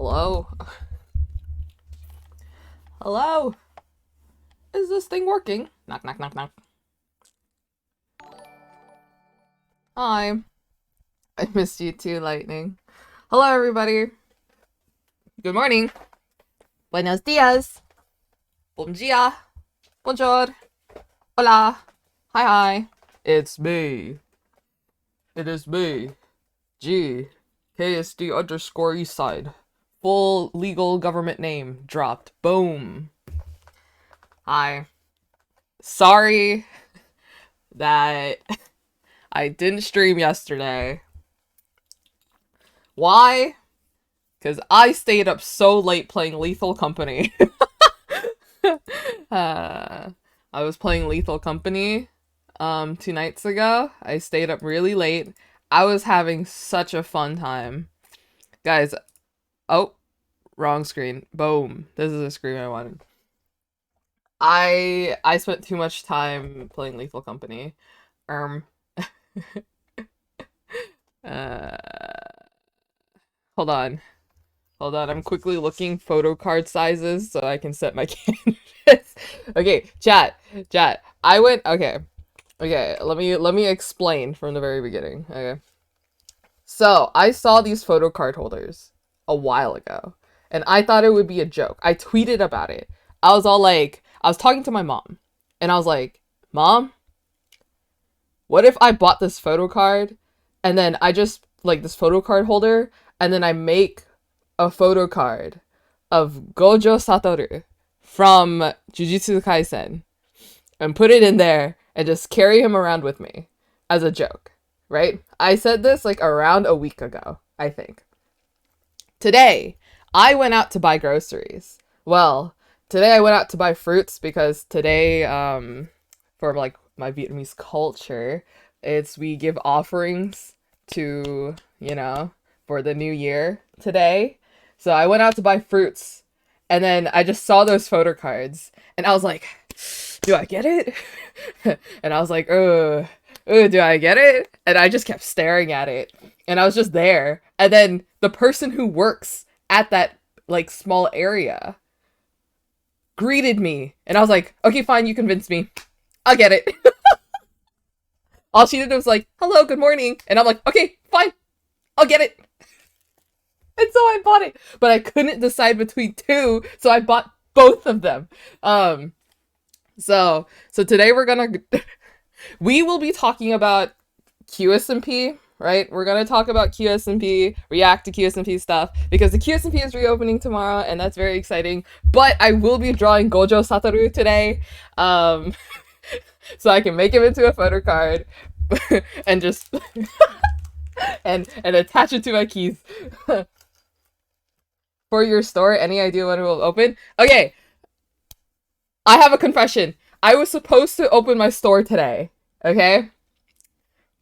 Hello? Hello? Is this thing working? Knock, knock, knock, knock. Hi. I missed you too, Lightning. Hello, everybody. Good morning. Buenos dias. Bom dia. Bonjour. Hola. Hi, hi. It's me. It is me. G. KSD underscore east side. Full legal government name dropped. Boom. Hi. Sorry that I didn't stream yesterday. Why? Because I stayed up so late playing Lethal Company. I was playing Lethal Company 2 nights ago. I stayed up really late. I was having such a fun time. Guys, oh, wrong screen. Boom. This is the screen I wanted. I spent too much time playing Lethal Company. Uh hold on. Hold on, I'm quickly looking photo card sizes so I can set my canvas. Okay, chat. I went okay, let me explain from the very beginning. Okay. So I saw these photo card holders a while ago, and I thought it would be a joke. I tweeted about it. I was all like, I was talking to my mom, and I was like, Mom, what if I bought this photo card, and then I just, like, this photo card holder, and then I make a photo card of Gojo Satoru from Jujutsu Kaisen, and put it in there, and just carry him around with me, as a joke, right? I said this, like, around a week ago, I think. Today, I went out to buy groceries. Well, today I went out to buy fruits because today, for like my Vietnamese culture, we give offerings to, for the new year today. So I went out to buy fruits, and then I just saw those photo cards, and I was like, do I get it? And I was like, do I get it? And I just kept staring at it, and I was just there. And then the person who works at that, like, small area greeted me, and I was like, okay, fine, you convinced me. I'll get it. All she did was like, hello, good morning. And I'm like, okay, fine, I'll get it. And so I bought it, but I couldn't decide between two, so I bought both of them. So today we will be talking about QSMP, right? We're gonna talk about QSMP, react to QSMP stuff, because the QSMP is reopening tomorrow, and that's very exciting. But I will be drawing Gojo Satoru today, so I can make him into a photo card, and just and attach it to my keys. For your store, any idea when it will open? Okay, I have a confession. I was supposed to open my store today, okay?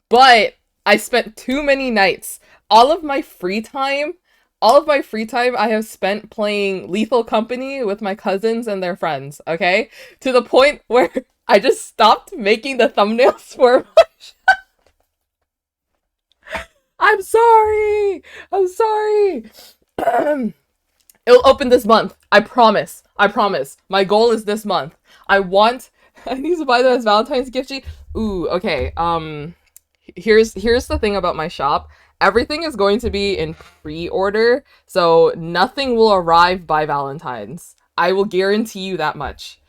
But I spent too many nights. All of my free time I have spent playing Lethal Company with my cousins and their friends, okay? To the point where I just stopped making the thumbnails for my shop. I'm sorry. It'll open this month. I promise. My goal is this month. I need to buy that as Valentine's gift. Ooh, okay. Here's the thing about my shop. Everything is going to be in pre-order, so nothing will arrive by Valentine's. I will guarantee you that much.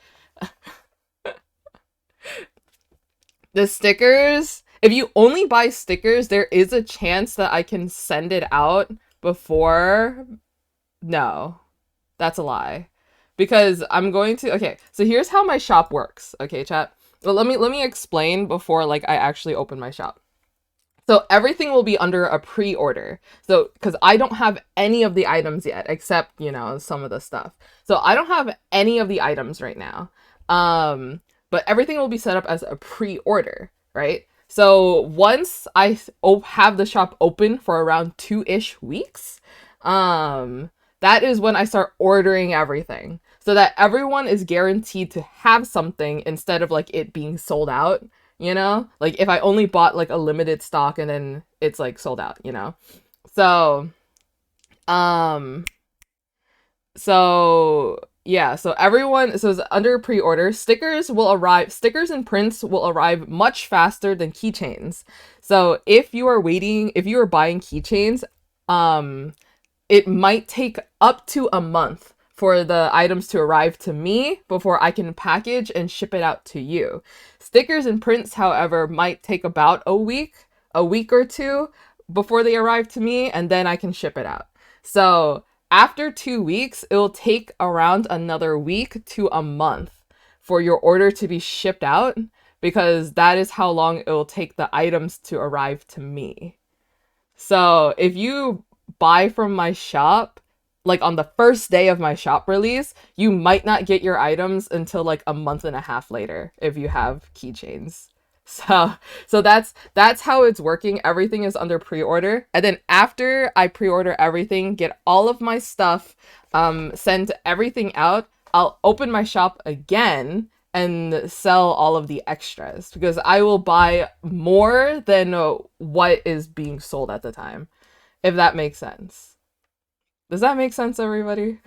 The stickers, if you only buy stickers, there is a chance that I can send it out before. No, that's a lie. Because I'm going to, okay, so here's how my shop works. Okay, chat. Well, let me explain before, like, I actually open my shop. So everything will be under a pre-order. So, because I don't have any of the items yet, except, some of the stuff. So I don't have any of the items right now. But everything will be set up as a pre-order, right? So once I have the shop open for around 2-ish weeks, that is when I start ordering everything, so that everyone is guaranteed to have something instead of, like, it being sold out, Like, if I only bought, like, a limited stock and then it's, like, sold out, So, So yeah, so everyone, so it's under pre-order. Stickers and prints will arrive much faster than keychains. So if you are buying keychains, um it might take up to a month for the items to arrive to me before I can package and ship it out to you. Stickers and prints, however, might take about a week or two before they arrive to me, and then I can ship it out. So after 2 weeks, it'll take around another week to a month for your order to be shipped out, because that is how long it will take the items to arrive to me. So if you buy from my shop, like on the first day of my shop release, you might not get your items until like a month and a half later if you have keychains. So that's how it's working. Everything is under pre-order. And then after I pre-order everything, get all of my stuff, send everything out, I'll open my shop again and sell all of the extras, because I will buy more than what is being sold at the time, if that makes sense. Does that make sense, everybody?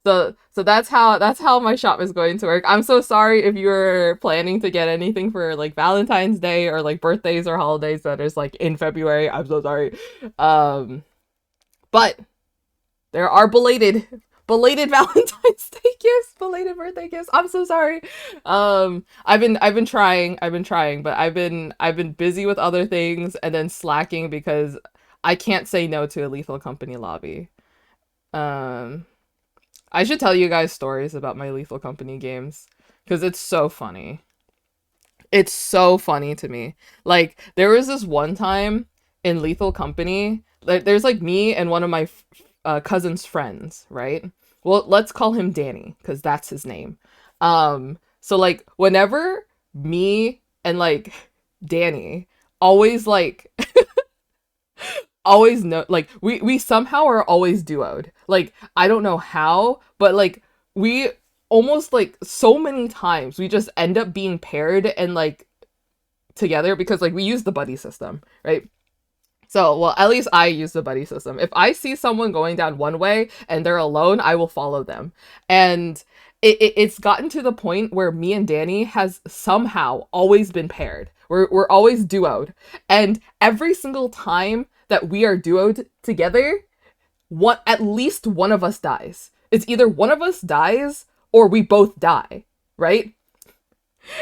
So that's how my shop is going to work. I'm so sorry if you're planning to get anything for like Valentine's Day or like birthdays or holidays that is like in February. I'm so sorry. But there are belated Valentine's Day gifts, belated birthday gifts. I'm so sorry. I've been trying, but I've been busy with other things and then slacking because I can't say no to a Lethal Company lobby. Um, I should tell you guys stories about my Lethal Company games because it's so funny. It's so funny to me. Like there was this one time in Lethal Company, like there's like me and one of my cousin's friends, right? Well, let's call him Danny because that's his name. So like whenever me and like Danny always like always know, like we somehow are always duoed. Like I don't know how, but like we almost like so many times we just end up being paired and like together because like we use the buddy system, right? So, well, at least I use the buddy system. If I see someone going down one way and they're alone, I will follow them. And it's gotten to the point where me and Danny has somehow always been paired. We're always duoed. And every single time that we are duoed together, at least one of us dies. It's either one of us dies or we both die, right?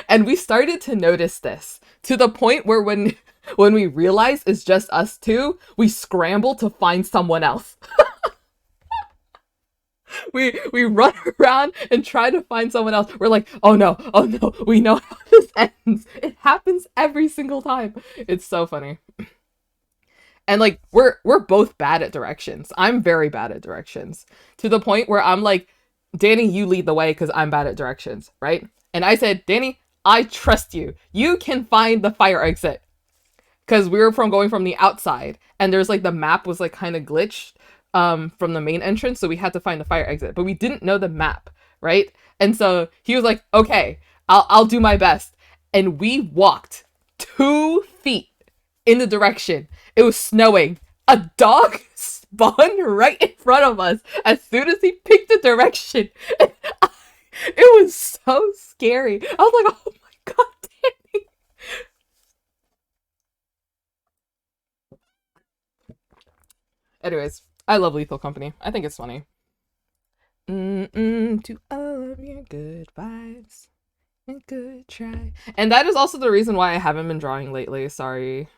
And we started to notice this to the point where when we realize it's just us two, we scramble to find someone else. We run around and try to find someone else. We're like, oh no, we know how this ends. It happens every single time. It's so funny. And like we're both bad at directions. I'm very bad at directions. To the point where I'm like, Danny, you lead the way because I'm bad at directions, right? And I said, Danny, I trust you. You can find the fire exit. Because we were going from the outside, and there's like the map was like kind of glitched from the main entrance, so we had to find the fire exit, but we didn't know the map, right? And so he was like, okay, I'll do my best. And we walked 2 feet in the direction. It was snowing. A dog spawned right in front of us as soon as he picked the direction. It was so scary. I was like, oh my god, Danny. Anyways, I love Lethal Company. I think it's funny. To all of your good vibes and good try. And that is also the reason why I haven't been drawing lately. Sorry.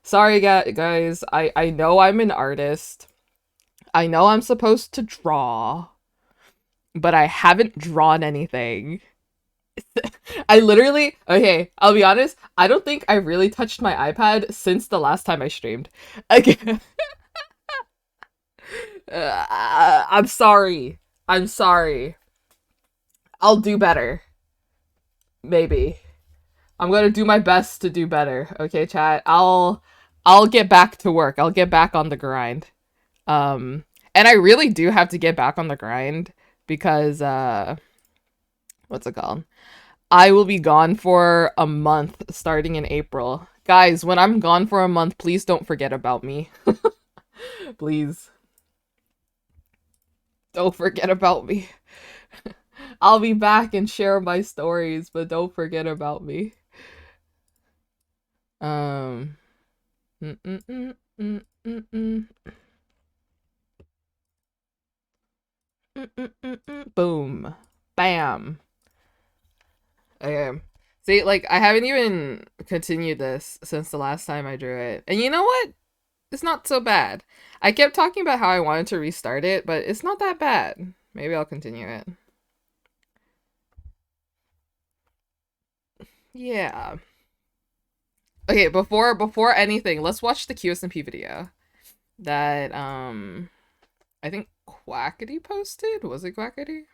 Sorry, guys. I know I'm an artist. I know I'm supposed to draw, but I haven't drawn anything. I literally, okay, I'll be honest, I don't think I really touched my iPad since the last time I streamed. Again. I'm sorry. I'm sorry. I'll do better. Maybe. I'm gonna do my best to do better. Okay, chat. I'll get back to work. I'll get back on the grind. And I really do have to get back on the grind because what's it called? I will be gone for a month starting in April. Guys, when I'm gone for a month, please don't forget about me. Please. Don't forget about me. I'll be back and share my stories, but don't forget about me. Um. Mm -mm -mm -mm -mm -mm. Boom. Bam. Okay. See, like, I haven't even continued this since the last time I drew it. And you know what? It's not so bad. I kept talking about how I wanted to restart it, but it's not that bad. Maybe I'll continue it. Yeah. Okay, before anything, let's watch the QSMP video that I think Quackity posted. Was it Quackity?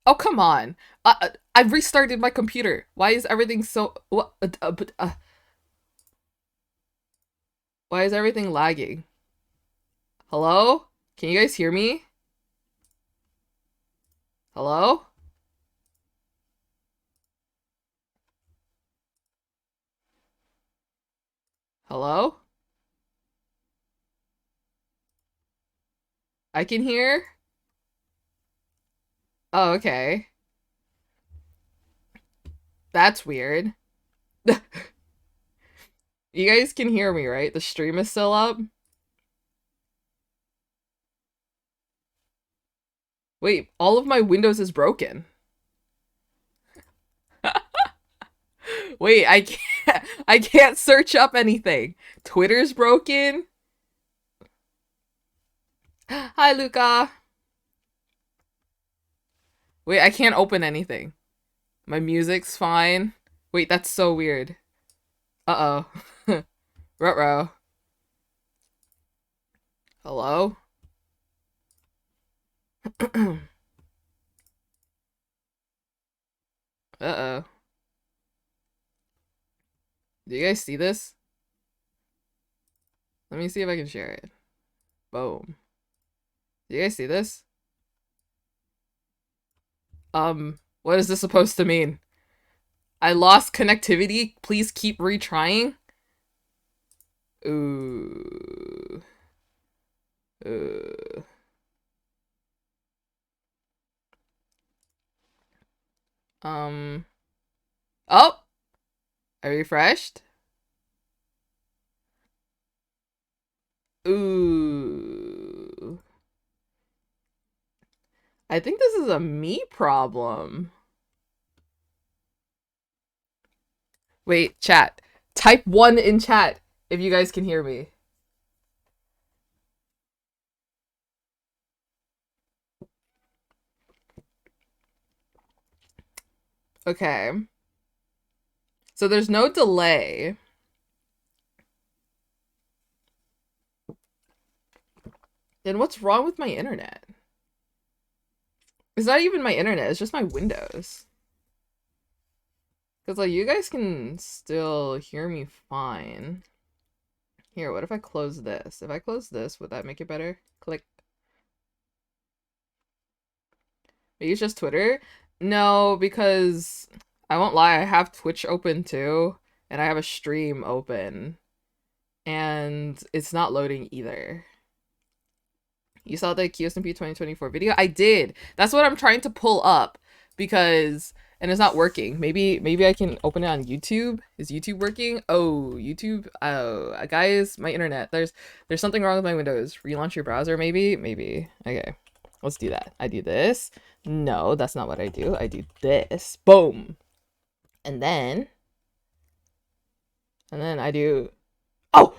Oh, come on. I've restarted my computer. Why is everything so why is everything lagging? Hello? Can you guys hear me? Hello? Hello? I can hear? Oh, okay. That's weird. You guys can hear me, right? The stream is still up? Wait, all of my Windows is broken. Wait, I can't search up anything. Twitter's broken. Hi, Luca. Wait, I can't open anything. My music's fine. Wait, that's so weird. Uh-oh. Ruh-roh. Hello? Uh-oh. Do you guys see this? Let me see if I can share it. Boom. Do you guys see this? What is this supposed to mean? I lost connectivity. Please keep retrying. Ooh. Um. Oh! I refreshed. Ooh. I think this is a me problem. Wait, chat. Type 1 in chat if you guys can hear me. Okay. So there's no delay. Then what's wrong with my internet? It's not even my internet, it's just my Windows. Because, like, you guys can still hear me fine. Here, what if I close this? If I close this, would that make it better? Click. Maybe it's just Twitter? No, because I won't lie, I have Twitch open too, and I have a stream open, and it's not loading either. You saw the QSMP 2024 video? I did. That's what I'm trying to pull up because, and it's not working. Maybe I can open it on YouTube. Is YouTube working? Oh, YouTube. Oh, guys, my internet. There's something wrong with my Windows. Relaunch your browser, maybe? Maybe. Okay, let's do that. I do this. No, that's not what I do. I do this. Boom. And then I do, oh,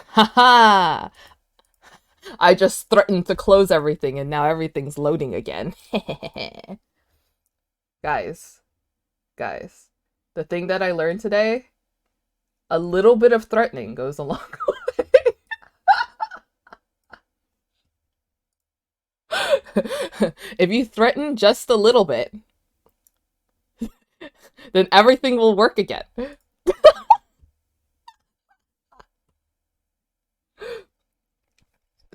haha. I just threatened to close everything and now everything's loading again. Guys, the thing that I learned today, a little bit of threatening goes a long way. If you threaten just a little bit, then everything will work again.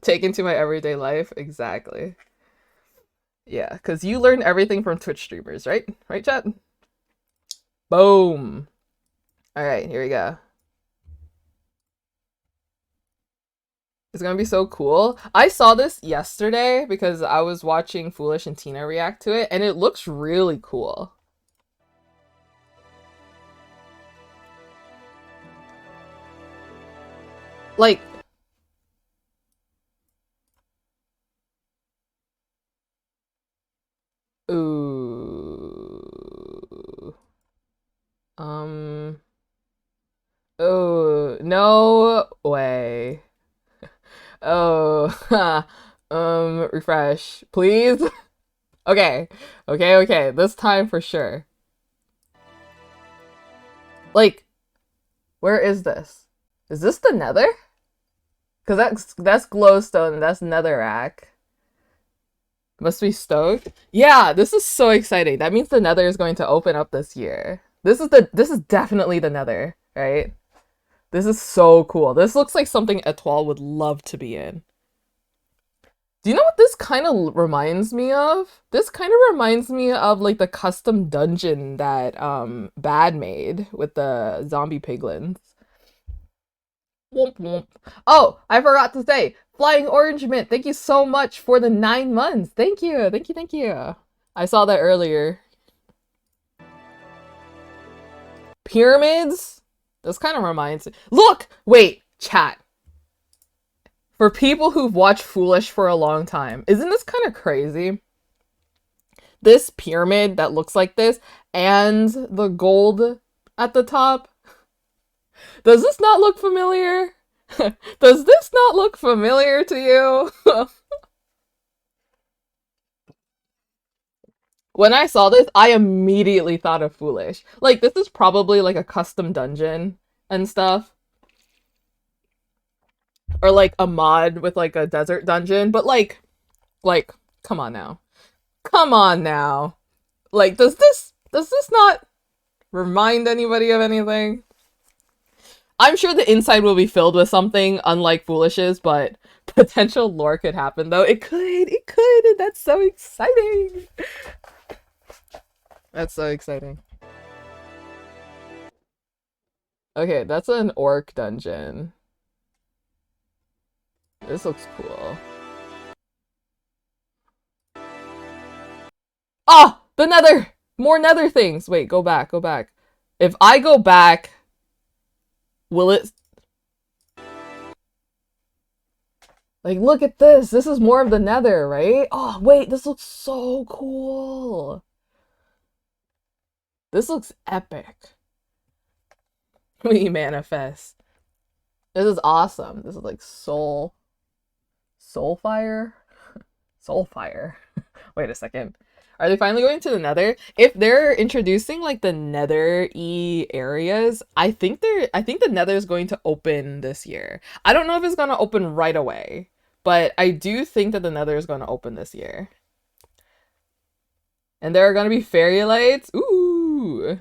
Take into my everyday life, exactly. Yeah, because you learn everything from Twitch streamers, right? Right, chat? Boom. All right, here we go. It's gonna be so cool. I saw this yesterday because I was watching Foolish and Tina react to it, and it looks really cool. Like, ooh. Oh, no way. Oh, refresh, please. Okay, okay, this time for sure. Like, where is this? Is this the Nether? Cause that's glowstone, and that's netherrack. Must be stoked. Yeah, this is so exciting. That means the Nether is going to open up this year. This is definitely the Nether, right? This is so cool. This looks like something Etoile would love to be in. Do you know what this kind of reminds me of? This kind of reminds me of like the custom dungeon that Bad made with the zombie piglins. Womp womp. Oh, I forgot to say, Flying Orange Mint, thank you so much for the 9 months. Thank you, thank you, thank you. I saw that earlier. Pyramids? This kind of reminds me. Look! Wait, chat. For people who've watched Foolish for a long time, isn't this kind of crazy? This pyramid that looks like this, and the gold at the top. Does this not look familiar? Does this not look familiar to you? When I saw this, I immediately thought of Foolish. Like, this is probably like a custom dungeon and stuff. Or like a mod with like a desert dungeon, but like, come on now. Come on now. Like, does this not remind anybody of anything? I'm sure the inside will be filled with something unlike Foolish's, but potential lore could happen though. It could, and that's so exciting. That's so exciting. Okay, that's an orc dungeon. This looks cool. Ah! The Nether! More Nether things! Wait, go back, go back. If I go back, will it... Like, look at this! This is more of the Nether, right? Oh, wait, this looks so cool! This looks epic. We manifest. This is awesome. This is like soul fire? Soul fire. Wait a second. Are they finally going to the Nether? If they're introducing like the Nether-y areas, I think the Nether is going to open this year. I don't know if it's going to open right away, but I do think that the Nether is going to open this year. And there are going to be fairy lights. Ooh.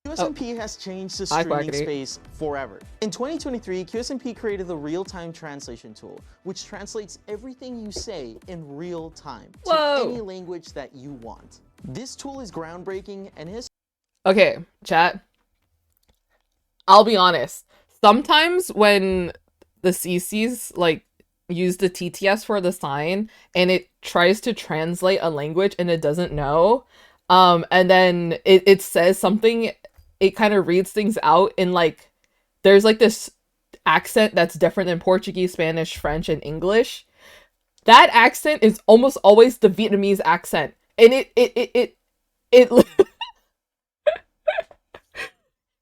QSMP has changed the streaming space forever. In 2023, QSMP created the real-time translation tool, which translates everything you say in real time to any language that you want. This tool is groundbreaking and has... Okay, chat. I'll be honest. Sometimes when the CCs like use the TTS for the sign and it tries to translate a language and it doesn't know, and then it says something, it kind of reads things out in like, there's like this accent that's different than Portuguese, Spanish, French, and English. That accent is almost always the Vietnamese accent. And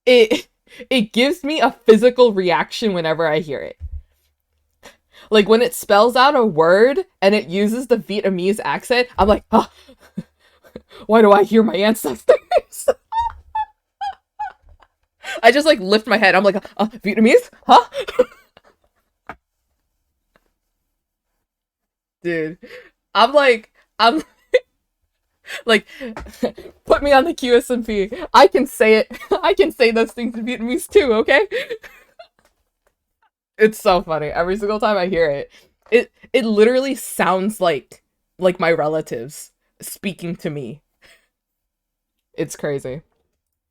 it gives me a physical reaction whenever I hear it. Like when it spells out a word and it uses the Vietnamese accent, I'm like, oh, why do I hear my ancestors? I just like lift my head. I'm like, Vietnamese? Huh? Dude, I'm like, like, put me on the QSMP. I can say it. I can say those things in Vietnamese too, okay? It's so funny. Every single time I hear it, it literally sounds like my relatives speaking to me. It's crazy.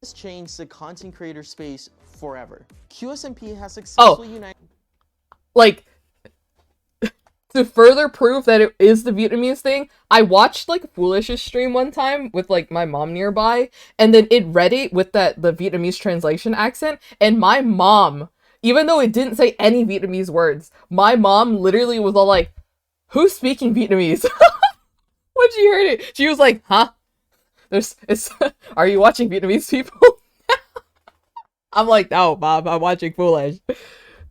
This changed the content creator space forever. QSMP has successfully united... like, to further prove that it is the Vietnamese thing, I watched like Foolish's stream one time with like my mom nearby, and then it read it with the Vietnamese translation accent, and my mom, even though it didn't say any Vietnamese words, my mom literally was all like, "Who's speaking Vietnamese?" When she heard it, she was like, "Huh? Are you watching Vietnamese people?" I'm like, "No, Mom, I'm watching Foolish."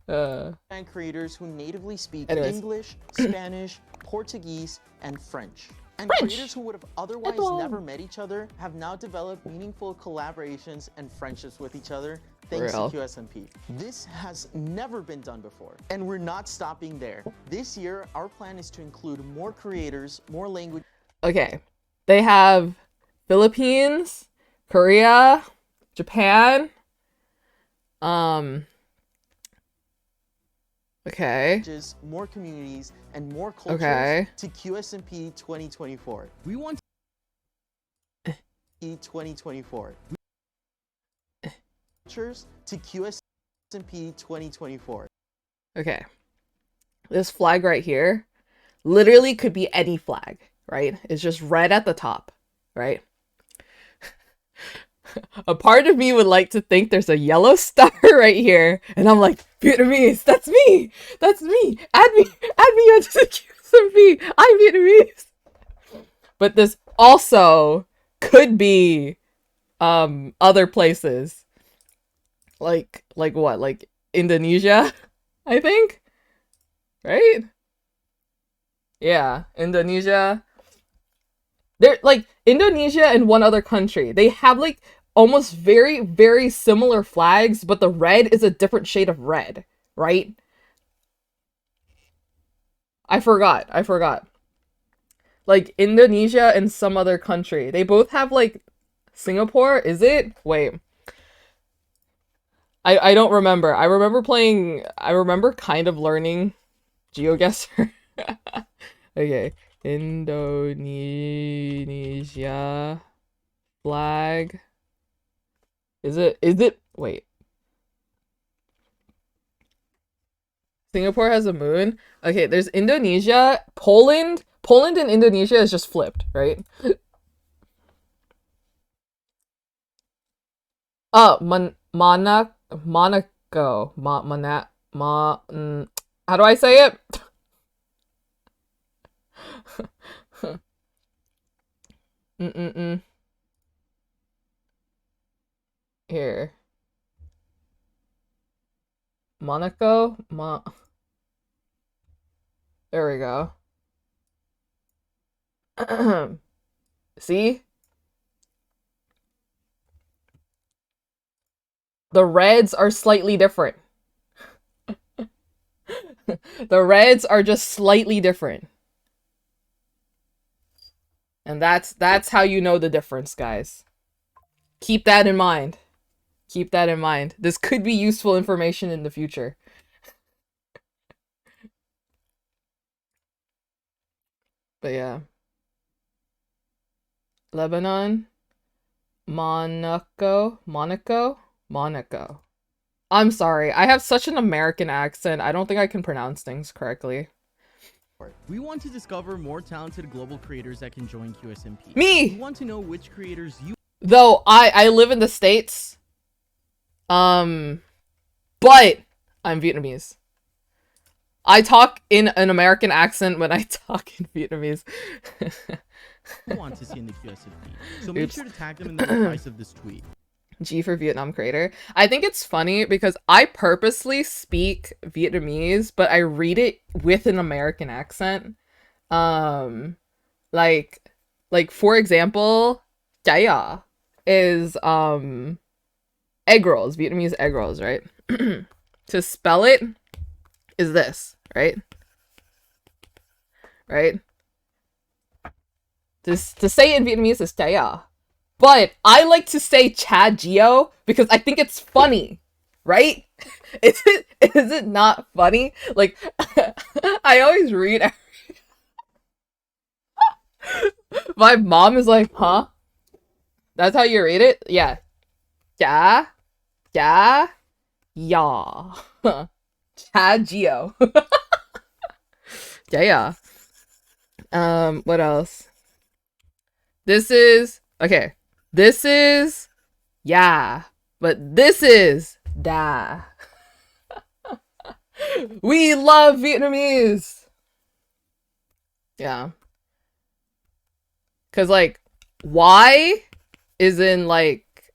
And creators who natively speak English, Spanish, Portuguese, and French. And creators who would have otherwise never met each other have now developed meaningful collaborations and friendships with each other thanks to QSMP. This has never been done before, and we're not stopping there. This year, our plan is to include more creators, more language. Okay, they have Philippines, Korea, Japan, okay. More communities and more cultures to QSMP 2024. We want 2024. Cultures to QSMP 2024. Okay. This flag right here literally could be any flag, right? It's just red at the top, right? A part of me would like to think there's a yellow star right here, and I'm like, Vietnamese, that's me! That's me! Add me onto the QSMP! I'm Vietnamese! But this also could be other places. Like what? Like Indonesia, I think? Right? Yeah, Indonesia. They're like Indonesia and one other country. They have like almost very, very similar flags, but the red is a different shade of red, right? I forgot. Like Indonesia and some other country. They both have like Singapore, is it? Wait. I don't remember. I remember kind of learning GeoGuessr. Okay. Indonesia flag. Is it wait. Singapore has a moon. Okay, there's Indonesia, Poland. Poland and Indonesia is just flipped, right? Monaco. How do I say it? Here. Monaco? There we go. See? The reds are slightly different. The reds are just slightly different. And that's how you know the difference, guys. Keep that in mind. Keep that in mind. This could be useful information in the future. But yeah. Lebanon. Monaco. I'm sorry. I have such an American accent. I don't think I can pronounce things correctly. We want to discover more talented global creators that can join QSMP. Me! We want to know which creators you... Though I live in the States. But I'm Vietnamese. I talk in an American accent when I talk in Vietnamese. want to see in the QSMP. So make sure to tag them in the replies of this tweet. G for Vietnam creator. I think it's funny because I purposely speak Vietnamese, but I read it with an American accent. Like for example, chaya is egg rolls, Vietnamese egg rolls, right? To spell it is this, right? Right? To say it in Vietnamese is chaya. But I like to say cha gio because I think it's funny, right? Is it not funny? Like, I always read. My mom is like, huh? That's how you read it? Yeah. Ja. Ja. Ya. Chad Geo. Yeah. What else? This is okay. This is yeah, but this is da. We love Vietnamese. Yeah. Cause like Y is in like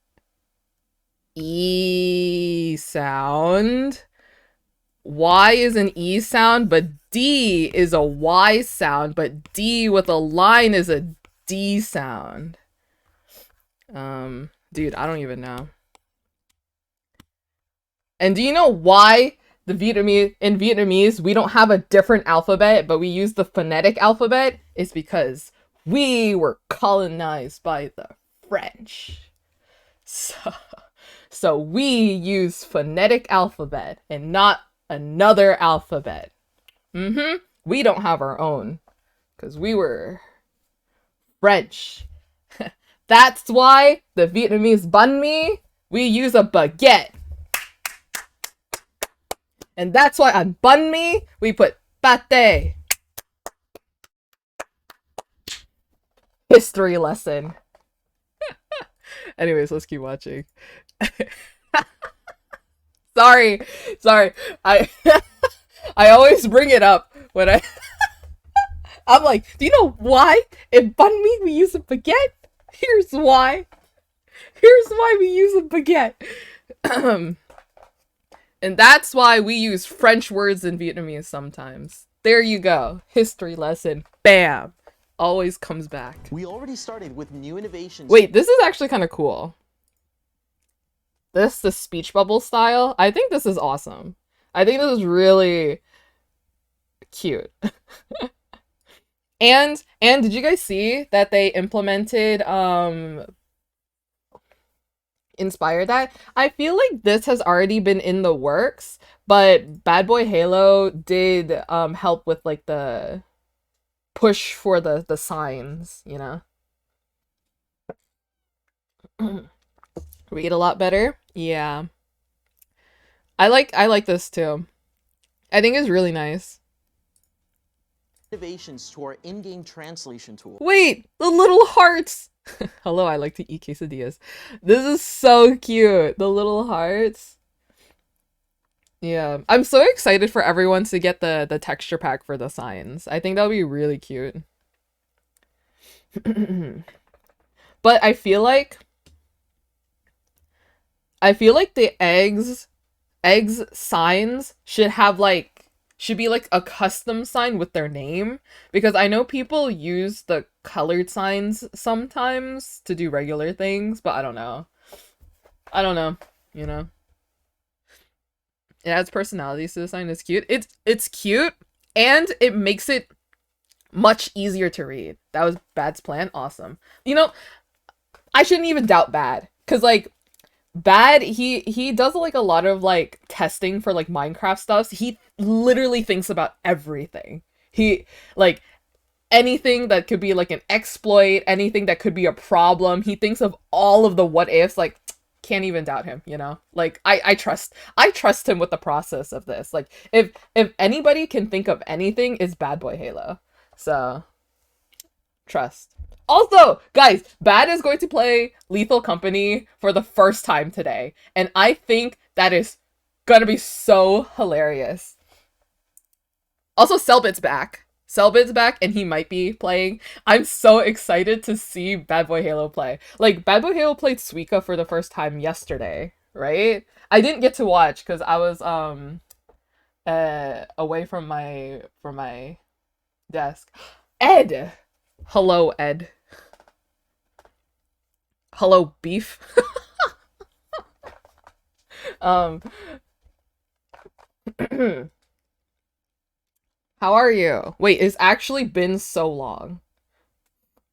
E sound. Y is an E sound, but D is a Y sound, but D with a line is a D sound. Dude, I don't even know. And do you know why in Vietnamese we don't have a different alphabet, but we use the phonetic alphabet? It's because we were colonized by the French. So we use phonetic alphabet and not another alphabet. We don't have our own because we were French. That's why the Vietnamese banh mi, we use a baguette. And that's why on banh mi, we put pate. History lesson. Anyways, let's keep watching. Sorry. I always bring it up when I'm like, do you know why in banh mi we use a baguette? Here's why. Here's why we use a baguette. And that's why we use French words in Vietnamese sometimes. There you go. History lesson. Bam. Always comes back. We already started with new innovations. Wait, this is actually kind of cool. The speech bubble style. I think this is awesome. I think this is really cute. And did you guys see that they implemented Inspire that? I feel like this has already been in the works, but Bad Boy Halo did help with like the push for the signs, you know. Read a lot better. Yeah. I like this too. I think it's really nice. Innovations to our in-game translation tool. Wait, the little hearts. Hello, I like to eat quesadillas. This is so cute. The little hearts. Yeah, I'm so excited for everyone to get the texture pack for the signs. I think that'll be really cute. But I feel like the eggs signs should be like a custom sign with their name, because I know people use the colored signs sometimes to do regular things, but I don't know, you know. It adds personalities to the sign. It's cute. It's cute, and it makes it much easier to read. That was Bad's plan. Awesome. You know, I shouldn't even doubt Bad, because like Bad, he does like a lot of like testing for like Minecraft stuff. He literally thinks about everything. He like anything that could be like an exploit, anything that could be a problem. He thinks of all of the what ifs. Like, can't even doubt him, you know. Like I trust him with the process of this. Like if anybody can think of anything, it's Bad Boy Halo. So trust. Also, guys, Bad is going to play Lethal Company for the first time today, and I think that is gonna be so hilarious. Also, Selbit's back. Selbit's back, and he might be playing. I'm so excited to see Bad Boy Halo play. Like, Bad Boy Halo played 𝓰𝓸𝓳𝓸 for the first time yesterday, right? I didn't get to watch because I was away from my desk. Ed! Hello, Ed. Hello, beef. How are you? Wait, it's actually been so long.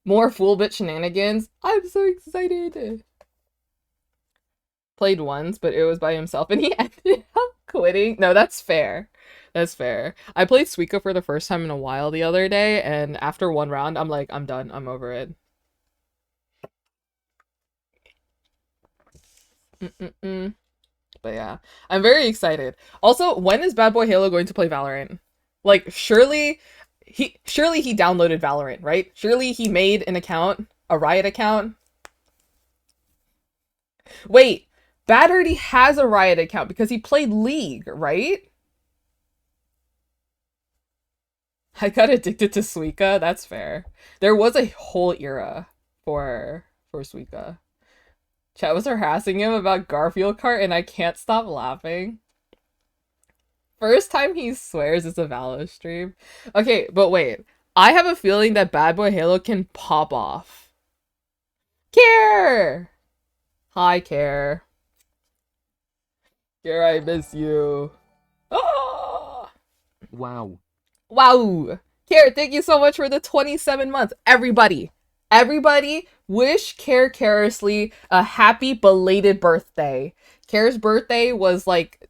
More full bit shenanigans? I'm so excited. Played once, but it was by himself and he ended up quitting. No, that's fair. That's fair. I played 𝓰𝓸𝓳𝓸 for the first time in a while the other day, and after one round, I'm like, I'm done. I'm over it. But But yeah, I'm very excited. Also, when is Bad Boy Halo going to play Valorant? Like, surely he downloaded Valorant, right? Surely he made an account, a Riot account. Wait, Bad already has a Riot account because he played League, right? I got addicted to Suika. That's fair. There was a whole era for Suika. Chat was harassing him about Garfield Kart, and I can't stop laughing. First time he swears is a Valo stream. Okay, but wait. I have a feeling that Bad Boy Halo can pop off. Care! Hi, Care. Care, I miss you. Oh! Wow. Wow. Care, thank you so much for the 27 months. Everybody wish Care Carelessly a happy belated birthday. Care's birthday was like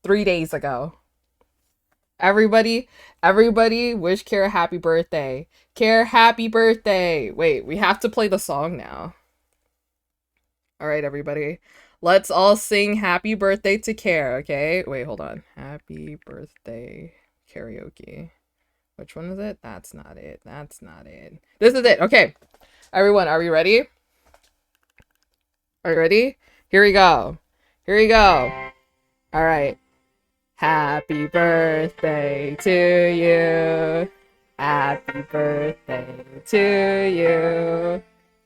3 days ago. Everybody wish Care a happy birthday. Care, happy birthday. Wait, we have to play the song now. All right, everybody. Let's all sing happy birthday to Care, okay? Wait, hold on. Happy birthday karaoke. Which one is it? That's not it. That's not it. This is it. Okay. Everyone, are we ready? Are you ready? Here we go. Here we go. All right. Happy birthday to you. Happy birthday to you.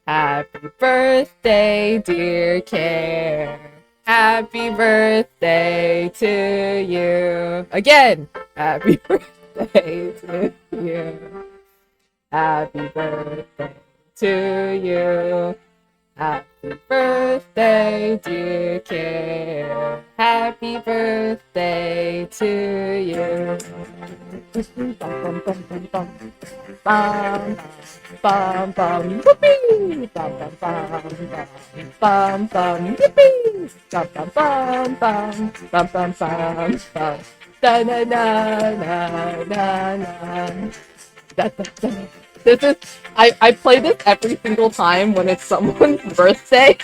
Happy birthday, dear Care. Happy birthday to you. Again. Happy birthday to you. Happy birthday to you. Happy birthday, dear Care. Happy birthday to you. Bum, bum, bum, bum, bum, bum, bum, whoopee! Bum, bum, bum, bum, bum, yippee! Bum, bum, bum, bum, bum, bum, bum, bum. Da na na na na na. Da, da, da. This is I play this every single time when it's someone's birthday.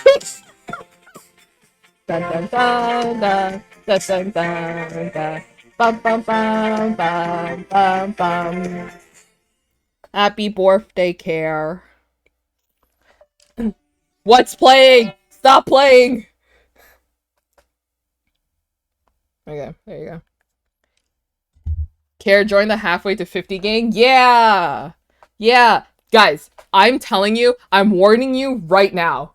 Dun dun dun dun dun dun dun dun. Bum bum bum bum bum bum. Happy birthday, Care. What's playing? Stop playing. Okay, there you go. Care, join the halfway to 50 gang. Yeah. Yeah, guys, I'm telling you, I'm warning you right now.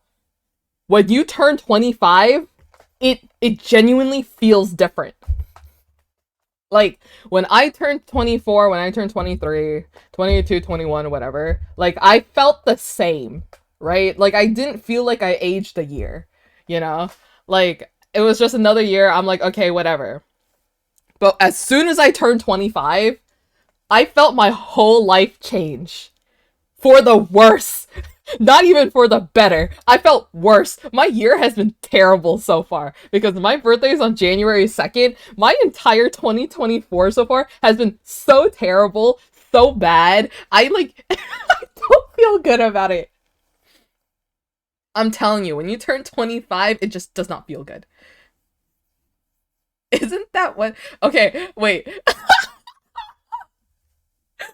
When you turn 25, it genuinely feels different. Like, when I turned 24, when I turned 23, 22, 21, whatever, like, I felt the same, right? Like, I didn't feel like I aged a year, you know? Like, it was just another year, I'm like, okay, whatever. But as soon as I turned 25, I felt my whole life change. For the worse. Not even for the better. I felt worse. My year has been terrible so far. Because my birthday is on January 2nd. My entire 2024 so far has been so terrible. So bad. I don't feel good about it. I'm telling you, when you turn 25, it just does not feel good. Isn't that what... Okay, wait.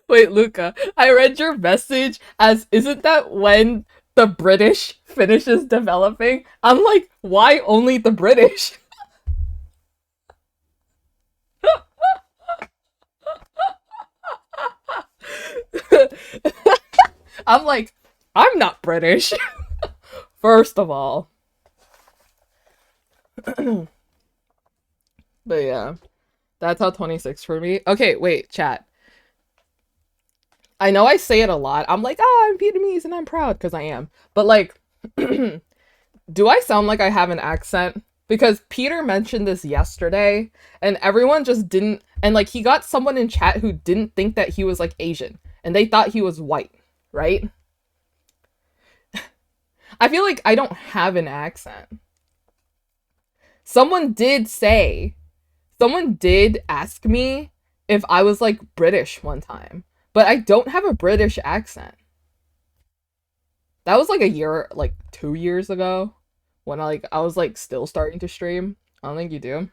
Wait, Luca, I read your message as, isn't that when the British finishes developing? I'm like, why only the British? I'm like, I'm not British. First of all. But yeah, that's how 26 for me. Okay, wait, chat. I know I say it a lot. I'm like, oh, I'm Vietnamese and I'm proud, because I am. But like, do I sound like I have an accent? Because Peter mentioned this yesterday, and everyone just didn't, and like, he got someone in chat who didn't think that he was like Asian, and they thought he was white, right? I feel like I don't have an accent. Someone did ask me if I was like British one time. But I don't have a British accent. That was like a year, like 2 years ago, when I was like still starting to stream. I don't think you do.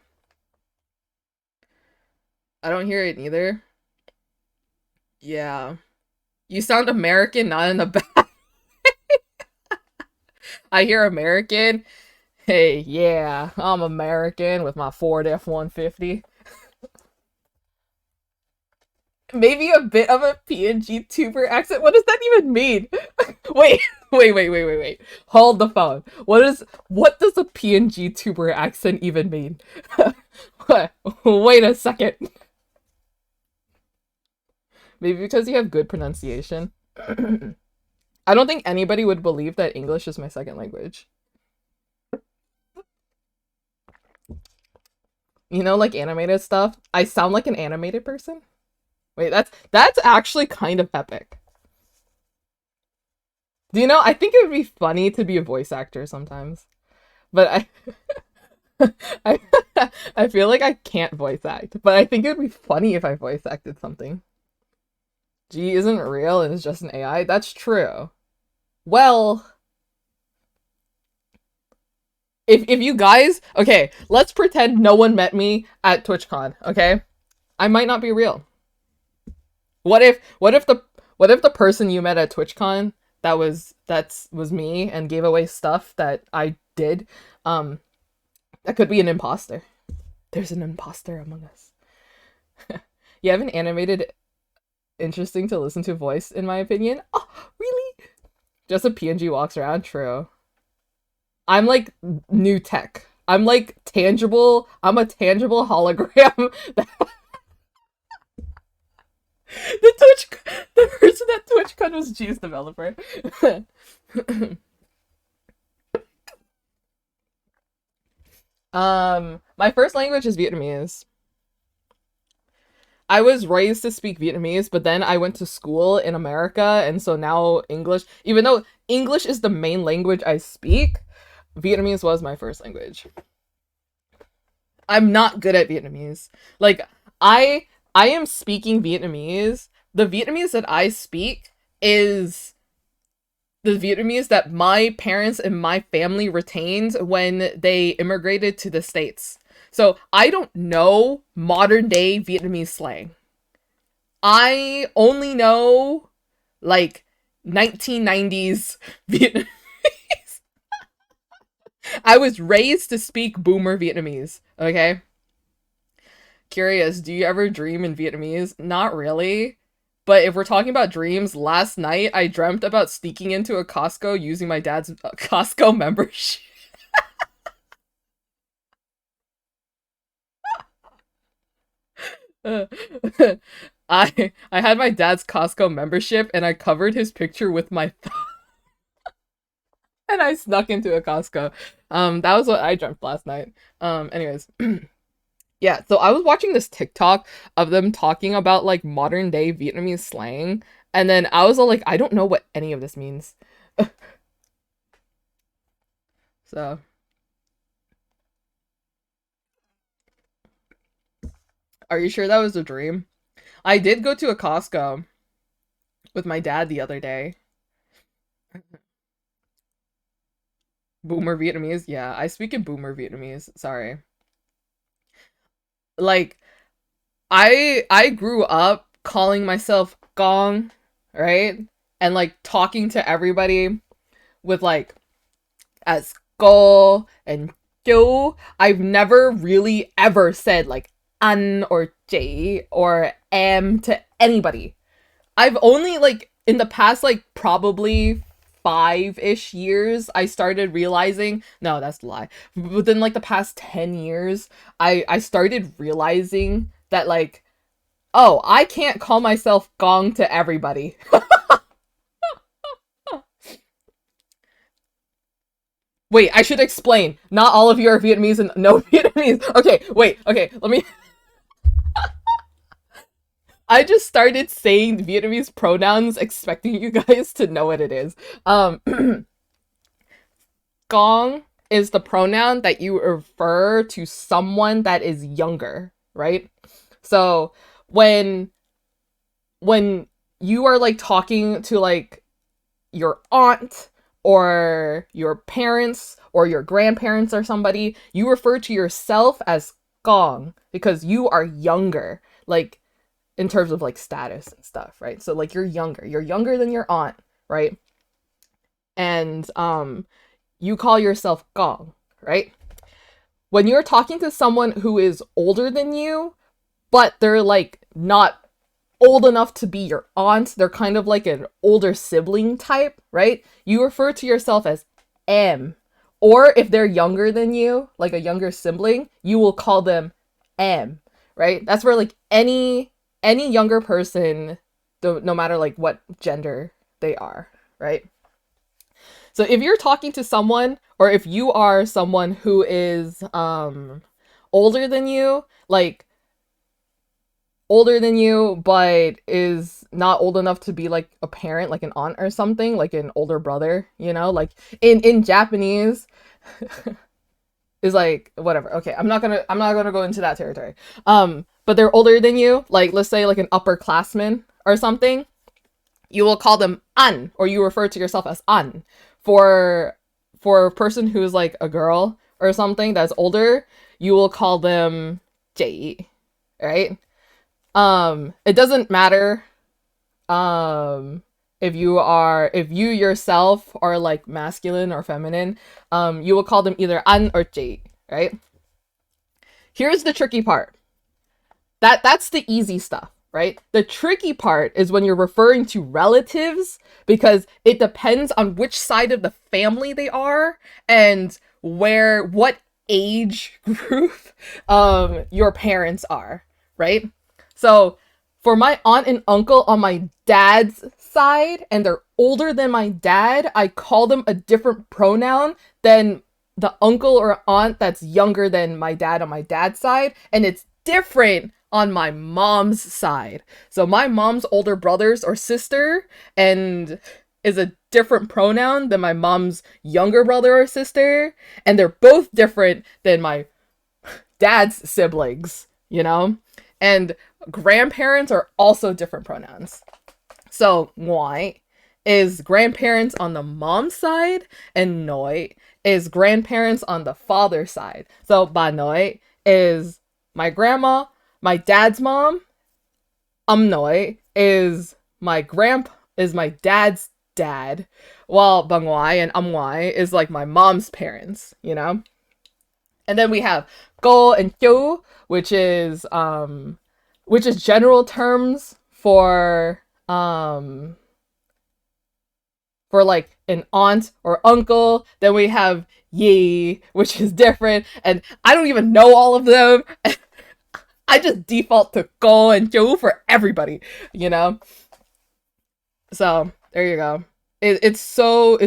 I don't hear it neither. Yeah. You sound American, not in the back. I hear American. Hey, yeah, I'm American with my Ford F-150. Maybe a bit of a PNG tuber accent. What does that even mean? Wait. Hold the phone. What does a PNG tuber accent even mean? Wait a second. Maybe because you have good pronunciation. I don't think anybody would believe that English is my second language. You know, like animated stuff? I sound like an animated person? Wait, that's actually kind of epic. Do you know, I think it would be funny to be a voice actor sometimes. But I I feel like I can't voice act, but I think it would be funny if I voice acted something. G isn't real and it's just an AI? That's true. Well, if you guys, okay, let's pretend no one met me at TwitchCon, okay? I might not be real. What if the person you met at TwitchCon that was me and gave away stuff that I did, that could be an imposter. There's an imposter among us. You have an animated, interesting to listen to voice, in my opinion. Oh, really? Just a PNG walks around? True. I'm like new tech. I'm like tangible. I'm a tangible hologram. The person at TwitchCon was G's developer. My first language is Vietnamese. I was raised to speak Vietnamese, but then I went to school in America, and so now English, even though English is the main language I speak, Vietnamese was my first language. I'm not good at Vietnamese. Like, I am speaking Vietnamese. The Vietnamese that I speak is the Vietnamese that my parents and my family retained when they immigrated to the States. So I don't know modern day Vietnamese slang. I only know like 1990s Vietnamese. I was raised to speak boomer Vietnamese, okay? Curious, do you ever dream in Vietnamese? Not really. But if we're talking about dreams, last night I dreamt about sneaking into a Costco using my dad's Costco membership. I had my dad's Costco membership and I covered his picture with my and I snuck into a Costco. That was what I dreamt last night. Anyways. Yeah, so I was watching this TikTok of them talking about like modern day Vietnamese slang, and then I was all like, I don't know what any of this means. So are you sure that was a dream? I did go to a Costco with my dad the other day. Boomer Vietnamese? Yeah, I speak in Boomer Vietnamese. Sorry. Like, I grew up calling myself Gong, right? And like talking to everybody with like as Go and Yo. I've never really ever said like An or J or M to anybody. I've only like in the past like probably 5-ish years I started realizing, no, that's a lie. Within like the past 10 years, I started realizing that like, oh, I can't call myself Gong to everybody. Wait, I should explain. Not all of you are Vietnamese and no Vietnamese. Okay, wait, okay, let me I just started saying Vietnamese pronouns expecting you guys to know what it is. Gong is the pronoun that you refer to someone that is younger, right? So when you are like talking to like your aunt or your parents or your grandparents or somebody, you refer to yourself as gong because you are younger, like in terms of like status and stuff, right? So like you're younger than your aunt, right? And you call yourself gong, right? When you're talking to someone who is older than you, but they're like not old enough to be your aunt, they're kind of like an older sibling type, right? You refer to yourself as M. Or if they're younger than you, like a younger sibling, you will call them M, right? That's where like any younger person, no matter like what gender they are, right? So if you're talking to someone, or if you are someone who is older than you, like older than you, but is not old enough to be like a parent, like an aunt or something, like an older brother, you know, like in Japanese is like whatever. Okay, I'm not gonna go into that territory. But they're older than you, like let's say like an upperclassman or something. You will call them an, or you refer to yourself as an. For a person who is like a girl or something that's older, you will call them J, right? It doesn't matter if you yourself are like masculine or feminine, you will call them either an or J, right? Here's the tricky part. That's the easy stuff, right? The tricky part is when you're referring to relatives, because it depends on which side of the family they are and what age group your parents are, right? So for my aunt and uncle on my dad's side, and they're older than my dad, I call them a different pronoun than the uncle or aunt that's younger than my dad on my dad's side, and it's different on my mom's side. So my mom's older brothers or sister and is a different pronoun than my mom's younger brother or sister, and they're both different than my dad's siblings, you know? And grandparents are also different pronouns. So ngoi is grandparents on the mom's side, and noi is grandparents on the father's side. So ba noi is my grandma, my dad's mom. Noi is my dad's dad, while bangwai and amwai is like my mom's parents, you know? And then we have go and kyo, which is general terms for like an aunt or uncle. Then we have yi, which is different, and I don't even know all of them. I just default to go and kyo for everybody, you know? So there you go. It's so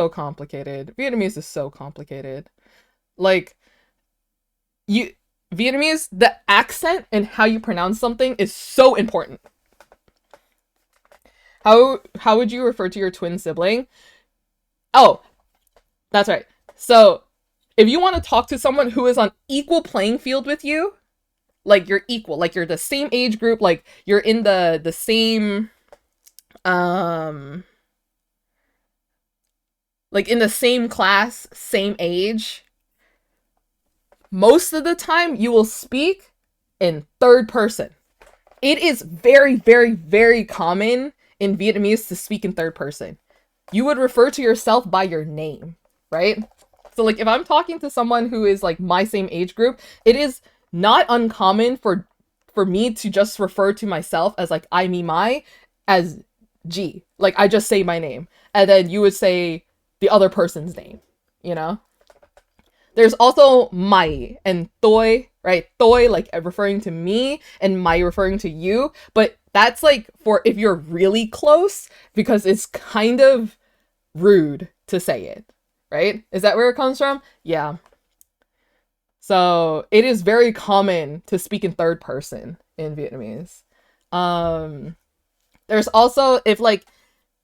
complicated. Vietnamese is so complicated. Like Vietnamese, the accent and how you pronounce something is so important. How would you refer to your twin sibling? Oh, that's right. So if you want to talk to someone who is on equal playing field with you, like you're equal, like you're the same age group, like you're in the same like in the same class, same age, most of the time you will speak in third person. It is very, very, very common in Vietnamese to speak in third person. You would refer to yourself by your name, right? So like if I'm talking to someone who is like my same age group, it is not uncommon for me to just refer to myself as like I, me, my, as G. Like I just say my name, and then you would say the other person's name, you know? There's also mai and toi, right? Toi, like referring to me, and mai referring to you. But that's like for if you're really close, because it's kind of rude to say it, right? Is that where it comes from? Yeah. So it is very common to speak in third person in Vietnamese. There's also, if like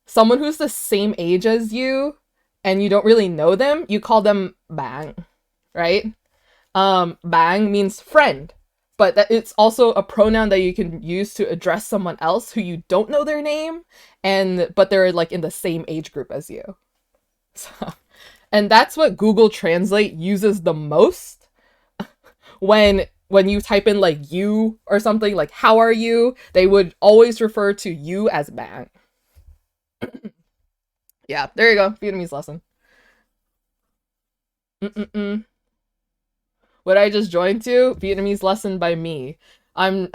someone who's the same age as you and you don't really know them, you call them bang, right? Bang means friend, but it's also a pronoun that you can use to address someone else who you don't know their name, but they're like in the same age group as you. So, and that's what Google Translate uses the most when you type in like you or something, like how are you, they would always refer to you as bang. Yeah, there you go. Vietnamese lesson. What I just joined to, Vietnamese lesson by me. I'm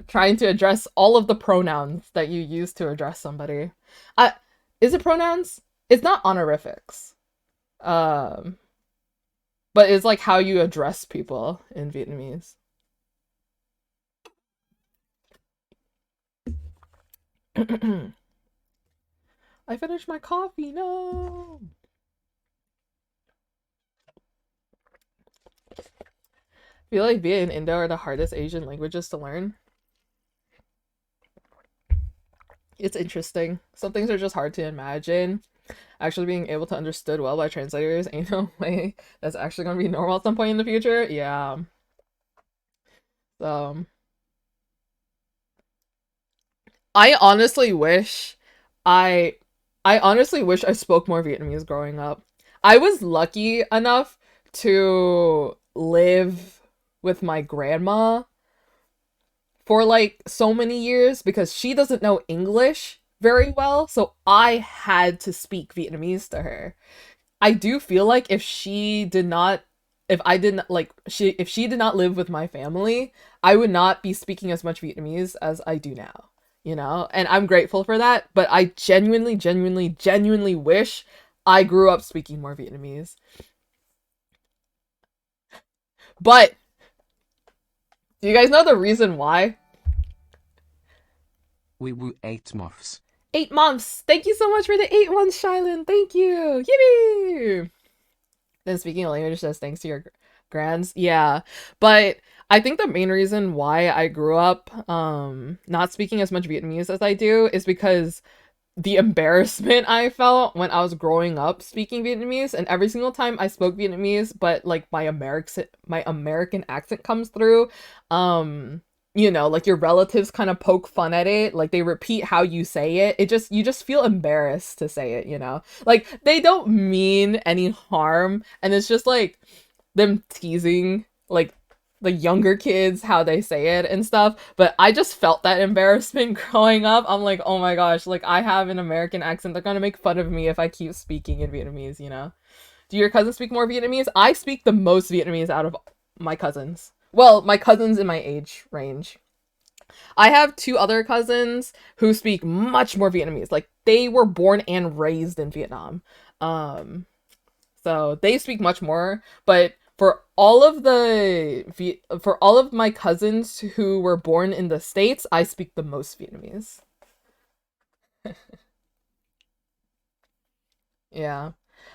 trying to address all of the pronouns that you use to address somebody. I Is it pronouns? It's not honorifics. Um but it's like how you address people in Vietnamese. I finished my coffee. No. I feel like Viet and Indo are the hardest Asian languages to learn. It's interesting. Some things are just hard to imagine. Actually being able to understood well by translators ain't no way that's actually gonna be normal at some point in the future. Yeah. So I honestly wish I I honestly wish I spoke more Vietnamese growing up. I was lucky enough to live with my grandma for like so many years because she doesn't know English very well, so I had to speak Vietnamese to her. I do feel like if she did not live with my family, I would not be speaking as much Vietnamese as I do now, you know? And I'm grateful for that, but I genuinely wish I grew up speaking more Vietnamese. But do you guys know the reason why? We were 8 months. 8 months! Thank you so much for the 8 months, Shylin! Thank you! Yippee! Then speaking a language says thanks to your grands. Yeah. But I think the main reason why I grew up not speaking as much Vietnamese as I do is because the embarrassment I felt when I was growing up speaking Vietnamese, and every single time I spoke Vietnamese, but like my American accent comes through, you know, like your relatives kind of poke fun at it, like they repeat how you say it. You just feel embarrassed to say it, you know? Like they don't mean any harm, and it's just like them teasing like the younger kids how they say it and stuff, but I just felt that embarrassment growing up. I'm like, oh my gosh, like I have an American accent, they're gonna make fun of me if I keep speaking in Vietnamese, you know? Do your cousins speak more Vietnamese? I speak the most Vietnamese out of my cousins. Well, my cousins in my age range. I have 2 other cousins who speak much more Vietnamese. Like they were born and raised in Vietnam. So they speak much more, but for all of my cousins who were born in the States, I speak the most Vietnamese. Yeah.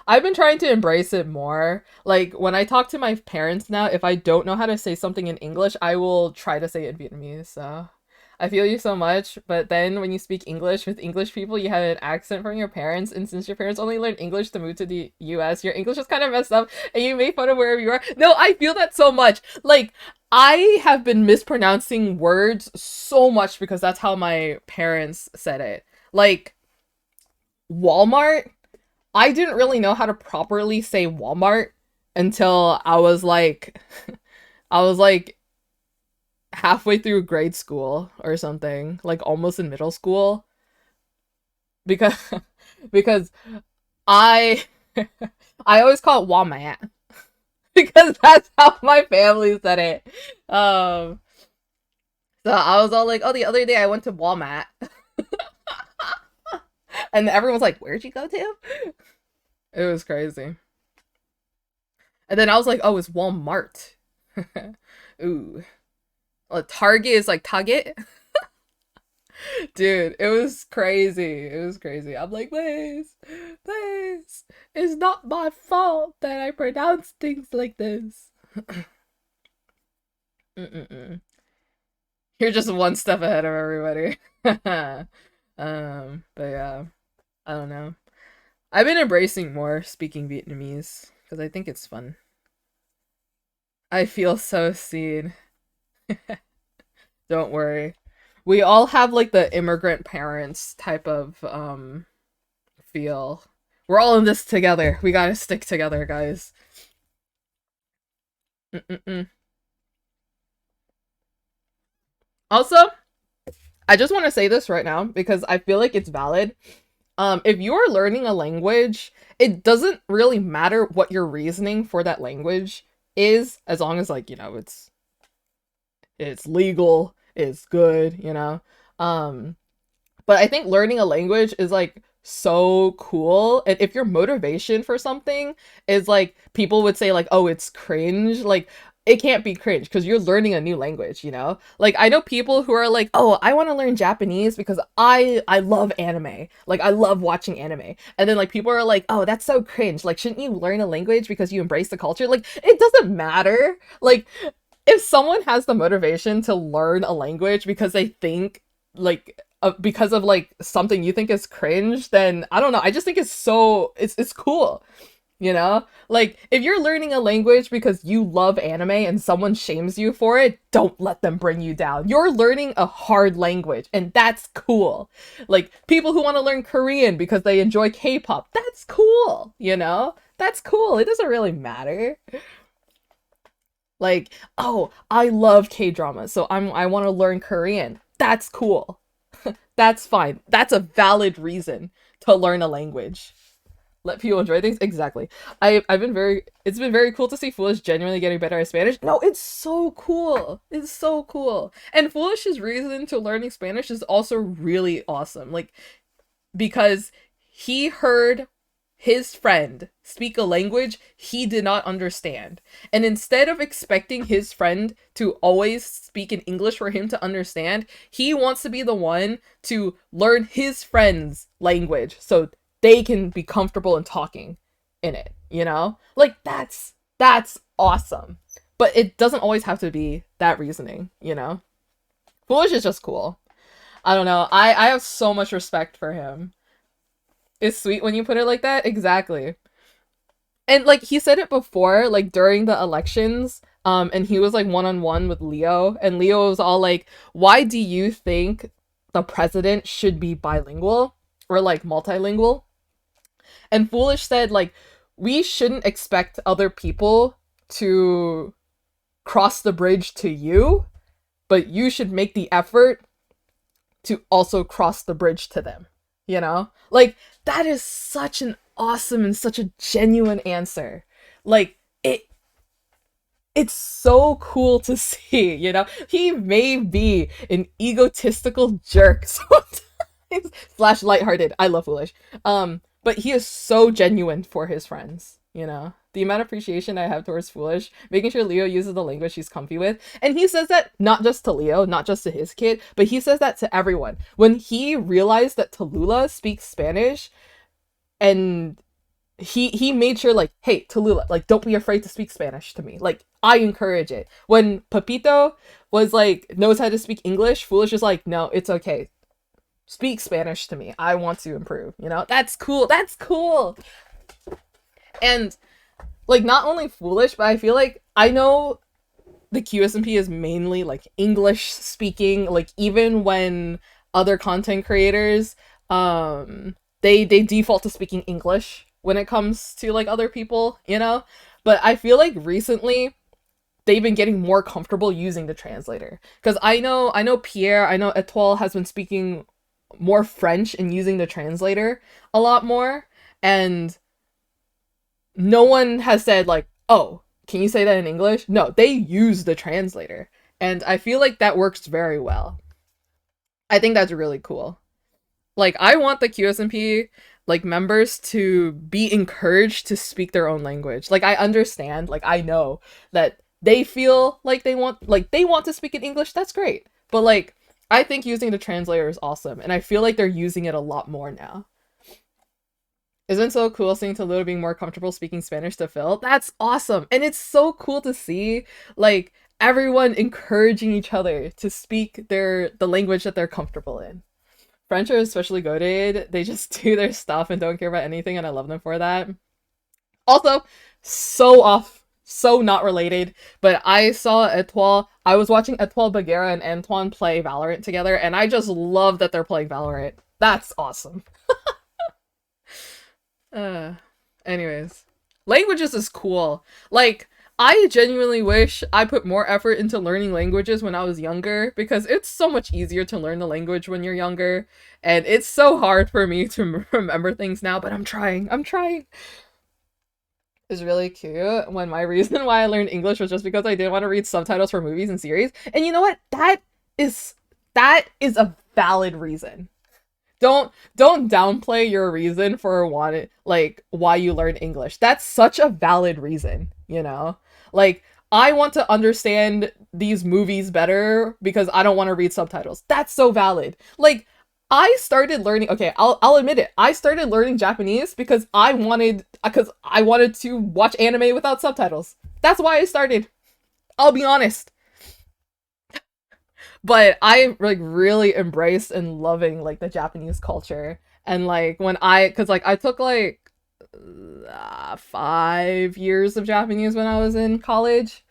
I've been trying to embrace it more. Like when I talk to my parents now, if I don't know how to say something in English, I will try to say it in Vietnamese. So I feel you so much, but then when you speak English with English people, you have an accent from your parents, and since your parents only learned English to move to the US, your English is kind of messed up, and you make fun of wherever you are. No, I feel that so much. Like, I have been mispronouncing words so much because that's how my parents said it. Like, Walmart, I didn't really know how to properly say Walmart until I was like, I was like halfway through grade school or something, like almost in middle school, because because I I always call it Walmart because that's how my family said it. So I was all like, oh, the other day I went to Walmart, and everyone's like, where'd you go to? It was crazy. And then I was like, oh, it's Walmart. Ooh. Well, Target is like Target. Dude, it was crazy. It was crazy. I'm like, please, please. It's not my fault that I pronounce things like this. Mm-mm-mm. You're just one step ahead of everybody. But yeah, I don't know. I've been embracing more speaking Vietnamese because I think it's fun. I feel so seen. Don't worry. We all have like the immigrant parents type of feel We're all in this together. We gotta stick together, guys. Also, I just want to say this right now because I feel like it's valid. If you're learning a language, it doesn't really matter what your reasoning for that language is, as long as, like, you know, it's legal, it's good, you know. But I think learning a language is, like, so cool. And if your motivation for something is, like, people would say, like, oh, it's cringe, like, it can't be cringe because you're learning a new language, you know? Like, I know people who are like, oh, I want to learn Japanese because I love anime. Like, I love watching anime. And then, like, people are like, oh, that's so cringe. Like, shouldn't you learn a language because you embrace the culture? Like, it doesn't matter. Like, if someone has the motivation to learn a language because they think, like, because of, like, something you think is cringe, then I don't know. I just think it's so, it's cool. You know? Like, if you're learning a language because you love anime and someone shames you for it, don't let them bring you down. You're learning a hard language, and that's cool. Like, people who want to learn Korean because they enjoy K-pop, that's cool, you know? That's cool. It doesn't really matter. Like, oh, I love K-drama, so I want to learn Korean. That's cool. That's fine. That's a valid reason to learn a language. Let people enjoy things. Exactly. It's been very cool to see Foolish genuinely getting better at Spanish. No, it's so cool. It's so cool. And Foolish's reason to learning Spanish is also really awesome. Like, because he heard his friend speak a language he did not understand. And instead of expecting his friend to always speak in English for him to understand, he wants to be the one to learn his friend's language so they can be comfortable in talking in it, you know? Like, that's awesome. But it doesn't always have to be that reasoning, you know? Foolish is just cool. I don't know. I have so much respect for him. It's sweet when you put it like that. Exactly. And, like, he said it before, like, during the elections, and he was, like, one-on-one with Leo, and Leo was all like, why do you think the president should be bilingual? Or, like, multilingual? And Foolish said, like, we shouldn't expect other people to cross the bridge to you, but you should make the effort to also cross the bridge to them, you know? Like, that is such an awesome and such a genuine answer. Like, it's so cool to see, you know? He may be an egotistical jerk sometimes, / lighthearted. I love Foolish. But he is so genuine for his friends, you know? The amount of appreciation I have towards Foolish, making sure Leo uses the language he's comfy with. And he says that not just to Leo, not just to his kid, but he says that to everyone. When he realized that Tallulah speaks Spanish, and he made sure, like, hey, Tallulah, like, don't be afraid to speak Spanish to me. Like, I encourage it. When Pepito was, like, knows how to speak English, Foolish is like, no, it's okay. Speak Spanish to me. I want to improve, you know? That's cool. That's cool. And, like, not only Foolish, but I feel like, I know the QSMP is mainly, like, English speaking, like, even when other content creators, they default to speaking English when it comes to, like, other people, you know? But I feel like recently they've been getting more comfortable using the translator. Because I know Pierre, I know Etoile has been speaking more French and using the translator a lot more, and no one has said, like, oh, can you say that in English? No, they use the translator, and I feel like that works very well. I think that's really cool. Like, I want the QSMP, like, members to be encouraged to speak their own language. Like, I understand, like, I know that they feel like they want to speak in English. That's great, but, like, I think using the translator is awesome, and I feel like they're using it a lot more now. Isn't it so cool seeing Tallulah being more comfortable speaking Spanish to Phil? That's awesome, and it's so cool to see, like, everyone encouraging each other to speak the language that they're comfortable in. French are especially goated. They just do their stuff and don't care about anything, and I love them for that. Also, so not related, but I saw Etoile. I was watching Etoile Bagheera and Antoine play Valorant together, and I just love that they're playing Valorant. That's awesome. Anyways, languages is cool. Like, I genuinely wish I put more effort into learning languages when I was younger, because it's so much easier to learn the language when you're younger, and it's so hard for me to remember things now, but I'm trying. It's really cute when my reason why I learned English was just because I didn't want to read subtitles for movies and series. And you know what? That is a valid reason. Don't downplay your reason for why you learn English. That's such a valid reason, you know? Like, I want to understand these movies better because I don't want to read subtitles. That's so valid. Like, I started learning, okay, I'll admit it. I started learning Japanese because I wanted to watch anime without subtitles. That's why I started. I'll be honest. But I like really embraced and loving like the Japanese culture. And like cause like I took like 5 years of Japanese when I was in college.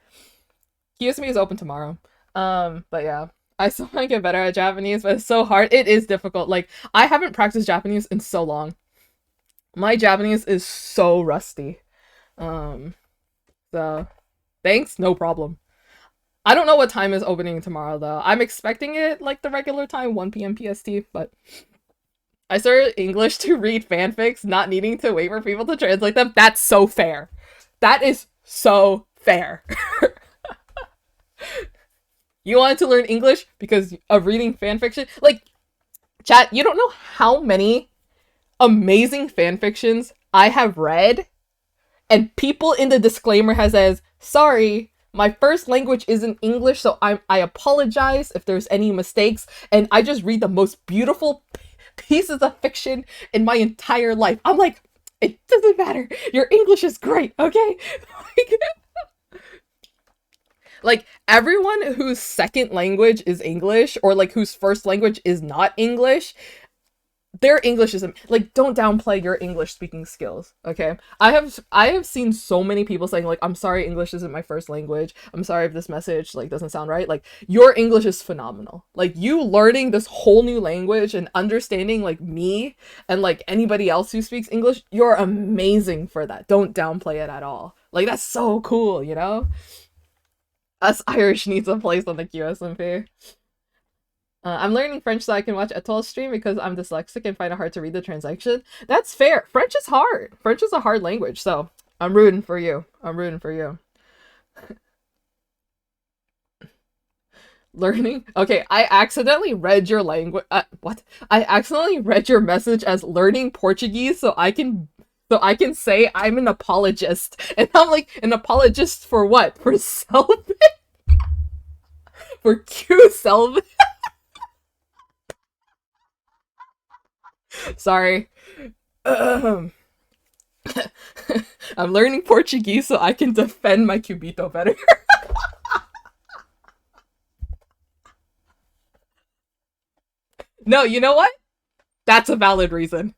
QSMP is open tomorrow. But yeah, I still want to get better at Japanese, but it's so hard. It is difficult. Like, I haven't practiced Japanese in so long. My Japanese is so rusty. So thanks, no problem. I don't know what time is opening tomorrow though. I'm expecting it like the regular time, 1 p.m. PST, but I started English to read fanfics, not needing to wait for people to translate them. That's so fair. That is so fair. You wanted to learn English because of reading fanfiction? Like, chat, you don't know how many amazing fanfictions I have read, and people in the disclaimer says, sorry, my first language isn't English, so I apologize if there's any mistakes, and I just read the most beautiful pieces of fiction in my entire life. I'm like, it doesn't matter. Your English is great, okay? Like, everyone whose second language is English, or like whose first language is not English, their English isn't, like, don't downplay your English speaking skills, okay? I have seen so many people saying, like, I'm sorry English isn't my first language. I'm sorry if this message, like, doesn't sound right. Like, your English is phenomenal. Like, you learning this whole new language and understanding, like, me and, like, anybody else who speaks English, you're amazing for that. Don't downplay it at all. Like, that's so cool, you know? Us Irish needs a place on the QSMP. I'm learning French so I can watch Eto'o's stream because I'm dyslexic and find it hard to read the translation. That's fair. French is hard. French is a hard language, so I'm rooting for you. I'm rooting for you. Learning? Okay, I accidentally read your language. What? I accidentally read your message as learning Portuguese so I can say I'm an apologist. And I'm like, an apologist for what? For Selvin? For Q Selvin? Sorry. I'm learning Portuguese so I can defend my cubito better. No, you know what? That's a valid reason.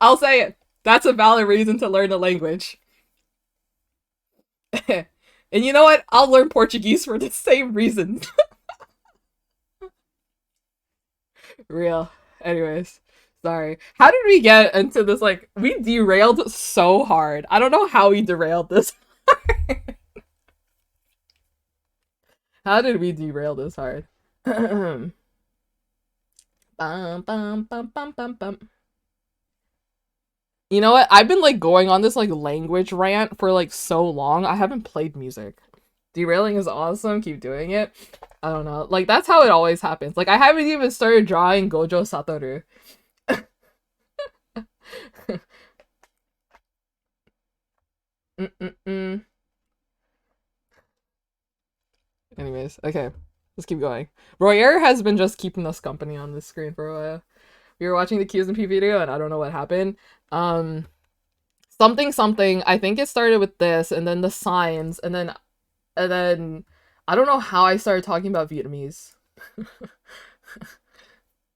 I'll say it. That's a valid reason to learn a language. And you know what? I'll learn Portuguese for the same reason. Real. Anyways. Sorry. How did we get into this? Like, we derailed so hard. I don't know how we derailed this hard. How did we derail this hard? Bum, bum, bum, bum, bum, bum. You know what? I've been like going on this like language rant for like so long. I haven't played music. Derailing is awesome. Keep doing it. I don't know. Like, that's how it always happens. Like, I haven't even started drawing Gojo Satoru. Anyways, okay, let's keep going. Royer has been just keeping us company on this screen for a while. We were watching the QSMP video and I don't know what happened. Something, I think it started with this and then the signs and then I don't know how I started talking about Vietnamese.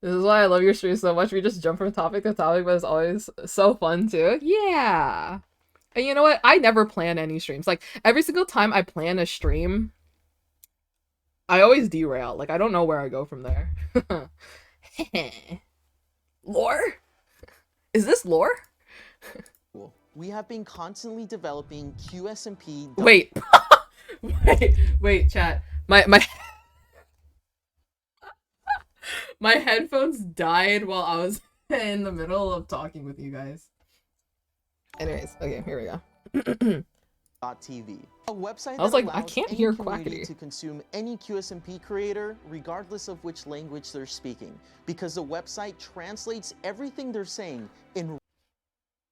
This is why I love your stream so much. We just jump from topic to topic, but it's always so fun too. Yeah. And you know what? I never plan any streams. Like, every single time I plan a stream, I always derail. Like, I don't know where I go from there. Lore? Is this lore? We have been constantly developing QSMP. Wait. wait, chat. My my headphones died while I was in the middle of talking with you guys. Anyways, okay, here we go. TV, a website I was that like, I allows can't any hear community Quackity to consume any QSMP creator, regardless of which language they're speaking, because the website translates everything they're saying in.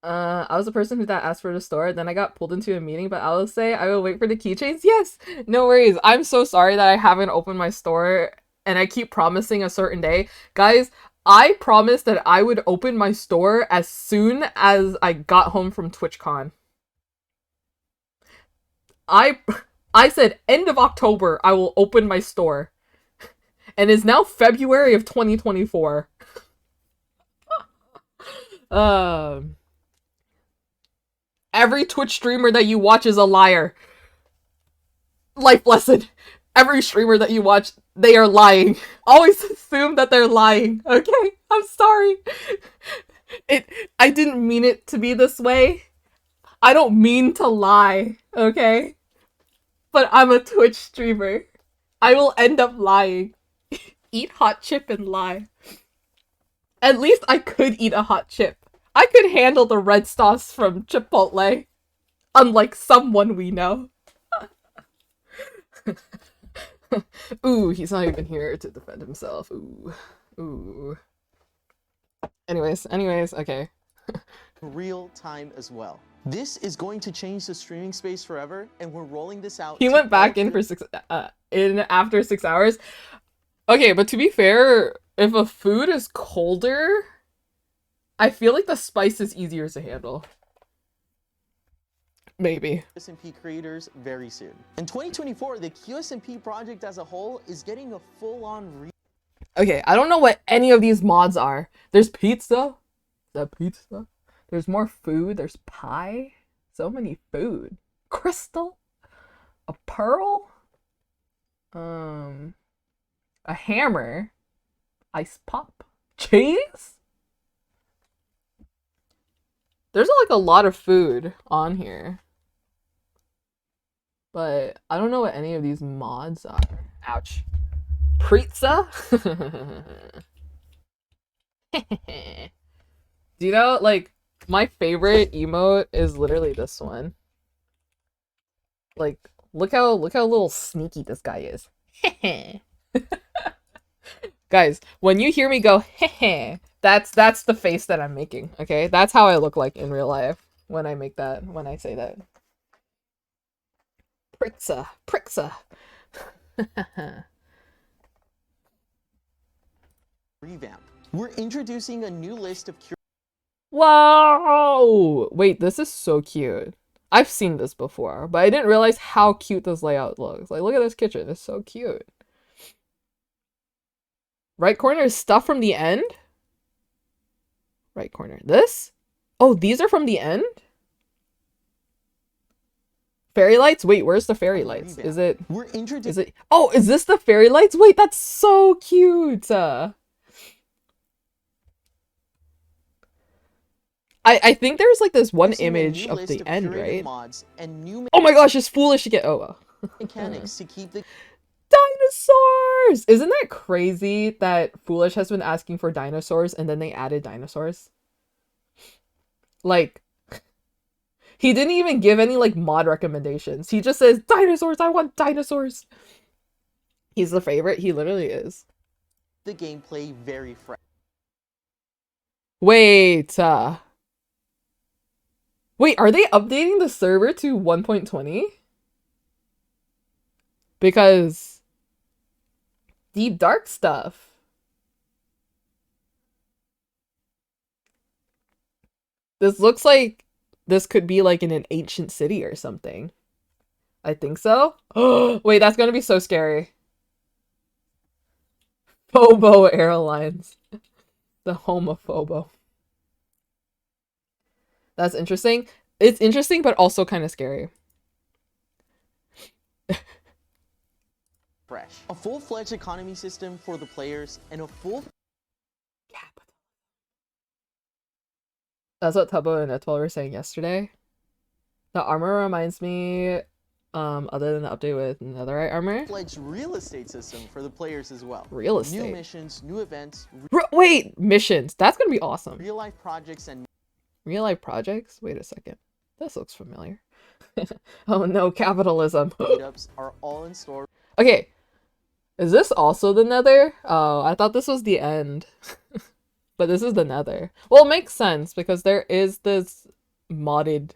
I was the person that asked for the store, then I got pulled into a meeting, but I will say I will wait for the keychains. Yes, no worries. I'm so sorry that I haven't opened my store and I keep promising a certain day. Guys, I promised that I would open my store as soon as I got home from TwitchCon. I said end of October I will open my store. And it's now February of 2024. Every Twitch streamer that you watch is a liar. Life lesson. Every streamer that you watch, they are lying. Always assume that they're lying. Okay? I'm sorry. I didn't mean it to be this way. I don't mean to lie. Okay? But I'm a Twitch streamer. I will end up lying. Eat hot chip and lie. At least I could eat a hot chip. I could handle the red sauce from Chipotle. Unlike someone we know. Ooh, he's not even here to defend himself. Ooh. Ooh. Anyways, okay. Real time as well. This is going to change the streaming space forever, and we're rolling this out. He went back in for after 6 hours. Okay, but to be fair, if a food is colder, I feel like the spice is easier to handle. Maybe. QSMP creators very soon. In 2024, the QSMP project as a whole is getting a full-on Okay, I don't know what any of these mods are. There's pizza. Is that pizza? There's more food. There's pie. So many food. Crystal. A pearl. A hammer. Ice pop. Cheese? There's like a lot of food on here. But I don't know what any of these mods are. Ouch. Pizza? Do you know, like, my favorite emote is literally this one. Like, look how little sneaky this guy is. Guys, when you hear me go heh, that's the face that I'm making, okay? That's how I look like in real life when I make that, when I say that. Prixa. revamp. We're introducing a new list of Whoa! Wait, this is so cute. I've seen this before, but I didn't realize how cute this layout looks. Like, look at this kitchen. It's so cute. Right corner is stuff from the end? Right corner. This? Oh, these are from the end? Fairy lights? Wait, where's the fairy lights? Is it... Oh, is this the fairy lights? Wait, that's so cute! I think there's like this one image of the end, right? Oh my gosh, it's foolish to get... Oh, mechanics to keep the dinosaurs! Isn't that crazy that Foolish has been asking for dinosaurs and then they added dinosaurs? Like, he didn't even give any like mod recommendations. He just says, dinosaurs, I want dinosaurs! He's the favorite, he literally is. The gameplay very fresh. Wait, wait, are they updating the server to 1.20? Because deep dark stuff. This looks like this could be like in an ancient city or something. I think so. Oh, wait, that's gonna be so scary. Phobo Airlines. The home of Phobo. That's interesting. It's interesting, but also kind of scary. Fresh. A full-fledged economy system for the players and a full That's what Tubbo and 𝓼𝓪 were saying yesterday. The armor reminds me, other than the update with netherite armor. Fledged real estate system for the players as well. Real estate. New missions, new events. Wait, missions. That's gonna be awesome. Real life projects and real life projects? Wait a second. This looks familiar. Oh no, capitalism. meetups are all in store. Okay. Is this also the nether? Oh, I thought this was the end. But this is the nether. Well, it makes sense because there is this modded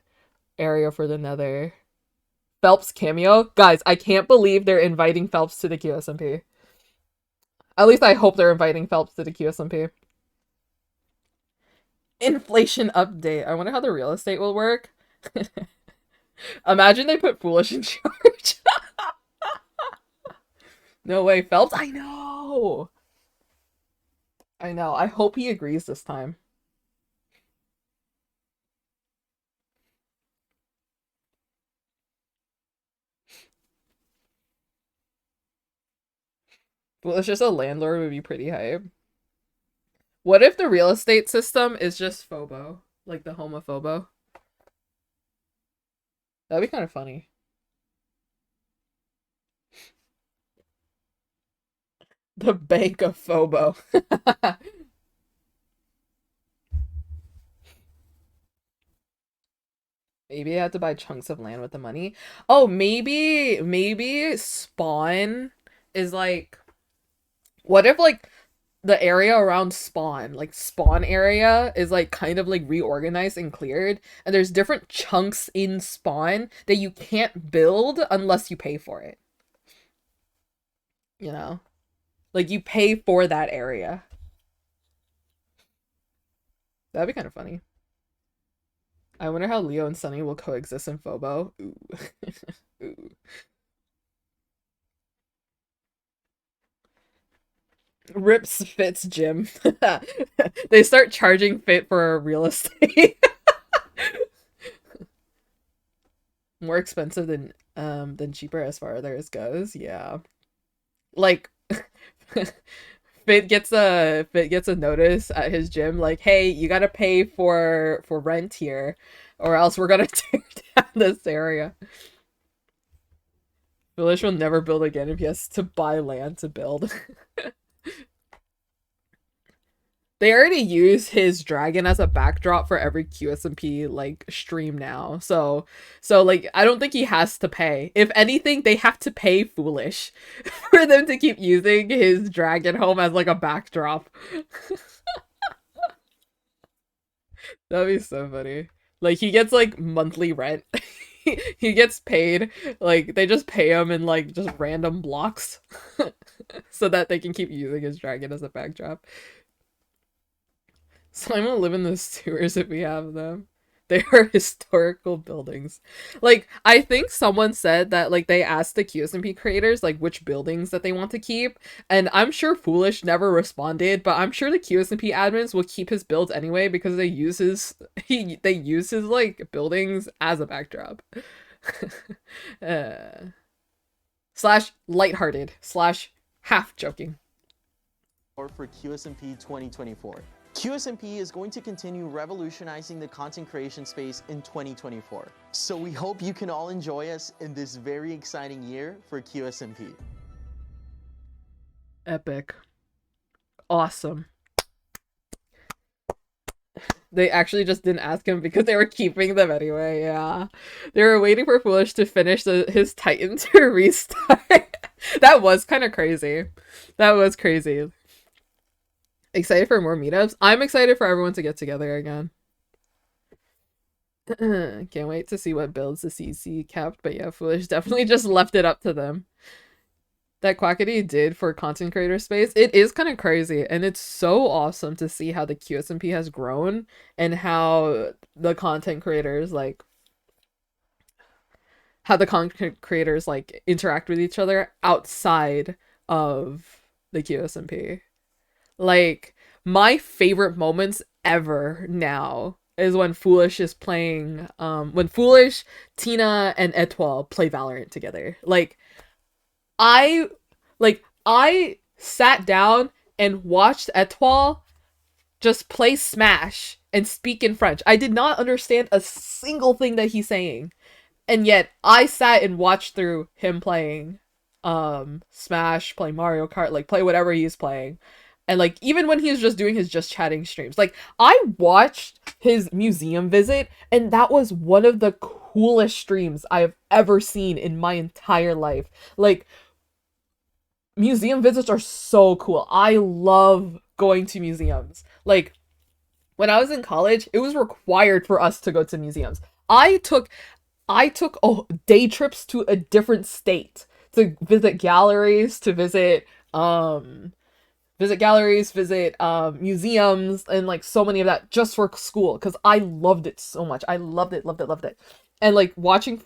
area for the nether. Phelps cameo? Guys, I can't believe they're inviting Phelps to the QSMP. At least I hope they're inviting Phelps to the QSMP. Inflation update. I wonder how the real estate will work. Imagine they put Foolish in charge. No way, Phelps. I know. I hope he agrees this time. Foolish as a landlord would be pretty hype. What if the real estate system is just Phobo? Like the homophobo? That'd be kind of funny. The Bank of Phobo. Maybe I have to buy chunks of land with the money. Oh, maybe Spawn is like... What if like the area around Spawn, like Spawn area, is like kind of like reorganized and cleared, and there's different chunks in Spawn that you can't build unless you pay for it. You know? Like you pay for that area. That'd be kind of funny. I wonder how Leo and Sunny will coexist in Phobo. Ooh. Ooh. Rips Fit's gym. They start charging Fit for real estate. More expensive than cheaper as far as theirs goes. Yeah. Like Fit gets a notice at his gym like, hey, you gotta pay for rent here or else we're gonna tear down this area. Foolish will never build again if he has to buy land to build. They already use his dragon as a backdrop for every QSMP like stream now. So like I don't think he has to pay. If anything, they have to pay Foolish for them to keep using his dragon home as like a backdrop. That'd be so funny. Like he gets like monthly rent. He gets paid. Like they just pay him in like just random blocks so that they can keep using his dragon as a backdrop. So I'm gonna live in the sewers if we have them. They are historical buildings. Like, I think someone said that, like, they asked the QSMP creators, like, which buildings that they want to keep. And I'm sure Foolish never responded, but I'm sure the QSMP admins will keep his builds anyway because they use his, like, buildings as a backdrop. Slash lighthearted, slash half joking. Or for QSMP 2024. QSMP is going to continue revolutionizing the content creation space in 2024. So we hope you can all enjoy us in this very exciting year for QSMP. Epic. Awesome. They actually just didn't ask him because they were keeping them anyway, yeah. They were waiting for Foolish to finish his Titan to restart. That was kind of crazy. That was crazy. Excited for more meetups? I'm excited for everyone to get together again. Can't wait to see what builds the CC kept, but yeah, Foolish definitely just left it up to them. That Quackity did for content creator space, it is kind of crazy, and it's so awesome to see how the QSMP has grown and how the content creators like interact with each other outside of the QSMP. Like, my favorite moments ever now is when Foolish is playing, when Foolish, Tina, and 𝓼𝓪 play Valorant together. Like, I sat down and watched 𝓼𝓪 just play Smash and speak in French. I did not understand a single thing that he's saying. And yet I sat and watched through him playing Smash, playing Mario Kart, like play whatever he's playing. And like even when he's just doing his just chatting streams, like I watched his museum visit, and that was one of the coolest streams I have ever seen in my entire life. Like museum visits are so cool. I love going to museums. Like when I was in college, it was required for us to go to museums. I took day trips to a different state to visit galleries, to visit museums, and like so many of that just for school, because I loved it so much. I loved it. And like watching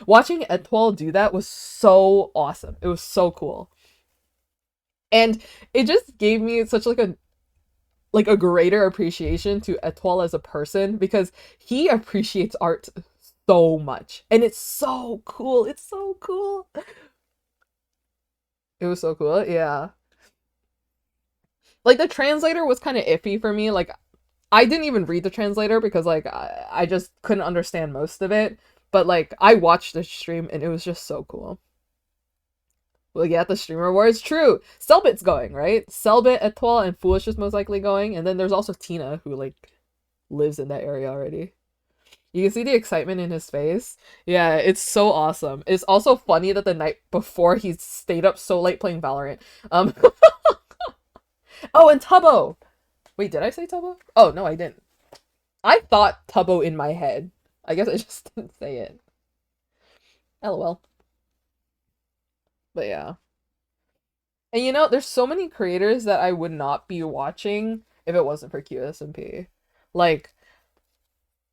watching 𝓵 do that was so awesome. It was so cool. And it just gave me such like a greater appreciation to 𝓵 as a person, because he appreciates art so much. And it's so cool. It's so cool. It was so cool. Yeah. Like the translator was kind of iffy for me. Like I didn't even read the translator because like I just couldn't understand most of it. But like I watched the stream and it was just so cool. Well, yeah, the streamer awards, true. 𝓰𝓸𝓳𝓸𝓻𝓾, right? 𝓰𝓸𝓬, 𝓵, and Foolish is most likely going, and then there's also Tina, who like lives in that area already. You can see the excitement in his face. Yeah, it's so awesome. It's also funny that the night before he stayed up so late playing Valorant. Oh, and Tubbo. Wait, did I say Tubbo? Oh no, I didn't. I thought Tubbo in my head. I guess I just didn't say it. LOL. But yeah. And you know, there's so many creators that I would not be watching if it wasn't for QSMP. Like,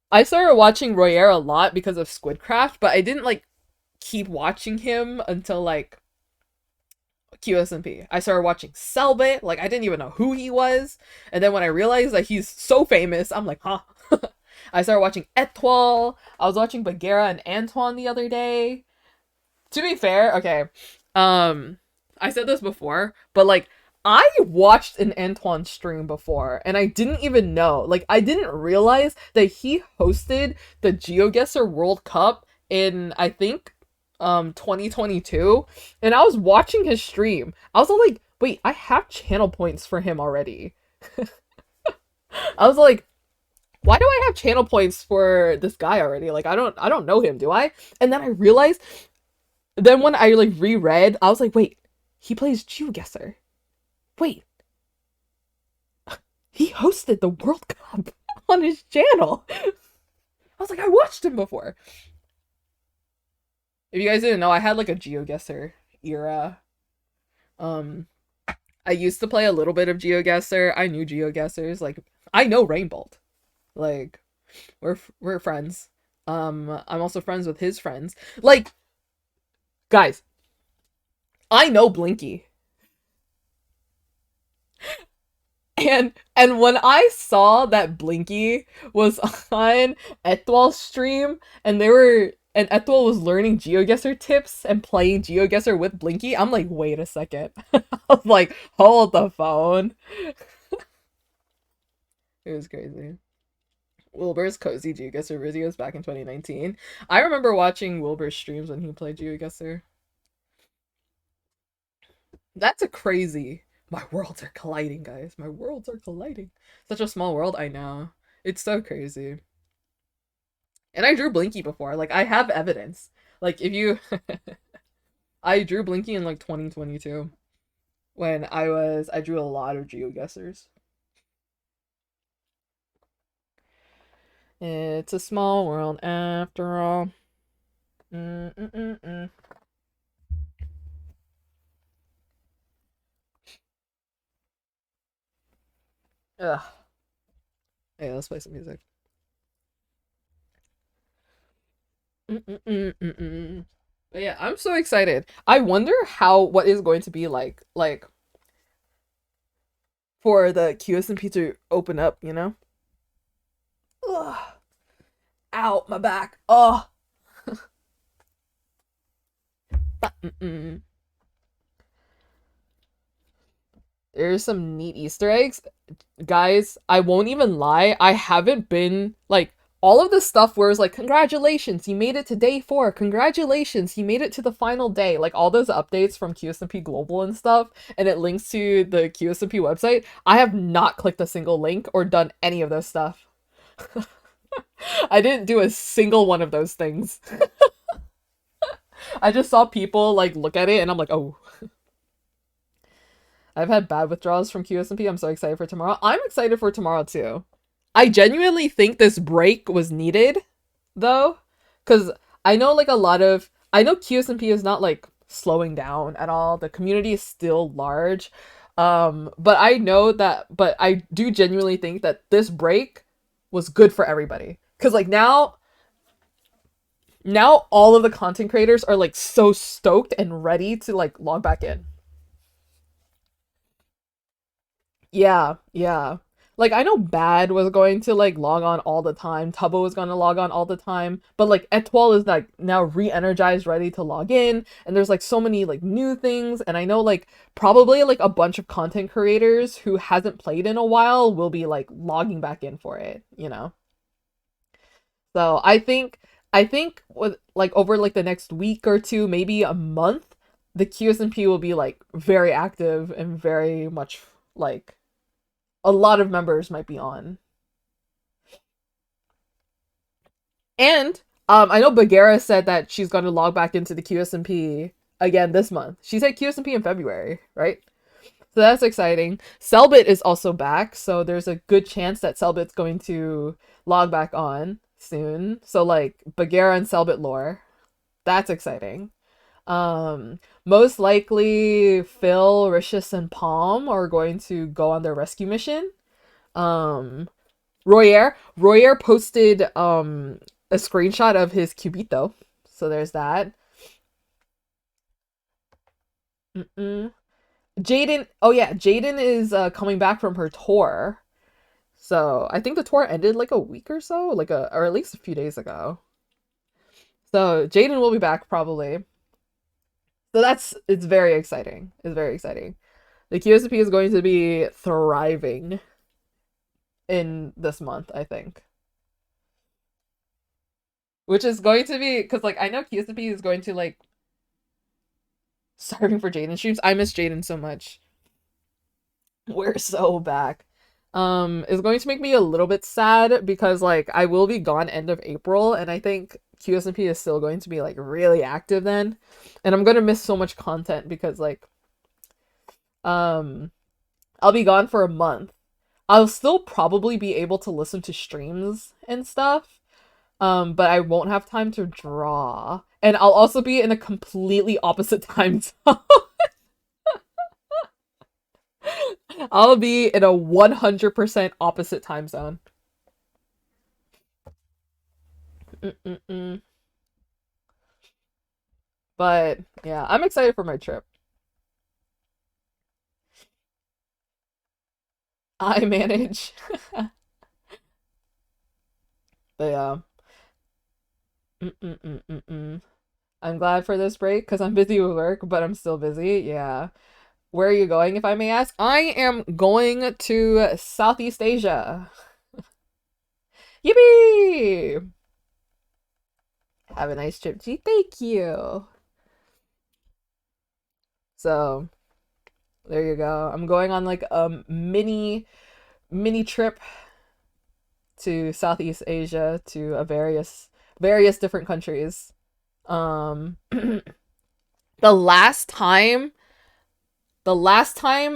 I started watching 𝓼𝓪𝓽𝓸 a lot because of Squidcraft, but I didn't like keep watching him until like QSMP. I started watching 𝓰𝓸𝓬, like I didn't even know who he was. And then when I realized that he's so famous, I'm like, huh? I started watching 𝓵. I was watching Bagheera and Antoine the other day. To be fair, okay, I said this before, but like I watched an Antoine stream before and I didn't even know. Like I didn't realize that he hosted the GeoGuessr World Cup in I think 2022, and I was watching his stream. I was all like, wait, I have channel points for him already. I was like, why do I have channel points for this guy already? Like I don't know him, do I? And then I realized, then when I like reread, I was like, wait, he plays GeoGuessr. Wait. He hosted the World Cup on his channel. I was like, I watched him before. If you guys didn't know, I had like a GeoGuessr era. I used to play a little bit of GeoGuessr. I knew GeoGuessrs. Like, I know Rainbolt. Like, we're friends. I'm also friends with his friends. Like, guys, I know Blinky. And when I saw that Blinky was on 𝓵's stream and 𝓵 was learning GeoGuessr tips and playing GeoGuessr with Blinky, I'm like, wait a second. I was like, hold the phone. It was crazy. Wilbur's cozy GeoGuessr videos back in 2019. I remember watching Wilbur's streams when he played GeoGuessr. That's a crazy... My worlds are colliding, guys. My worlds are colliding. Such a small world, I know. It's so crazy. And I drew Blinky before. Like, I have evidence. Like, if you... I drew Blinky in, like, 2022. When I drew a lot of GeoGuessrs. It's a small world after all. Ugh. Hey, let's play some music. But yeah, I'm so excited. I wonder what is going to be like for the QSMP to open up, you know? Ugh. Ow, my back. Oh. There's some neat Easter eggs. guys, I won't even lie, I haven't been like all of the stuff where it's like, congratulations, you made it to day 4, congratulations, you made it to the final day, like all those updates from QSMP Global and stuff, and it links to the QSMP website. I have not clicked a single link or done any of those stuff. I didn't do a single one of those things. I just saw people like look at it and I'm like, oh. I've had bad withdrawals from QSMP. I'm so excited for tomorrow. I'm excited for tomorrow too. I genuinely think this break was needed though, because I know like I know QSMP is not like slowing down at all. The community is still large. But I do genuinely think that this break was good for everybody. Because like now all of the content creators are like so stoked and ready to like log back in. Yeah, yeah. Like I know Bad was going to like log on all the time. Tubbo was going to log on all the time. But like Etoile is like now re-energized, ready to log in. And there's like so many like new things. And I know like probably like a bunch of content creators who hasn't played in a while will be like logging back in for it, you know? So I think with like over like the next week or two, maybe a month, the QSMP will be like very active and very much like a lot of members might be on. And I know Bagheera said that she's going to log back into the QSMP again this month. She said QSMP in February, right? So that's exciting. Selbit is also back, so there's a good chance that Selbit's going to log back on soon. So like Bagheera and Selbit lore. That's exciting. Most likely Phil, Rishis, and Palm are going to go on their rescue mission. Royer posted a screenshot of his Cubito. So there's that. Jaden, oh yeah, Jaden is coming back from her tour. So I think the tour ended like a week or so, or at least a few days ago. So Jaden will be back probably. So it's very exciting. It's very exciting. The QSP is going to be thriving in this month, I think. Which is going to be, because like I know QSP is going to like starving for Jaden streams. I miss Jaden so much. We're so back. Is going to make me a little bit sad because like I will be gone end of April and I think QSMP is still going to be like really active then. And I'm gonna miss so much content because like I'll be gone for a month. I'll still probably be able to listen to streams and stuff. But I won't have time to draw. And I'll also be in a completely opposite time zone. I'll be in a 100% opposite time zone. But yeah, I'm excited for my trip. I manage. But yeah. I'm glad for this break because I'm busy with work, but I'm still busy. Yeah. Where are you going, if I may ask? I am going to Southeast Asia. Yippee! Have a nice trip, G. Thank you. So, there you go. I'm going on like a mini trip to Southeast Asia to a various different countries. The last time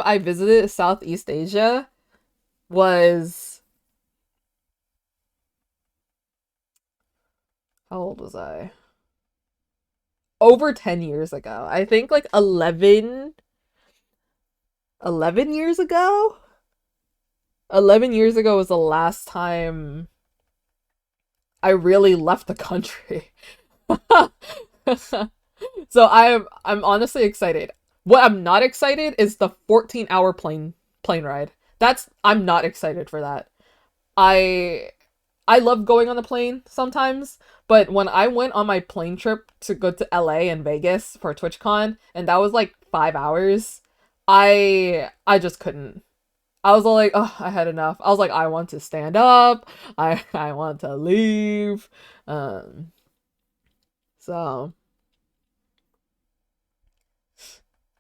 I visited Southeast Asia was, how old was I? Over 10 years ago. I think like 11 years ago? 11 years ago was the last time I really left the country. So I'm honestly excited. What I'm not excited is the 14-hour plane ride. I'm not excited for that. I love going on the plane sometimes, but when I went on my plane trip to go to LA and Vegas for TwitchCon, and that was like 5 hours, I just couldn't. I was all like, oh, I had enough. I was like, I want to stand up. I want to leave. So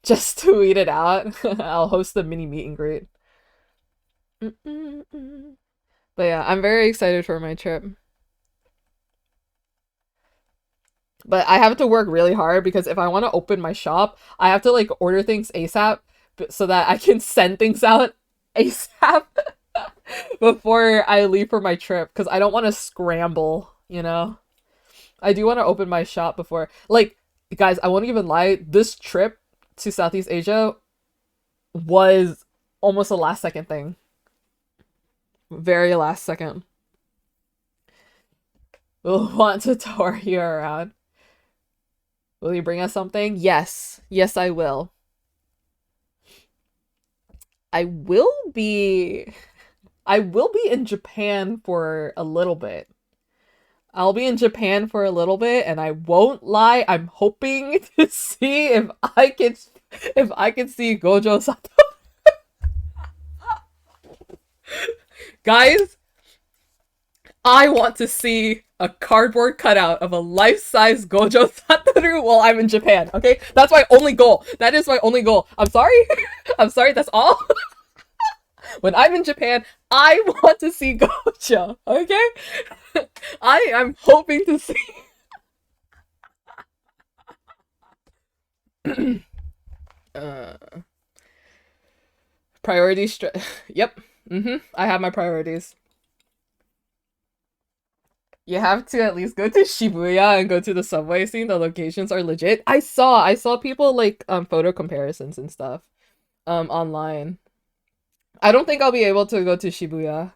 just tweet it out. I'll host a mini meet and greet. But yeah, I'm very excited for my trip. But I have to work really hard because if I want to open my shop, I have to like order things ASAP so that I can send things out ASAP before I leave for my trip because I don't want to scramble, you know? I do want to open my shop before. Like, guys, I won't even lie. This trip to Southeast Asia was almost a last second thing. Very last second. We'll want to tour you around. Will you bring us something? Yes. Yes, I will. I will be in Japan for a little bit. I'll be in Japan for a little bit, and I won't lie, I'm hoping to see if I can see Gojo Satoru. Guys, I want to see a cardboard cutout of a life-size Gojo Satoru while I'm in Japan, okay? That's my only goal. That is my only goal. I'm sorry. I'm sorry, that's all. When I'm in Japan, I want to see Gojo, okay? I am hoping to see... Priorities... Yep. I have my priorities. You have to at least go to Shibuya and go to the subway scene. The locations are legit. I saw people like photo comparisons and stuff online. I don't think I'll be able to go to Shibuya.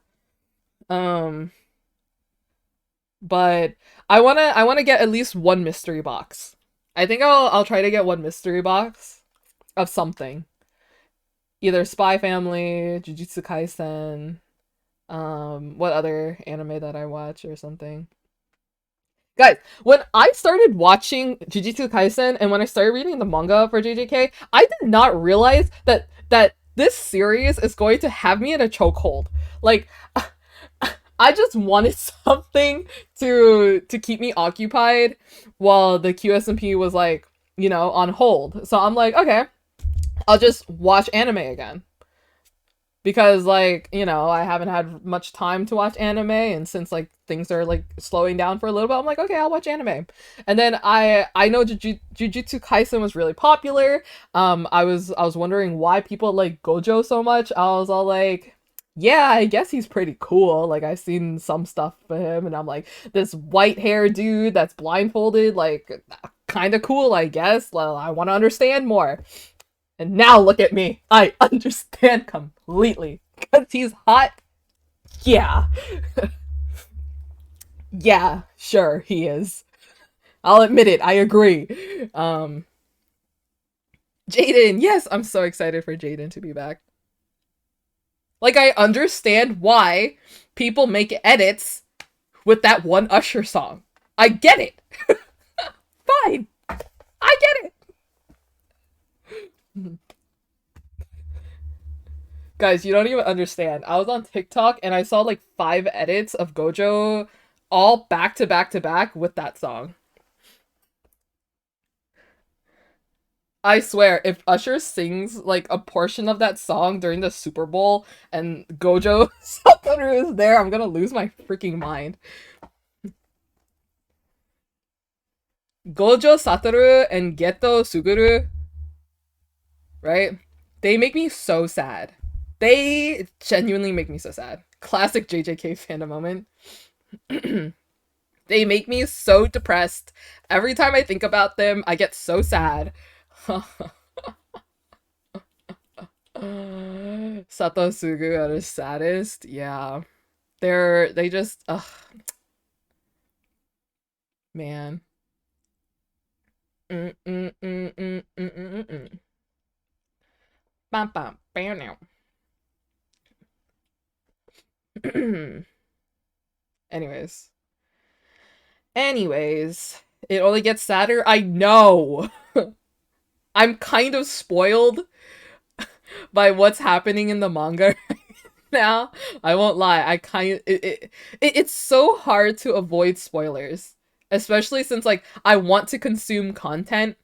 But I wanna get at least one mystery box. I think I'll try to get one mystery box of something. Either Spy Family, Jujutsu Kaisen, what other anime that I watch or something. Guys, when I started watching Jujutsu Kaisen and when I started reading the manga for JJK, I did not realize that this series is going to have me in a chokehold. Like, I just wanted something to keep me occupied while the QSMP was like, you know, on hold. So I'm like, okay, I'll just watch anime again. Because, like, you know, I haven't had much time to watch anime, and since, like, things are, like, slowing down for a little bit, I'm like, okay, I'll watch anime. And then I know Jujutsu Kaisen was really popular. I was wondering why people like Gojo so much. I was all like, yeah, I guess he's pretty cool. Like, I've seen some stuff for him, and I'm like, this white hair dude that's blindfolded, like, kind of cool, I guess. Well, I want to understand more. And now look at me. I understand completely. Because he's hot? Yeah. Yeah, sure, he is. I'll admit it, I agree. Jaden, yes, I'm so excited for Jaden to be back. Like, I understand why people make edits with that one Usher song. I get it. Fine. I get it. Guys, you don't even understand. I was on TikTok and I saw like 5 edits of Gojo all back to back to back with that song. I swear, if Usher sings like a portion of that song during the Super Bowl and Gojo Satoru is there, I'm gonna lose my freaking mind. Gojo Satoru and Geto Suguru, right? They make me so sad. They genuinely make me so sad. Classic JJK fandom moment. They make me so depressed. Every time I think about them, I get so sad. Sato Sugu are the saddest. Yeah. They just man. Bam bam bam now. Anyways, it only gets sadder. I know. I'm kind of spoiled by what's happening in the manga right now. I won't lie. I kind of it's so hard to avoid spoilers, especially since like I want to consume content,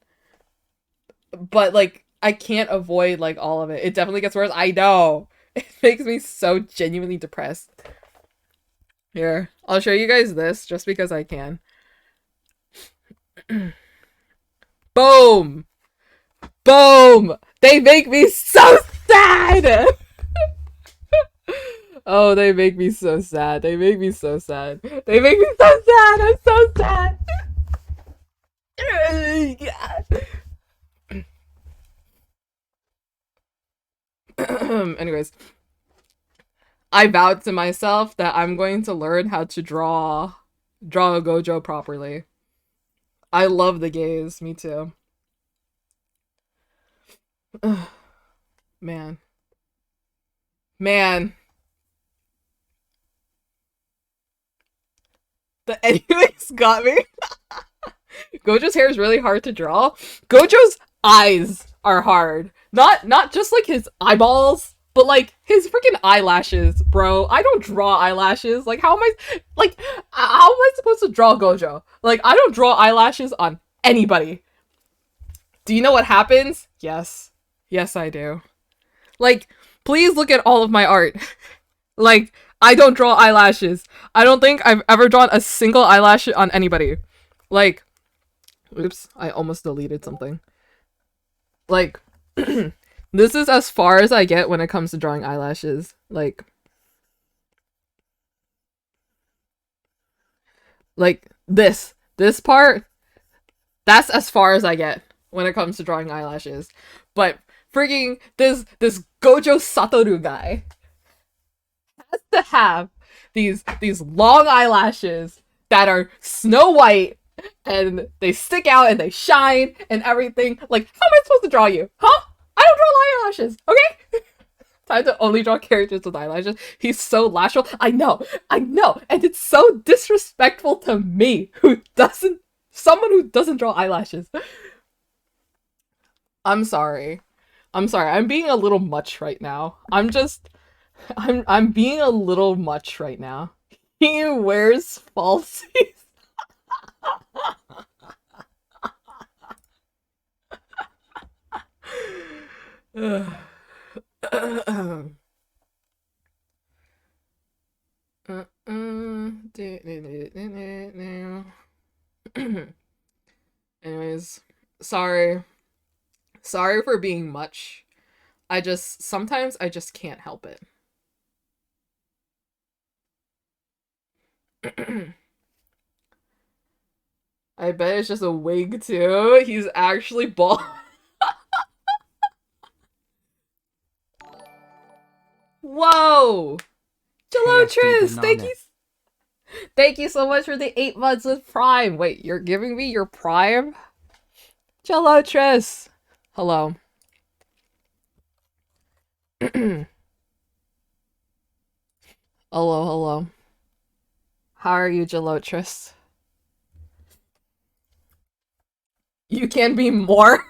but like I can't avoid like all of it. It definitely gets worse. I know. It makes me so genuinely depressed. Here, I'll show you guys this just because I can. Boom! Boom! They make me so sad! Oh, they make me so sad. They make me so sad. They make me so sad! I'm so sad! Anyways. I vowed to myself that I'm going to learn how to draw a Gojo properly. I love the gaze, me too. Man. Man. The anyways got me. Gojo's hair is really hard to draw. Gojo's eyes are hard. Not just like his eyeballs, but like his freaking eyelashes, bro. I don't draw eyelashes. Like how am I supposed to draw Gojo? Like I don't draw eyelashes on anybody. Do you know what happens? Yes. Yes, I do. Like, please look at all of my art. Like, I don't draw eyelashes. I don't think I've ever drawn a single eyelash on anybody. Like, oops, I almost deleted something. Like, this is as far as I get when it comes to drawing eyelashes. Like this part, that's as far as I get when it comes to drawing eyelashes. But freaking this Gojo Satoru guy has to have these long eyelashes that are snow white and they stick out and they shine and everything. Like, how am I supposed to draw you? Huh? I don't draw eyelashes, okay? Time to only draw characters with eyelashes. He's so lashful. I know, and it's so disrespectful to me, someone who doesn't draw eyelashes. I'm sorry. I'm being a little much right now. I'm being a little much right now. He wears falsies. Anyways, sorry for being much. Sometimes I just can't help it. I bet it's just a wig too. He's actually bald. Whoa! Jalotris, thank you so much for the 8 months with Prime. Wait, you're giving me your Prime? Jalotris, hello. Hello. How are you, Jalotris? You can be more?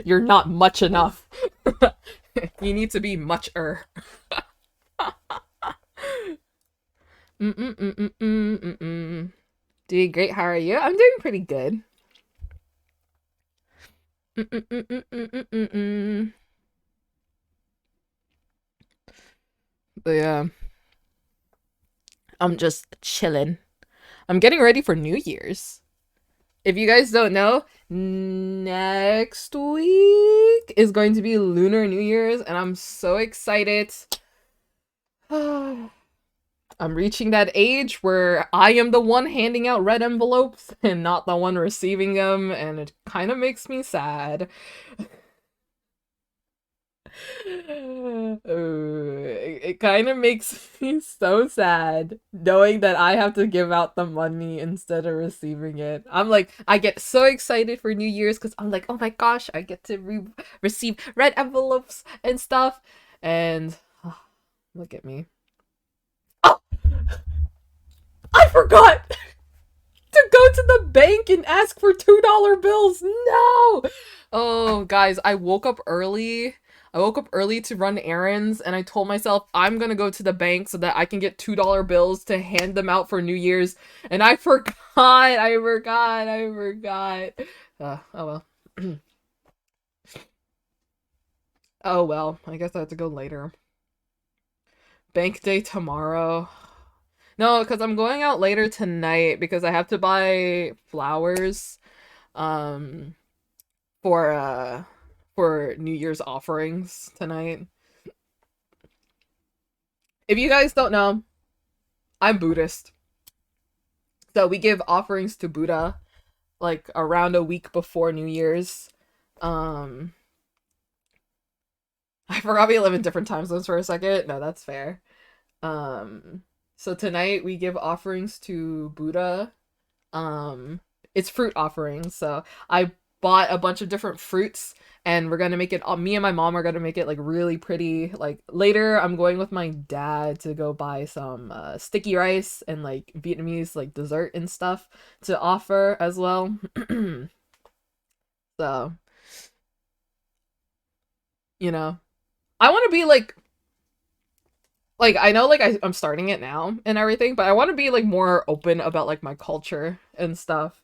You're not much enough. You need to be much-er. Doing great, how are you? I'm doing pretty good. But yeah. I'm just chilling. I'm getting ready for New Year's. If you guys don't know, next week is going to be Lunar New Year's, and I'm so excited. I'm reaching that age where I am the one handing out red envelopes and not the one receiving them, and it kind of makes me sad. It kind of makes me so sad knowing that I have to give out the money instead of receiving it. I'm like, I get so excited for New Year's because I'm like, oh my gosh, I get to receive red envelopes and stuff. And look at me. Oh! I forgot to go to the bank and ask for $2 bills. No! Oh, guys, I woke up early. I woke up early to run errands, and I told myself I'm gonna go to the bank so that I can get $2 bills to hand them out for New Year's, and I forgot. I forgot. Oh well. Oh well, I guess I have to go later. Bank day tomorrow. No, because I'm going out later tonight because I have to buy flowers for New Year's offerings tonight. If you guys don't know, I'm Buddhist. So we give offerings to Buddha like around a week before New Year's. I forgot we live in different time zones for a second. No, that's fair. So tonight we give offerings to Buddha. It's fruit offerings. So I bought a bunch of different fruits, and we're gonna make it, me and my mom are gonna make it like really pretty. Like later I'm going with my dad to go buy some sticky rice and like Vietnamese like dessert and stuff to offer as well. So, you know, I want to be like I know like I'm starting it now and everything, but I want to be like more open about like my culture and stuff.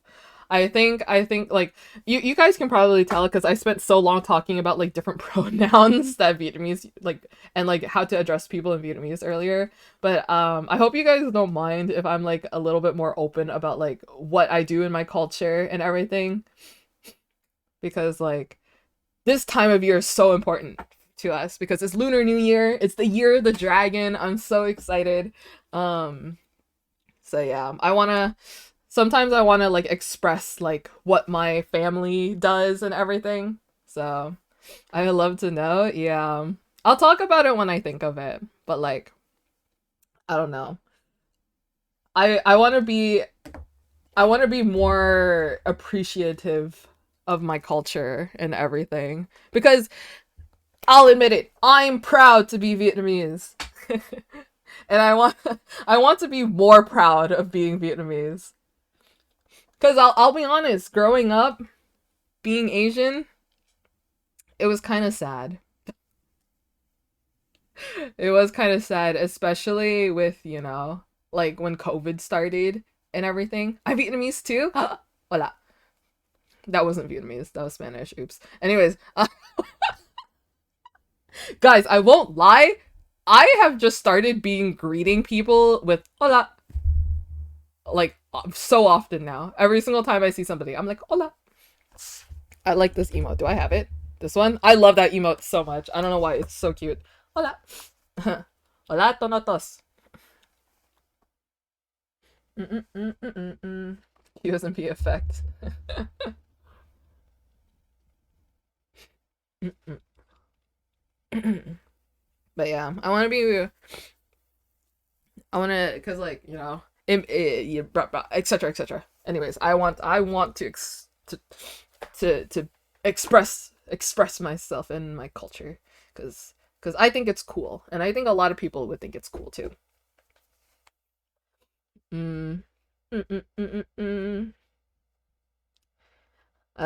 I think like you guys can probably tell because I spent so long talking about like different pronouns that Vietnamese like, and like how to address people in Vietnamese earlier. But I hope you guys don't mind if I'm like a little bit more open about like what I do in my culture and everything, because like this time of year is so important to us because it's Lunar New Year. It's the year of the dragon. I'm so excited. So yeah, sometimes I want to like express like what my family does and everything. So I would love to know. Yeah. I'll talk about it when I think of it, but like I don't know. I want to be more appreciative of my culture and everything, because I'll admit it, I'm proud to be Vietnamese. And I want to be more proud of being Vietnamese. Cause I'll be honest, growing up, being Asian, it was kind of sad. It was kind of sad, especially with, you know, like when COVID started and everything. I'm Vietnamese too. Hola. That wasn't Vietnamese, that was Spanish. Oops. Anyways, guys, I won't lie. I have just started greeting people with hola. Like so often now. Every single time I see somebody, I'm like, hola. I like this emote. Do I have it? This one? I love that emote so much. I don't know why. It's so cute. Hola. Hola, tonotos. QSMP effect. But yeah, I want to, because like, you know, etc etc. Anyways, I want to express myself in my culture, because I think it's cool, and I think a lot of people would think it's cool too. I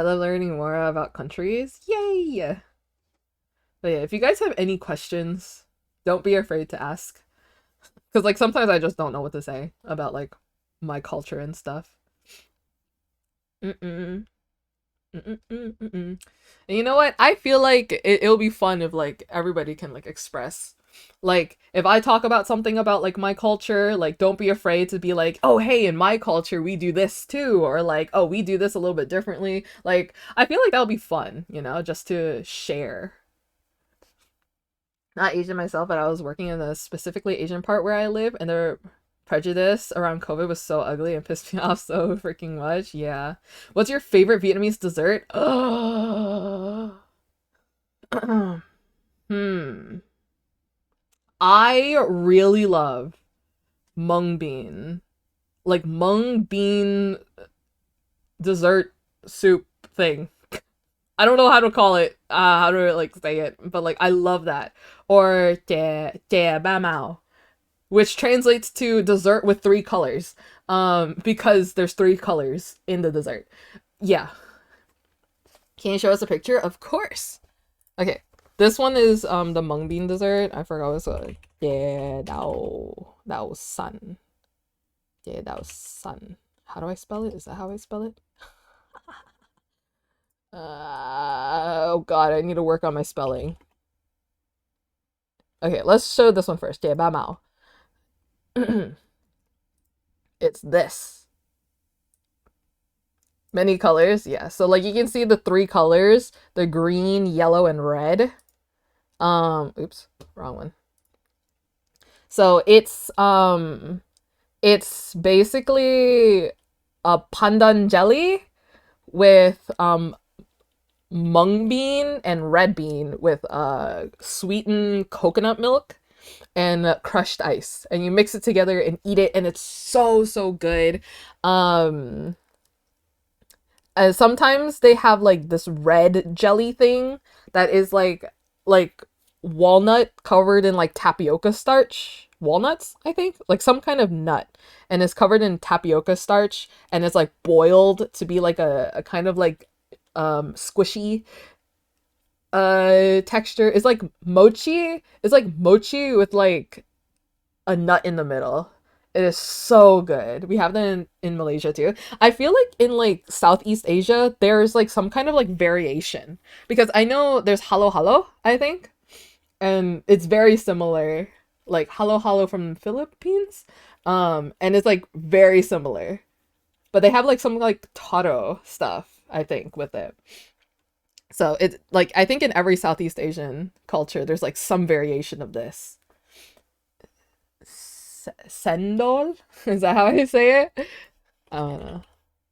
love learning more about countries. Yay! But yeah, if you guys have any questions, don't be afraid to ask. Because like sometimes I just don't know what to say about like my culture and stuff. And you know what? I feel like it'll be fun if like everybody can like express. Like if I talk about something about like my culture, like don't be afraid to be like, oh hey, in my culture we do this too, or like, oh we do this a little bit differently. Like I feel like that'll be fun, you know, just to share. Not Asian myself, but I was working in the specifically Asian part where I live, and their prejudice around COVID was so ugly and pissed me off so freaking much. Yeah. What's your favorite Vietnamese dessert? I really love mung bean. Like mung bean dessert soup thing. I don't know how to call it, how to like say it, but like I love that. Or de ba mao, which translates to dessert with 3 colors. Because there's 3 colors in the dessert. Yeah. Can you show us a picture? Of course. Okay. This one is the mung bean dessert. I forgot what it's called. 𝓰𝓸𝓳𝓸𝓻𝓾. 𝓰𝓸𝓳𝓻𝓾. How do I spell it? Is that how I spell it? Oh god, I need to work on my spelling. Okay, let's show this one first. 𝓰𝓸𝓳𝓻𝓾. It's this. Many colors, yeah. So like you can see the 3 colors, the green, yellow, and red. Oops, wrong one. So it's basically a pandan jelly with mung bean and red bean with sweetened coconut milk and crushed ice, and you mix it together and eat it, and it's so good. Sometimes they have like this red jelly thing that is like walnut covered in like tapioca starch. Walnuts, I think, like some kind of nut, and it's covered in tapioca starch, and it's like boiled to be like a kind of like squishy texture. It's like mochi. It's like mochi with like a nut in the middle. It is so good. We have that in Malaysia too. I feel like in like Southeast Asia, there's like some kind of like variation, because I know there's halo halo, I think, and it's very similar, like halo halo from the Philippines, and it's like very similar, but they have like some like taro stuff, I think, with it. So it's like, I think in every Southeast Asian culture, there's like some variation of this. 𝓰𝓸𝓳𝓸? Is that how I say it? I don't know.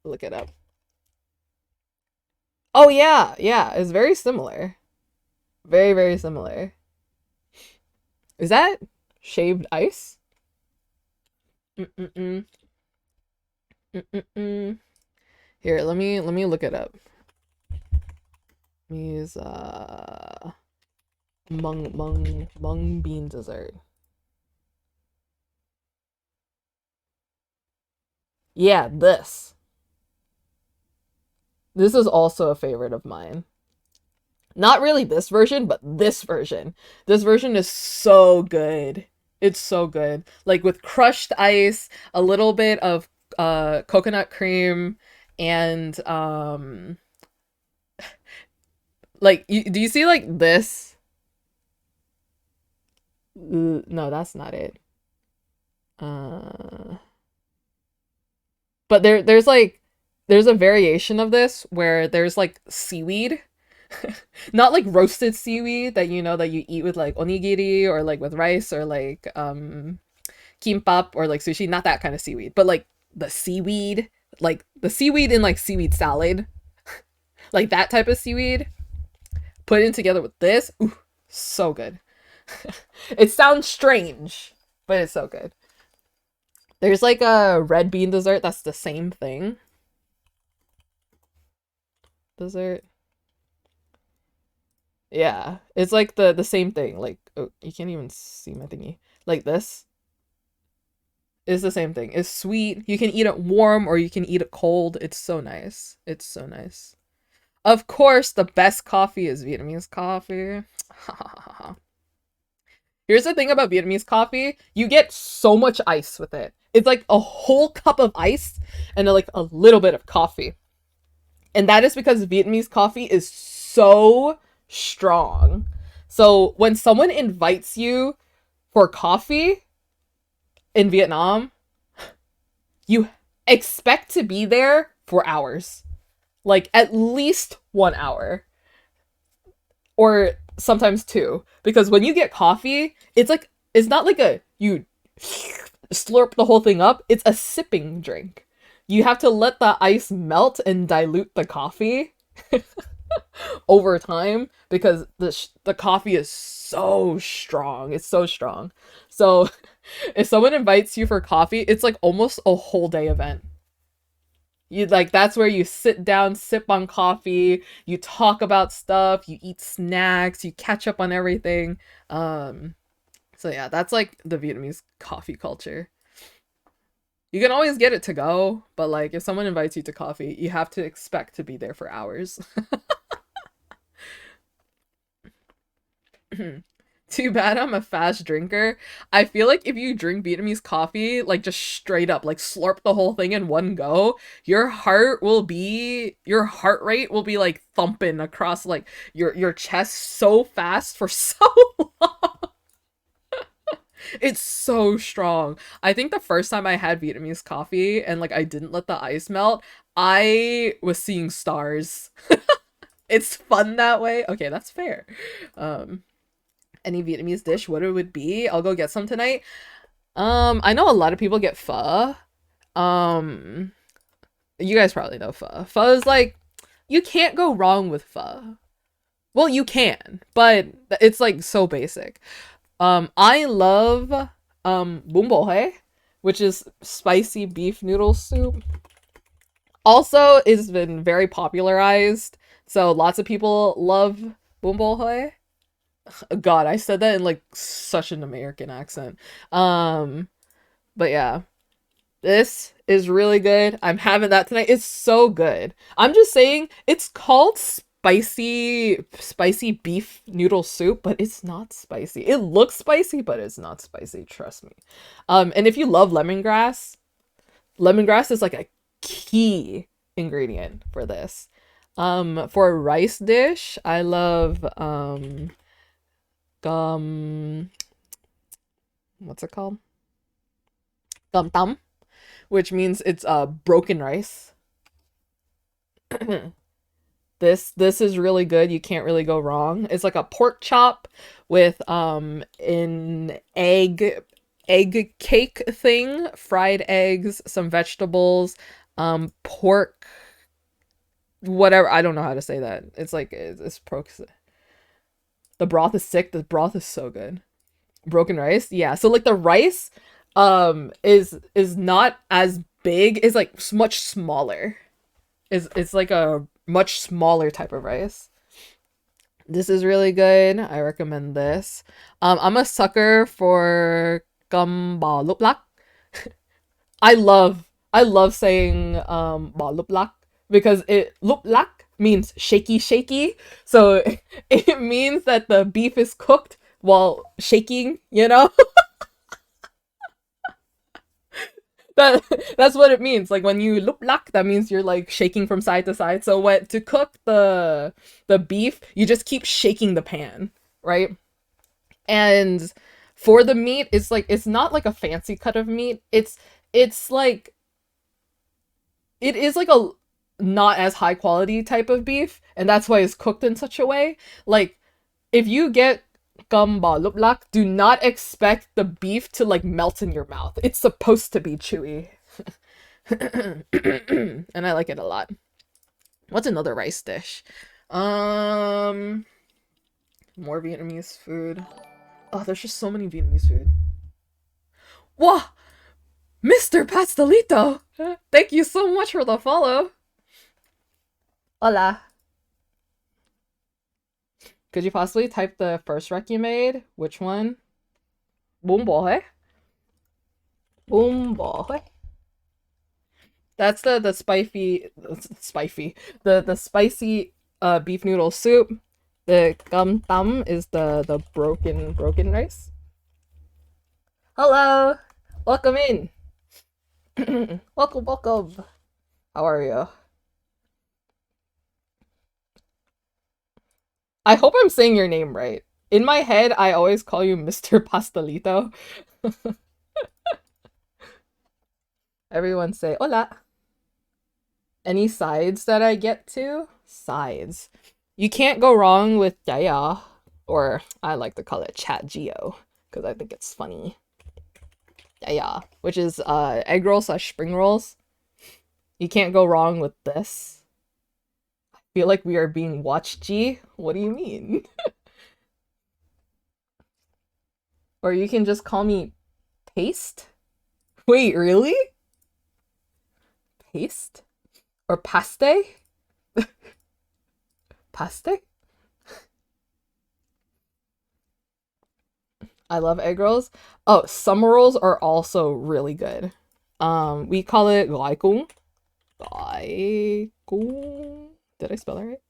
Look it up. Oh yeah, yeah, it's very similar. Very similar. Is that shaved ice? Mm-mm-mm. Mm-mm-mm. Here, let me look it up. Let me use mung bean dessert. Yeah, this is also a favorite of mine. Not really this version, but this version. This version is so good. It's so good. Like with crushed ice, a little bit of coconut cream, and like do you see like this? No, that's not it. But there's a variation of this where there's like seaweed. Not like roasted seaweed that that you eat with like onigiri or like with rice or like kimbap or like sushi, not that kind of seaweed, but like the seaweed in like seaweed salad. Like that type of seaweed put in together with this. Ooh, so good. It sounds strange, but it's so good. There's like a red bean dessert that's the same thing. Dessert. Yeah, it's like the same thing. Like, oh, you can't even see my thingy. Like this is the same thing. It's sweet. You can eat it warm or you can eat it cold. It's so nice. It's so nice. Of course, the best coffee is Vietnamese coffee. Here's the thing about Vietnamese coffee. You get so much ice with it. It's like a whole cup of ice and like a little bit of coffee. And that is because Vietnamese coffee is so strong. So when someone invites you for coffee in Vietnam, you expect to be there for hours. Like at least 1 hour. Or sometimes 2. Because when you get coffee, it's not like you slurp the whole thing up. It's a sipping drink. You have to let the ice melt and dilute the coffee over time, because the coffee is so strong. It's so strong. So if someone invites you for coffee, it's like almost a whole day event. That's where you sit down, sip on coffee, you talk about stuff, you eat snacks, you catch up on everything. So yeah, that's like the Vietnamese coffee culture. You can always get it to go, but like if someone invites you to coffee, you have to expect to be there for hours. Too bad I'm a fast drinker. I feel like if you drink Vietnamese coffee, like just straight up, like slurp the whole thing in one go, your heart rate will be like thumping across like your chest so fast for so long. It's so strong. I think the first time I had Vietnamese coffee and like I didn't let the ice melt, I was seeing stars. It's fun that way. Okay, that's fair. Any Vietnamese dish, what it would be? I'll go get some tonight. I know a lot of people get pho. You guys probably know pho. Pho is like, you can't go wrong with pho. Well, you can, but it's like so basic. I love bún bò Huế, which is spicy beef noodle soup. Also, it's been very popularized, so lots of people love bún bò Huế. God, I said that in like such an American accent. But yeah, this is really good. I'm having that tonight. It's so good. I'm just saying it's called spicy beef noodle soup, but it's not spicy. It looks spicy, but it's not spicy, trust me. And if you love lemongrass is like a key ingredient for this. For a rice dish, I love what's it called? Tam, which means it's broken rice. This is really good. You can't really go wrong. It's like a pork chop with an egg cake thing, fried eggs, some vegetables, pork, whatever. I don't know how to say that. It's like it's the broth is sick. The broth is so good. Broken rice, yeah. So like the rice is not as big. It's like much smaller. It's like a much smaller type of rice. This is really good. I recommend this. I'm a sucker for gum ba lup lak. I love saying ba lup lak because it lup lak means shaky. So it means that the beef is cooked while shaking, you know? That's what it means. Like when you lup lak, that means you're like shaking from side to side. So to cook the beef, you just keep shaking the pan, right? And for the meat, it's like it's not like a fancy cut of meat. It's like it is like a not as high quality type of beef, and that's why it's cooked in such a way. Like if you get gum ba lup lak, do not expect the beef to like melt in your mouth. It's supposed to be chewy. And I like it a lot. What's another rice dish? More Vietnamese food. Oh, there's just so many Vietnamese food. Whoa! Mr. Pastelito! Thank you so much for the follow. Hola. Could you possibly type the first rec you made? Which one? Bún bò Huế? Bún bò Huế. That's the spicy beef noodle soup. The gum tam is the broken rice. Hello, welcome in. welcome. How are you? I hope I'm saying your name right. In my head, I always call you Mr. Pastelito. Everyone say hola. Any sides that I get to? Sides. You can't go wrong with Daya, or I like to call it Chat Geo, because I think it's funny. Daya, which is egg rolls / spring rolls. You can't go wrong with this. I feel like we are being watched, G. What do you mean? Or you can just call me Paste? Wait, really? Paste? Or Paste? Paste? I love egg rolls. Oh, summer rolls are also really good. We call it 𝓼𝓽𝓸𝓻𝓾. 𝓼𝓪𝓽𝓸𝓻𝓾. Did I spell that right?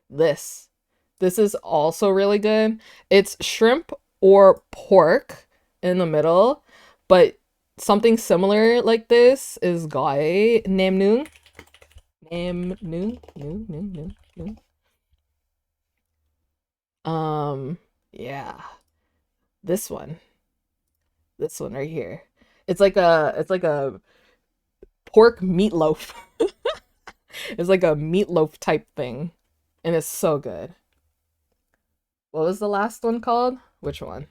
This This is also really good. It's shrimp or pork in the middle, but something similar like this is 𝓼𝓪𝓽𝓸𝓻𝓾. Yeah. This one right here. It's like a pork meatloaf. It's like a meatloaf type thing, and it's so good. What was the last one called? Which one?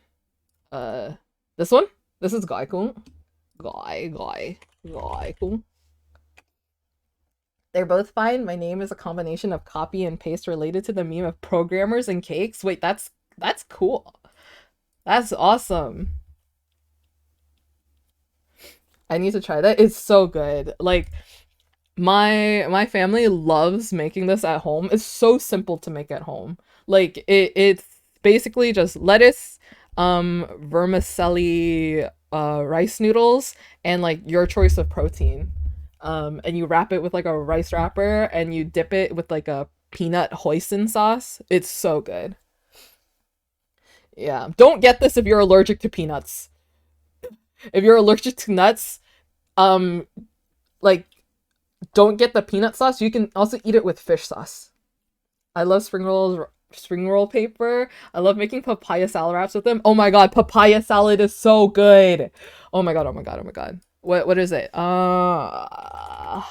This one? This is 𝓼𝓪𝓽𝓸𝓻𝓾. They're both fine. My name is a combination of copy and paste related to the meme of programmers and cakes. Wait, that's cool. That's awesome. I need to try that. It's so good. Like, my family loves making this at home. It's so simple to make at home. Like, it's basically just lettuce, vermicelli, rice noodles, and like your choice of protein. And you wrap it with like a rice wrapper, and you dip it with like a peanut hoisin sauce. It's so good. Yeah, don't get this if you're allergic to peanuts. If you're allergic to nuts, like, don't get the peanut sauce. You can also eat it with fish sauce. I love spring roll paper. I love making papaya salad wraps with them. Oh my god, papaya salad is so good. Oh my god, oh my god, oh my god. What is it? Oh,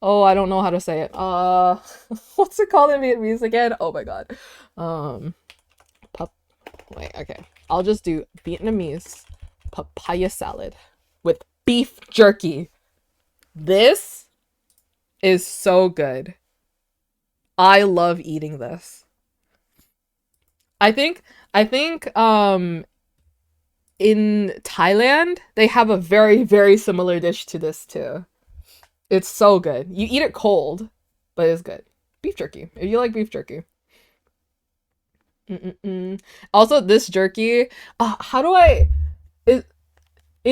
I don't know how to say it. What's it called in Vietnamese again? Oh my god. Wait, okay. I'll just do Vietnamese papaya salad with beef jerky. This is so good. I love eating this. I think in Thailand they have a very, very similar dish to this too. It's so good. You eat it cold, but it's good. Beef jerky. If you like beef jerky. Also, this jerky, how do I in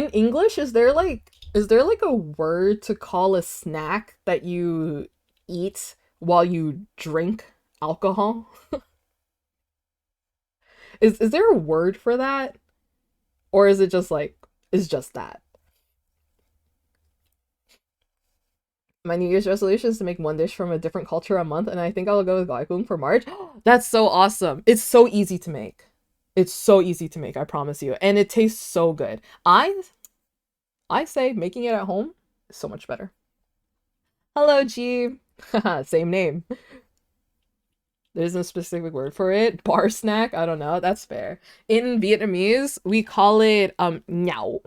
English, is there like a word to call a snack that you eat while you drink alcohol? Is there a word for that? Or is it just like, it's just that? My New Year's resolution is to make one dish from a different culture a month, and I think I'll go with 𝓼𝓪𝓽𝓸𝓻𝓾 for March. That's so awesome. It's so easy to make. It's so easy to make, I promise you. And it tastes so good. I say making it at home is so much better. Hello, G. Same name. There's no specific word for it. Bar snack? I don't know. That's fair. In Vietnamese, we call it nhậu.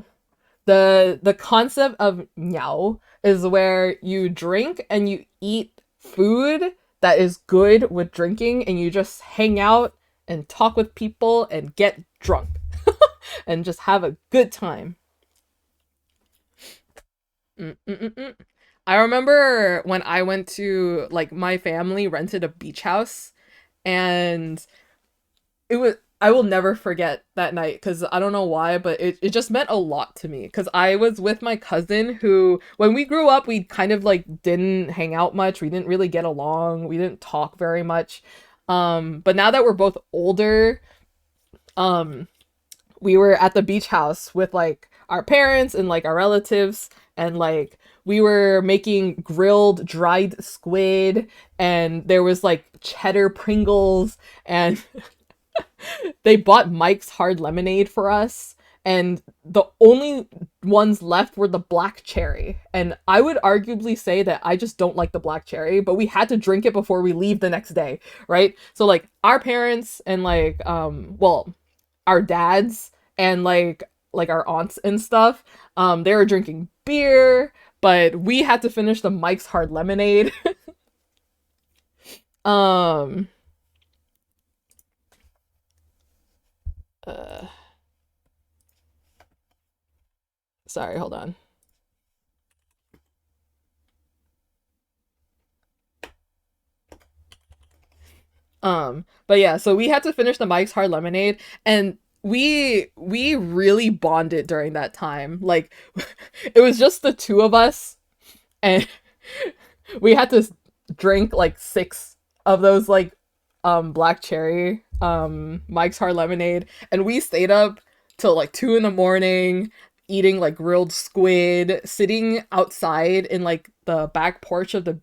The concept of nhậu is where you drink and you eat food that is good with drinking, and you just hang out and talk with people and get drunk and just have a good time. I remember when I went to, like, my family rented a beach house, and I will never forget that night, because I don't know why, but it just meant a lot to me, because I was with my cousin who, when we grew up, we kind of like didn't hang out much. We didn't really get along. We didn't talk very much. But now that we're both older, we were at the beach house with like our parents and like our relatives, and like we were making grilled dried squid, and there was like cheddar Pringles, and they bought Mike's Hard Lemonade for us, and the only ones left were the black cherry. And I would arguably say that I just don't like the black cherry, but we had to drink it before we leave the next day, right? So like our parents and like well, our dads and like our aunts and stuff, they were drinking beer, but we had to finish the Mike's Hard Lemonade. Sorry, hold on. But yeah, so we had to finish the Mike's Hard Lemonade, and we really bonded during that time. Like, it was just the two of us, and we had to drink like 6 of those like black cherry, Mike's Hard Lemonade, and we stayed up till like 2 in the morning eating like grilled squid, sitting outside in like the back porch of the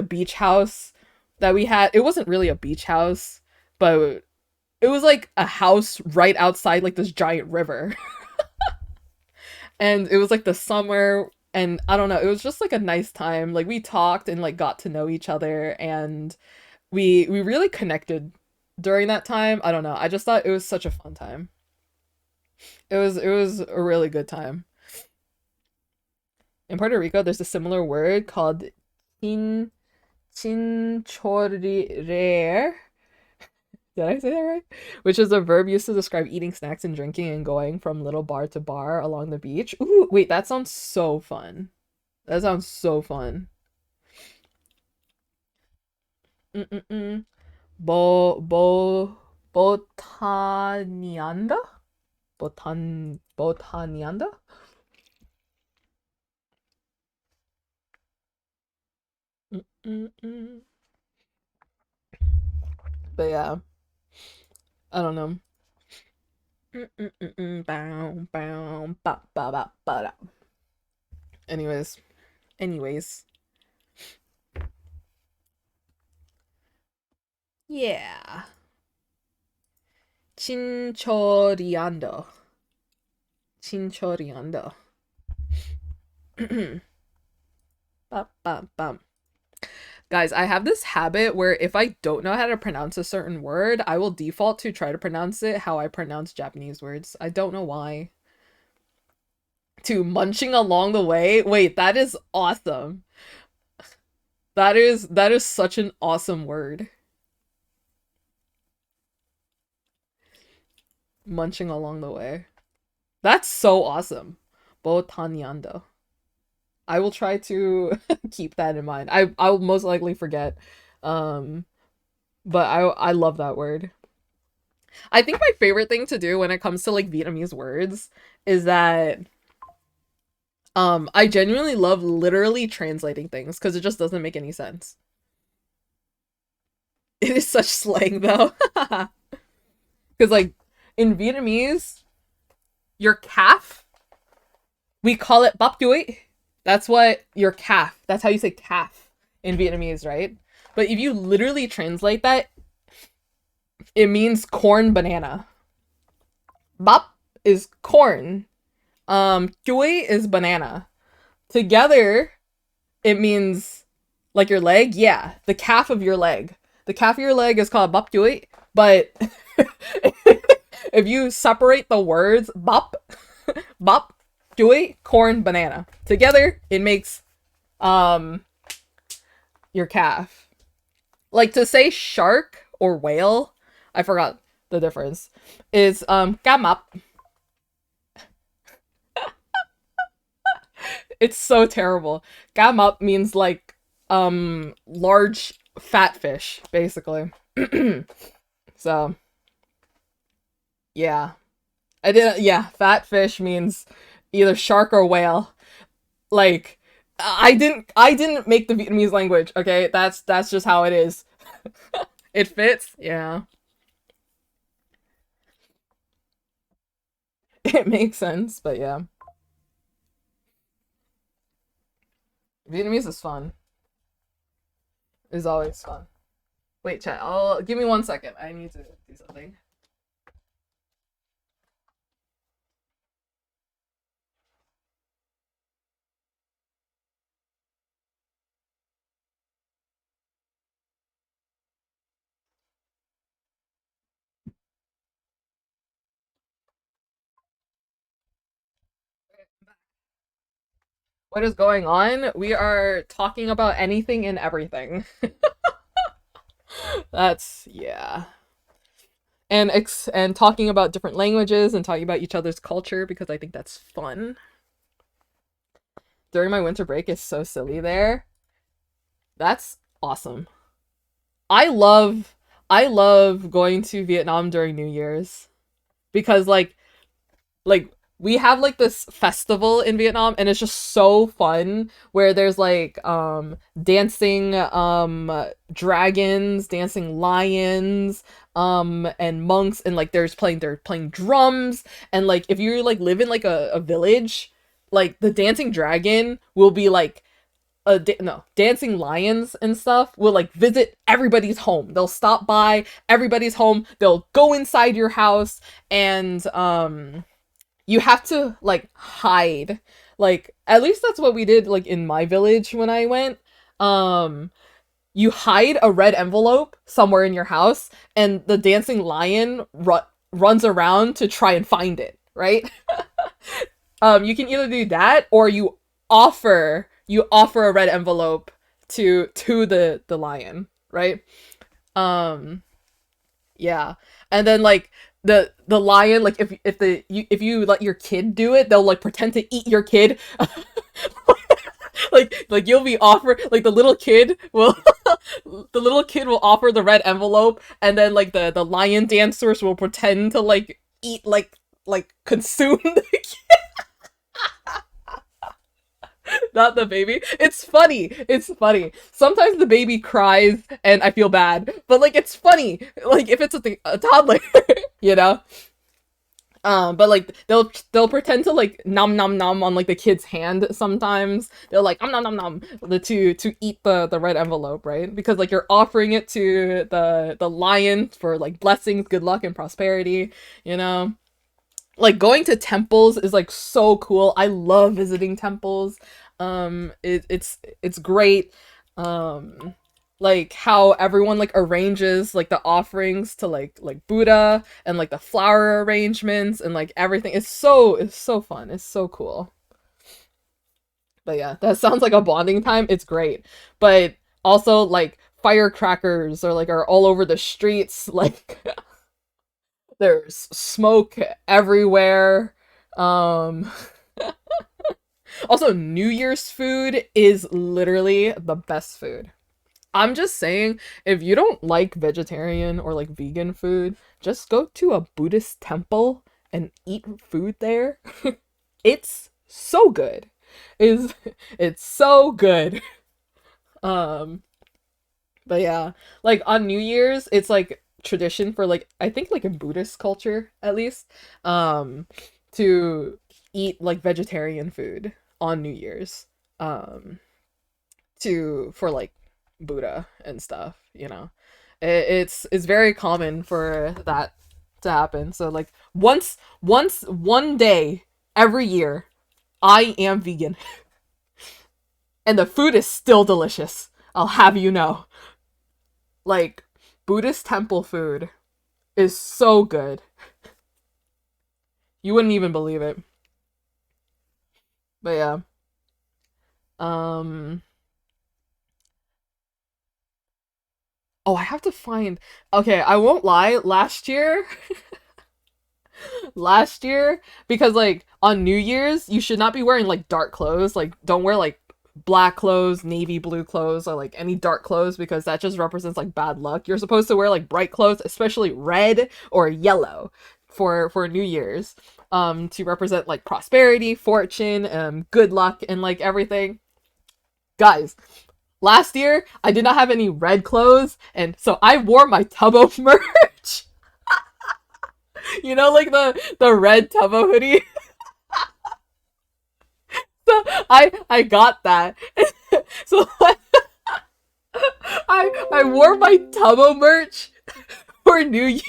beach house that we had. It wasn't really a beach house, but it was like a house right outside like this giant river. And it was like the summer, and I don't know, it was just like a nice time. Like we talked and like got to know each other, and we really connected during that time. I don't know. I just thought it was such a fun time. It was a really good time. In Puerto Rico, there's a similar word called 𝓰𝓸𝓳𝓸𝓻𝓾. Did I say that right? Which is a verb used to describe eating snacks and drinking and going from little bar to bar along the beach. Ooh, wait, that sounds so fun. That sounds so fun. Botanianda? Botanianda? But yeah, I don't know. Anyways. Yeah. 𝓰𝓸𝓳𝓸𝓻𝓾. 𝓰𝓸𝓳𝓸. Guys, I have this habit where if I don't know how to pronounce a certain word, I will default to try to pronounce it how I pronounce Japanese words. I don't know why. To munching along the way. Wait, that is awesome. That is such an awesome word. Munching along the way. That's so awesome. Botanianda. I will try to keep that in mind. I'll most likely forget. But I love that word. I think my favorite thing to do when it comes to like Vietnamese words is that I genuinely love literally translating things because it just doesn't make any sense. It is such slang though. Because like in Vietnamese, your calf, we call it bắp đuối. That's what your calf. That's how you say calf in Vietnamese, right? But if you literally translate that, it means corn banana. Bắp is corn. Đuối is banana. Together, it means like your leg. Yeah, the calf of your leg. The calf of your leg is called bắp đuối. But if you separate the words bắp, bắp, đuối, corn, banana. Together, it makes your calf. Like to say shark or whale, I forgot the difference, is cá mập. It's so terrible. Cá mập means like large fat fish, basically. So yeah. Fat fish means either shark or whale. Like I didn't make the Vietnamese language, okay? That's just how it is. It fits, yeah. It makes sense, but yeah. Vietnamese is fun. It's always fun. Wait, chat. Give me 1 second. I need to do something. What is going on? We are talking about anything and everything. That's, yeah. And talking about different languages and talking about each other's culture because I think that's fun. During my winter break is so silly there. That's awesome. I love going to Vietnam during New Year's because like we have like this festival in Vietnam, and it's just so fun, where there's like dancing dragons, dancing lions, and monks, and like they're playing drums, and like if you like live in like a village, like the dancing dragon will be like dancing lions and stuff will like visit everybody's home. They'll stop by everybody's home, they'll go inside your house, and you have to like hide. Like at least that's what we did like in my village when I went. You hide a red envelope somewhere in your house, and the dancing lion runs around to try and find it, right? You can either do that, or you offer a red envelope to the lion, right? Yeah. And then like the lion, like if you let your kid do it, they'll like pretend to eat your kid. like you'll be offered, like the little kid will offer the red envelope, and then like the lion dancers will pretend to like eat, like consume the kid. Not the baby. It's funny. Sometimes the baby cries and I feel bad, but like it's funny. Like if it's a toddler, you know. But like they'll pretend to like nom nom nom on like the kid's hand sometimes. They'll like nom nom nom to eat the red envelope, right? Because like you're offering it to the lion for like blessings, good luck, and prosperity, you know. Like going to temples is like so cool. I love visiting temples. It's great. Like how everyone like arranges like the offerings to like Buddha, and like the flower arrangements and like everything. It's so fun. It's so cool. But yeah, that sounds like a bonding time. It's great. But also like firecrackers are all over the streets. Like there's smoke everywhere. Also, New Year's food is literally the best food. I'm just saying, if you don't like vegetarian or like vegan food, just go to a Buddhist temple and eat food there. It's so good. It's so good. But yeah, like on New Year's, it's like tradition for like, I think like in Buddhist culture at least, to eat like vegetarian food on New Year's, for like Buddha and stuff, you know. It's very common for that to happen. So like one day every year, I am vegan. And the food is still delicious, I'll have you know. Like Buddhist temple food is so good. You wouldn't even believe it. But yeah. Oh, I have to find. Okay, I won't lie. Last year, because like on New Year's, you should not be wearing like dark clothes. Like, don't wear like black clothes, navy blue clothes, or like any dark clothes, because that just represents like bad luck. You're supposed to wear like bright clothes, especially red or yellow for New Year's, to represent like prosperity, fortune, good luck, and like everything. Guys, last year, I did not have any red clothes, and so I wore my Tubbo merch. You know, like the red Tubbo hoodie? So I got that. So I wore my Tubbo merch for New Year.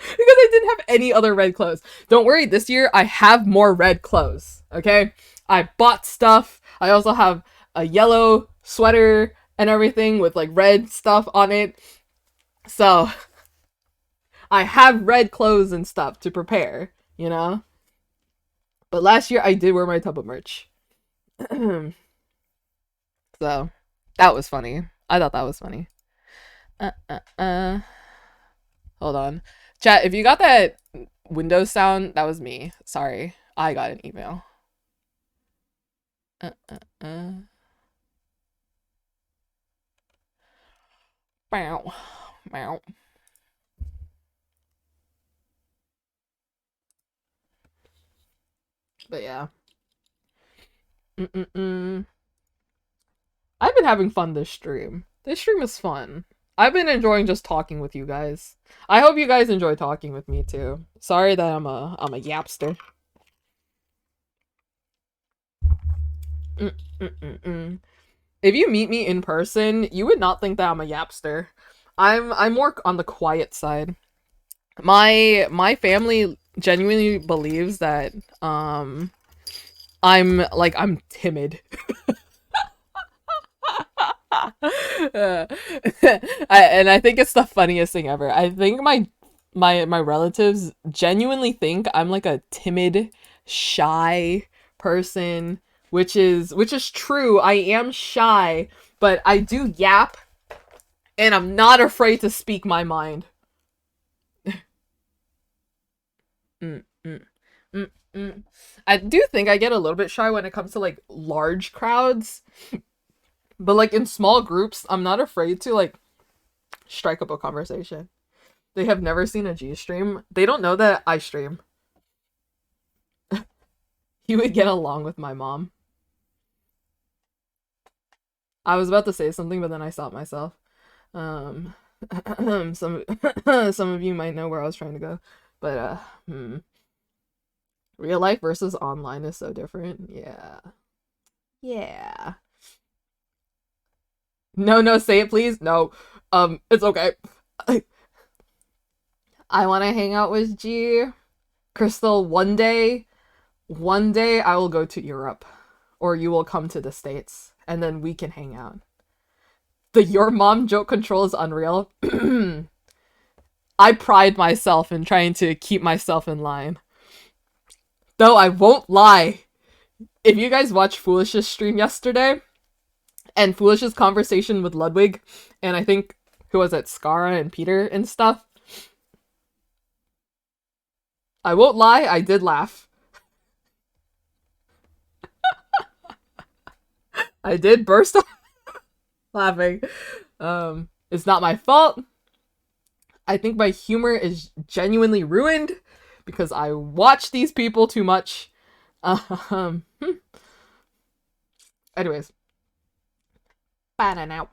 Because I didn't have any other red clothes. Don't worry, this year I have more red clothes, okay? I bought stuff. I also have a yellow sweater and everything with like red stuff on it. So I have red clothes and stuff to prepare, you know? But last year I did wear my Tubbo merch. So that was funny. I thought that was funny. Hold on. Chat, if you got that Windows sound, that was me. Sorry. I got an email. Bow. Bow. But yeah. I've been having fun this stream. This stream is fun. I've been enjoying just talking with you guys. I hope you guys enjoy talking with me too. Sorry that I'm a yapster. If you meet me in person, you would not think that I'm a yapster. I'm more on the quiet side. My family genuinely believes that I'm timid. And I think it's the funniest thing ever. I think my relatives genuinely think I'm like a timid, shy person, which is true. I am shy, but I do yap, and I'm not afraid to speak my mind. I do think I get a little bit shy when it comes to like large crowds. But like in small groups, I'm not afraid to like strike up a conversation. They have never seen a G stream. They don't know that I stream. You would get along with my mom. I was about to say something, but then I stopped myself. Some of you might know where I was trying to go, but real life versus online is so different. Yeah. Yeah. No, say it please. No. It's okay. I want to hang out with G. Crystal, one day I will go to Europe, or you will come to the States, and then we can hang out. The your mom joke control is unreal. I pride myself in trying to keep myself in line. Though I won't lie, if you guys watched Foolish's stream yesterday, and Foolish's conversation with Ludwig, and I think, who was it, Skara and Peter and stuff, I won't lie, I did laugh. I did burst out laughing. It's not my fault. I think my humor is genuinely ruined because I watch these people too much. Anyways. Banana.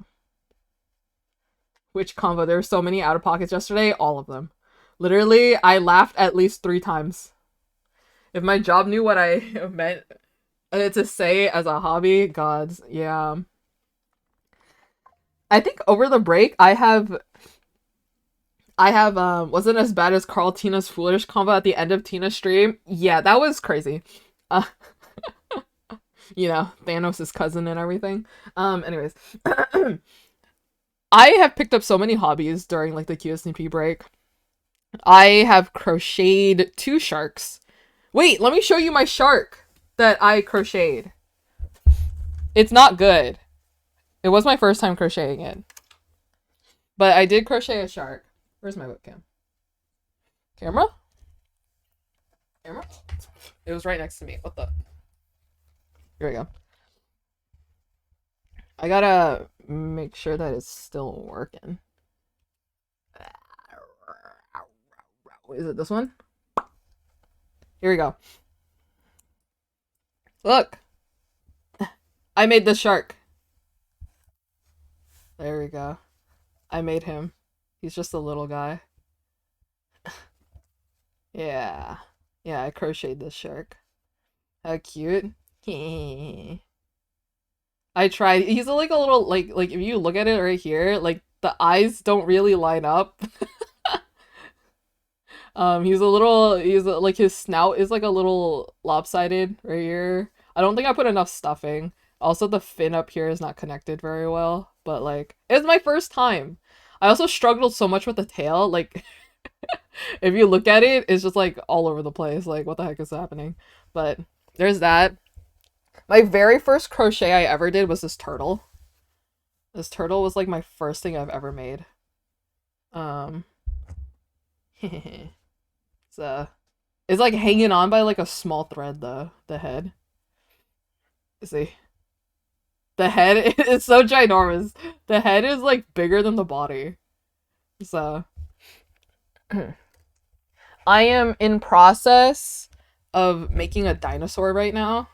Which convo? There were so many out of pockets yesterday. All of them. Literally, I laughed at least 3 times. If my job knew what I meant to say as a hobby, gods, yeah. I think over the break, I have wasn't as bad as Carl Tina's Foolish combo at the end of Tina's stream. Yeah, that was crazy. You know, Thanos' cousin and everything. Anyways. I have picked up so many hobbies during like the QSMP break. I have crocheted 2 sharks. Wait, let me show you my shark that I crocheted. It's not good. It was my first time crocheting it. But I did crochet a shark. Where's my webcam? Camera? Camera? It was right next to me. What the? Here we go. I gotta make sure that it's still working. Is it this one? Here we go. Look! I made this shark. There we go. I made him. He's just a little guy. Yeah. Yeah, I crocheted this shark. How cute. I tried. He's like a little, like if you look at it right here, like the eyes don't really line up. He's like his snout is like a little lopsided right here. I don't think I put enough stuffing. Also, the fin up here is not connected very well, but like, it's my first time. I also struggled so much with the tail, like, if you look at it, it's just like all over the place, like, what the heck is happening? But there's that. My very first crochet I ever did was this turtle. This turtle was like my first thing I've ever made. It's like hanging on by like a small thread though, the head. See? The head is so ginormous. The head is like bigger than the body. So I am in process of making a dinosaur right now.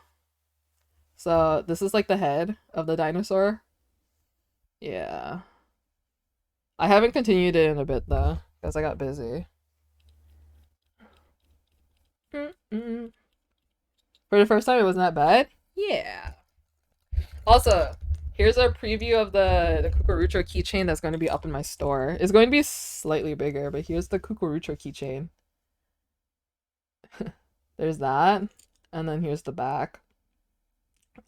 So this is like the head of the dinosaur. Yeah. I haven't continued it in a bit though, because I got busy. For the first time, it wasn't that bad. Yeah. Also, here's a preview of the 𝓼𝓽𝓳𝓸𝓻 keychain that's going to be up in my store. It's going to be slightly bigger, but here's the 𝓼𝓽𝓳𝓸𝓻 keychain. There's that, and then here's the back.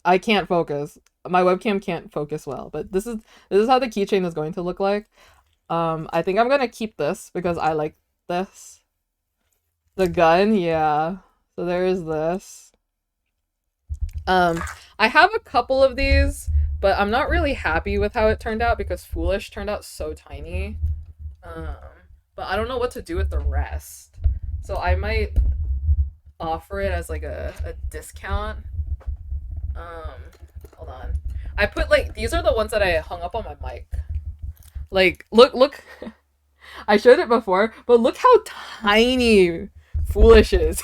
I can't focus. My webcam can't focus well, but this is how the keychain is going to look like. I think I'm gonna keep this because I like this. The gun, yeah. So there's this. I have a couple of these, but I'm not really happy with how it turned out because Foolish turned out so tiny. But I don't know what to do with the rest. So I might offer it as like a discount. Hold on. I put like, these are the ones that I hung up on my mic. Like, look. I showed it before, but look how tiny Foolish is.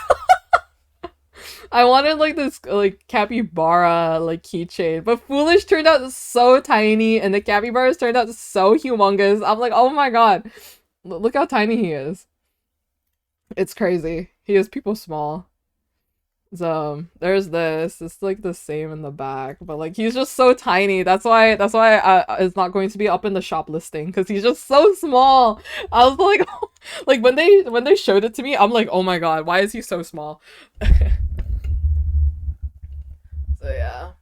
I wanted like this like capybara like keychain, but Foolish turned out so tiny and the capybaras turned out so humongous. I'm like, oh my god. Look how tiny he is. It's crazy. He is people small. So there's this. It's like the same in the back, but like he's just so tiny. That's why it's not going to be up in the shop listing because he's just so small. I was like, like when they showed it to me, I'm like, oh my god, why is he so small? So yeah,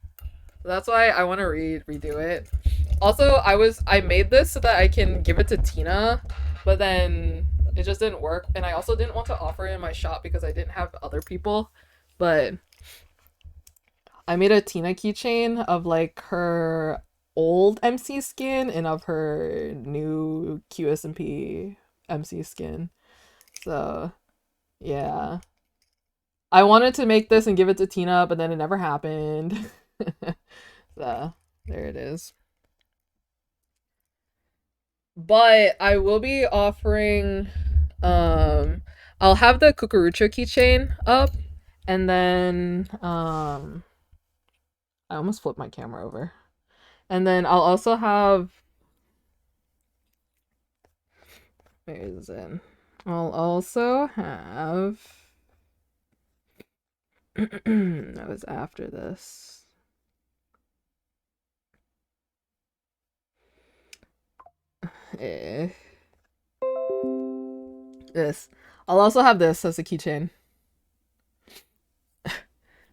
that's why I want to redo it. Also, I made this so that I can give it to Tina, but then it just didn't work, and I also didn't want to offer it in my shop because I didn't have other people. But I made a Tina keychain of like her old MC skin and of her new QSMP MC skin. So yeah. I wanted to make this and give it to Tina, but then it never happened. So there it is. But I will be offering I'll have the 𝓼𝓽𝓳𝓸𝓻 keychain up. And then, I almost flipped my camera over. And then I'll also have, where is it? I'll also have, that was after this. This. I'll also have this as a keychain.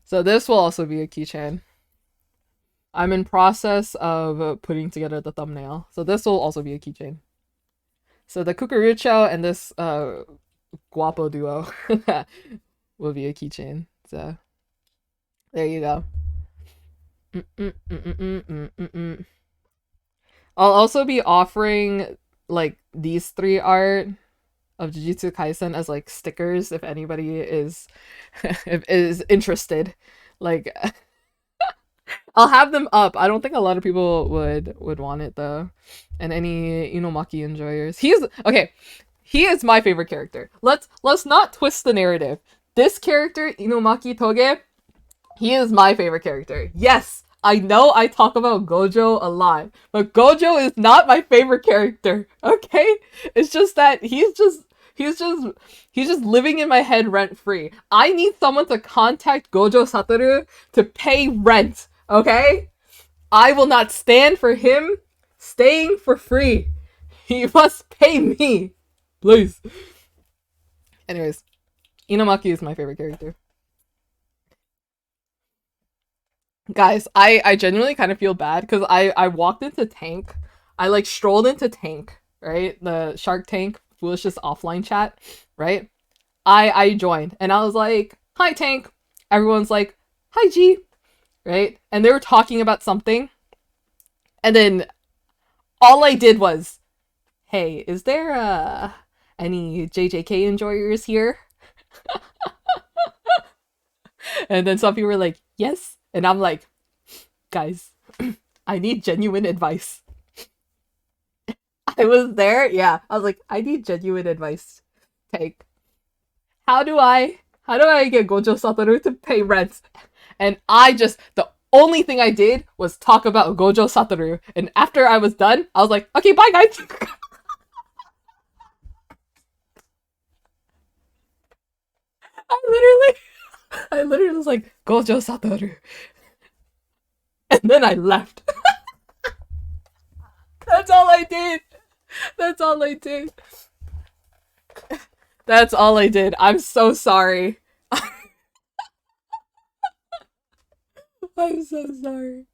So this will also be a keychain. I'm in process of putting together the thumbnail. So this will also be a keychain. So the 𝓼𝓽𝓳𝓸𝓻 and this guapo duo will be a keychain. So there you go. I'll also be offering like these 3 art of Jujutsu Kaisen as like stickers if anybody is is interested. Like I'll have them up. I don't think a lot of people would want it though. And any Inomaki enjoyers. He is my favorite character. Let's not twist the narrative. This character, Inomaki Toge, he is my favorite character. Yes, I know I talk about Gojo a lot, but Gojo is not my favorite character. Okay? It's just that he's just living in my head rent free. I need someone to contact Gojo Satoru to pay rent. Okay? I will not stand for him staying for free. He must pay me. Please. Anyways, Inomaki is my favorite character. Guys, I genuinely kind of feel bad because I walked into Tank. I like strolled into Tank, right? The Shark Tank Foolish's offline chat, right? I joined and I was like, hi Tank. Everyone's like, hi G, right? And they were talking about something. And then all I did was, hey, is there any JJK enjoyers here? And then some people were like, yes. And I'm like, guys, I need genuine advice. I was there. Yeah. I was like, I need genuine advice. Take. How do I How do I get Gojo Satoru to pay rent? And the only thing I did was talk about Gojo Satoru. And after I was done, I was like, okay, bye guys. I literally was like, Gojo Satoru. And then I left. That's all I did. That's all I did. That's all I did. I'm so sorry. I'm so sorry.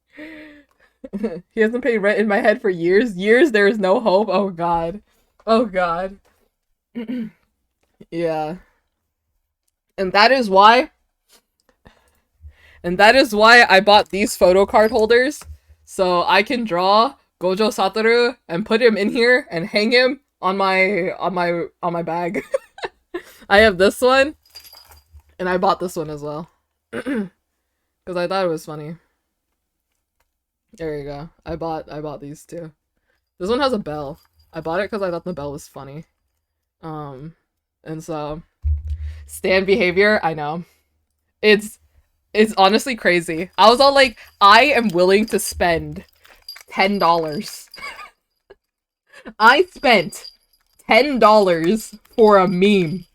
He hasn't paid rent in my head for years. Years, there is no hope. Oh god. Oh god. Yeah. And that is why I bought these photo card holders. So I can draw Gojo Satoru and put him in here and hang him on my bag. I have this one. And I bought this one as well. Because I thought it was funny. There you go. I bought these two. This one has a bell. I bought it because I thought the bell was funny. And so stand behavior, I know. It's honestly crazy. I was all like, I am willing to spend $10. I spent $10 for a meme.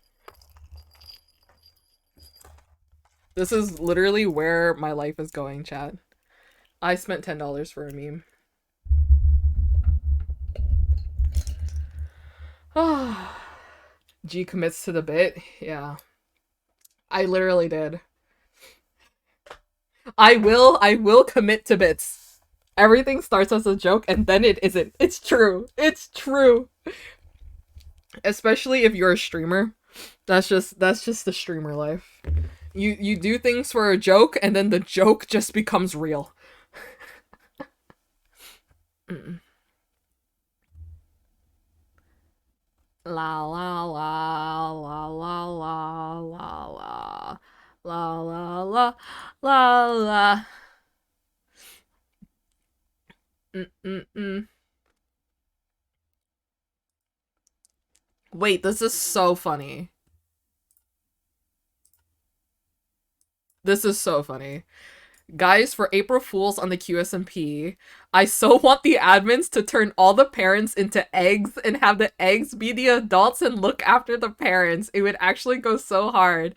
This is literally where my life is going, chat. I spent $10 for a meme. G commits to the bit. Yeah. I literally did. I will commit to bits. Everything starts as a joke and then it isn't. It's true. It's true. Especially if you're a streamer. That's just the streamer life. You do things for a joke and then the joke just becomes real. La la la la la la la la la la la la la. Wait, this is so funny. This is so funny. Guys, for April Fools on the QSMP, I so want the admins to turn all the parents into eggs and have the eggs be the adults and look after the parents. It would actually go so hard.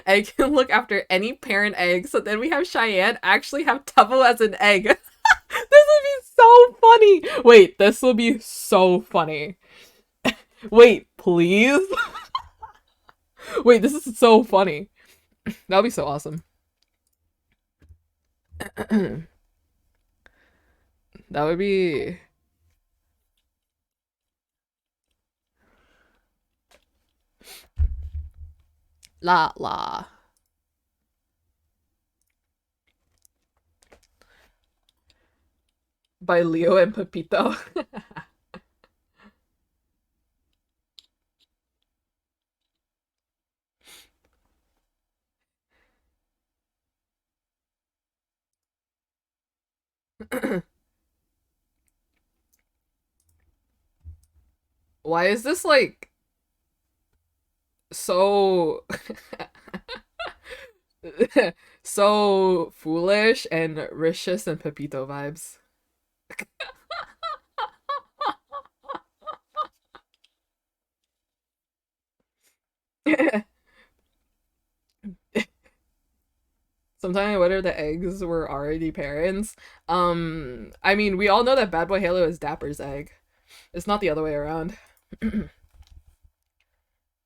I can look after any parent egg, so then we have Cheyenne actually have Tubbo as an egg. This would be so funny. Wait, this will be so funny. Wait, please? Wait, this is so funny. That would be so awesome. That would be... La la. By Leo and Pepito. Why is this like so so foolish and Ricious and Pepito vibes? Sometimes I wonder if the eggs were already parents. I mean, we all know that Bad Boy Halo is Dapper's egg. It's not the other way around.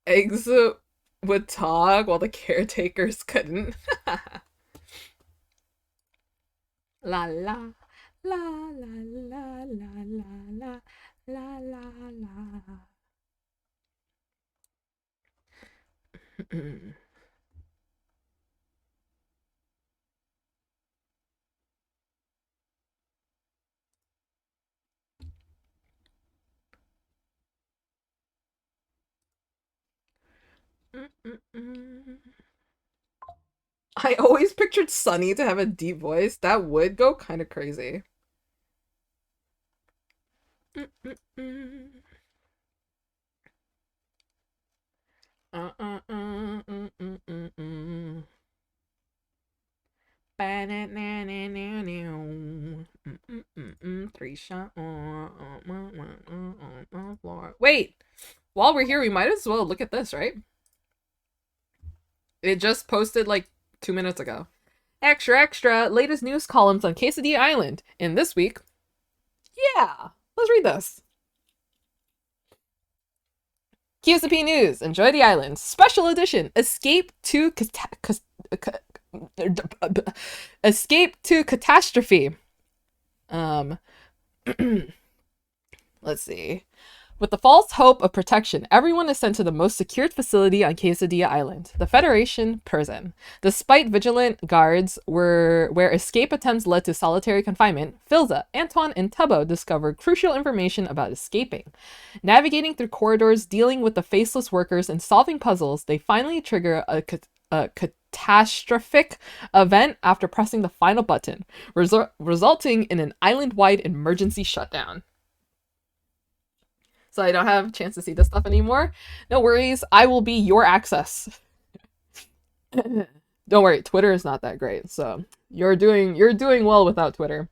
Eggs would talk while the caretakers couldn't. La la la la la la la la la la. I always pictured Sunny to have a deep voice. That would go kind of crazy. 3-shot. Wait, while we're here, we might as well look at this, right? It just posted like 2 minutes ago. Extra, extra, latest news columns on Quesadilla Island. And this week, yeah, let's read this. QSMP News, Enjoy the Island, Special Edition, Escape to Catastrophe. Let's see. With the false hope of protection, everyone is sent to the most secured facility on Quesadilla Island, the Federation Prison. Despite vigilant guards where escape attempts led to solitary confinement, 𝓰𝓸𝓳𝓸𝓻𝓾, Antoine, and Tubbo discovered crucial information about escaping. Navigating through corridors, dealing with the faceless workers, and solving puzzles, they finally trigger a catastrophic event after pressing the final button, resulting in an island-wide emergency shutdown. So I don't have a chance to see this stuff anymore. No worries, I will be your access. Don't worry, Twitter is not that great, so you're doing well without Twitter.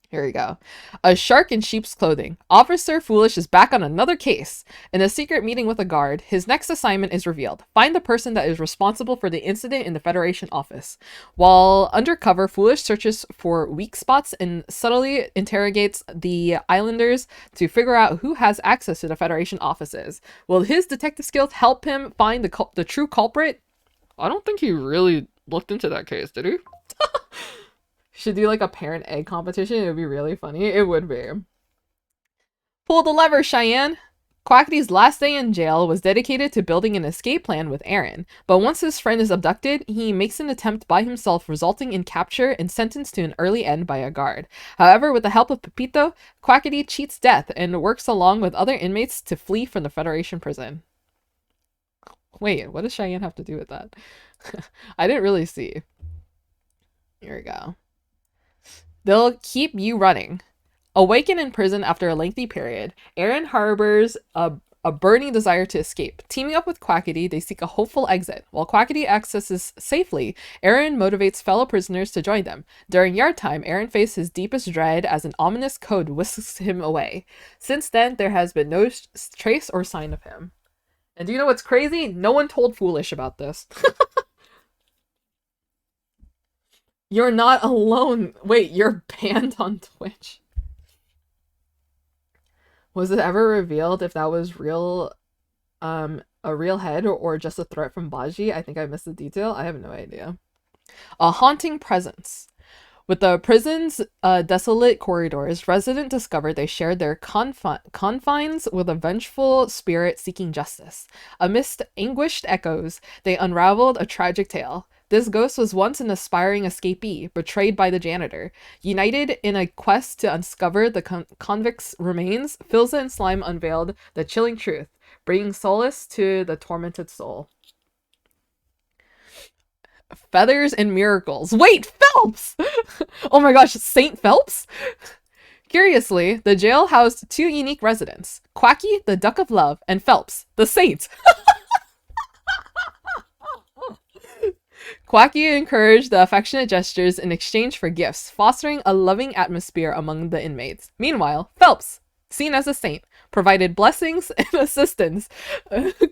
Here we go. A shark in sheep's clothing. Officer Foolish is back on another case. In a secret meeting with a guard, his next assignment is revealed. Find the person that is responsible for the incident in the Federation office. While undercover, Foolish searches for weak spots and subtly interrogates the islanders to figure out who has access to the Federation offices. Will his detective skills help him find the true culprit? I don't think he really looked into that case, did he? Should do like a parent egg competition. It would be really funny. It would be. Pull the lever, Cheyenne. Quackity's last day in jail was dedicated to building an escape plan with Aaron, but once his friend is abducted, he makes an attempt by himself, resulting in capture and sentenced to an early end by a guard. However, with the help of Pepito, Quackity cheats death and works along with other inmates to flee from the Federation prison. Wait, what does Cheyenne have to do with that? I didn't really see. Here we go. They'll keep you running. Awakened in prison after a lengthy period, Aaron harbors a burning desire to escape. Teaming up with Quackity, they seek a hopeful exit. While Quackity accesses safely, Aaron motivates fellow prisoners to join them. During yard time, Aaron faces his deepest dread as an ominous code whisks him away. Since then, there has been no trace or sign of him. And do you know what's crazy? No one told Foolish about this. You're not alone. Wait, you're banned on Twitch. Was it ever revealed if that was real, a real head or just a threat from Baji? I think I missed the detail. I have no idea. A haunting presence. With the prison's desolate corridors, residents discovered they shared their confines with a vengeful spirit seeking justice. Amidst anguished echoes, they unraveled a tragic tale. This ghost was once an aspiring escapee, betrayed by the janitor. United in a quest to uncover the convict's remains, 𝓰𝓸𝓳𝓸𝓻𝓾 and Slime unveiled the chilling truth, bringing solace to the tormented soul. Feathers and miracles. Wait, Phelps! Oh my gosh, Saint Phelps? Curiously, the jail housed two unique residents, Quacky, the Duck of Love, and Phelps, the Saint. Quacky encouraged the affectionate gestures in exchange for gifts, fostering a loving atmosphere among the inmates. Meanwhile, Phelps, seen as a saint, provided blessings and assistance,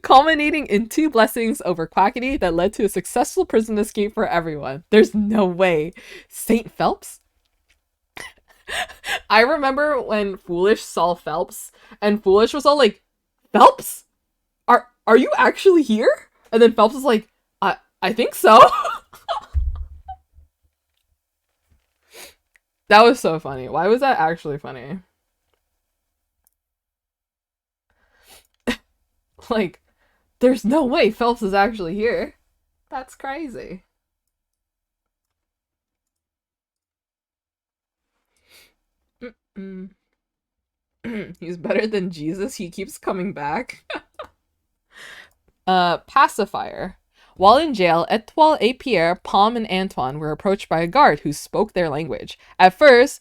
culminating in 2 blessings over Quackity that led to a successful prison escape for everyone. There's no way. Saint Phelps? I remember when Foolish saw Phelps, and Foolish was all like, Phelps? Are you actually here? And then Phelps was like, I think so. That was so funny. Why was that actually funny? Like, there's no way Phelps is actually here. That's crazy. He's better than Jesus. He keeps coming back. Pacifier. While in jail, Etoile, Pierre, Palm, and Antoine were approached by a guard who spoke their language. At first,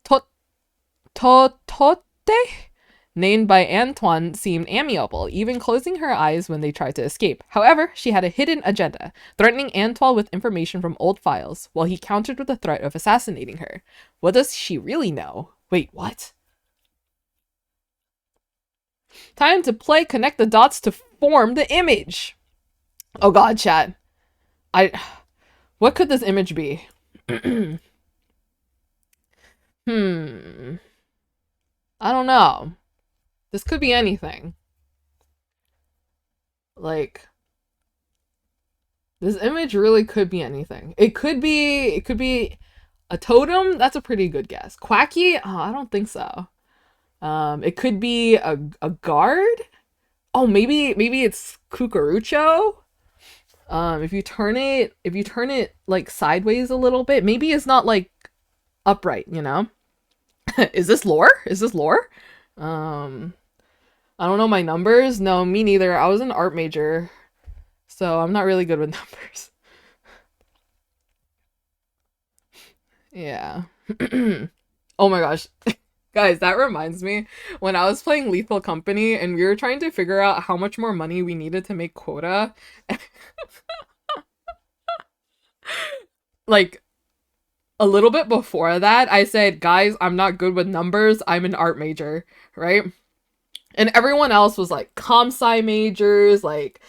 Tote named by Antoine, seemed amiable, even closing her eyes when they tried to escape. However, she had a hidden agenda, threatening Antoine with information from old files, while he countered with the threat of assassinating her. What does she really know? Wait, what? Time to play connect the dots to form the image. Oh god, chat. What could this image be? I don't know. This could be anything. Like, this image really could be anything. It could be a totem. That's a pretty good guess. Quacky? Oh, I don't think so. It could be a guard. Oh, maybe it's cucurucho. If you turn it like sideways a little bit, maybe it's not like upright, you know? Is this lore? I don't know my numbers. No, me neither. I was an art major, so I'm not really good with numbers. Yeah. Oh my gosh. Guys, that reminds me, when I was playing Lethal Company and we were trying to figure out how much more money we needed to make quota. Like, a little bit before that, I said, guys, I'm not good with numbers. I'm an art major, right? And everyone else was like comp-sci majors, like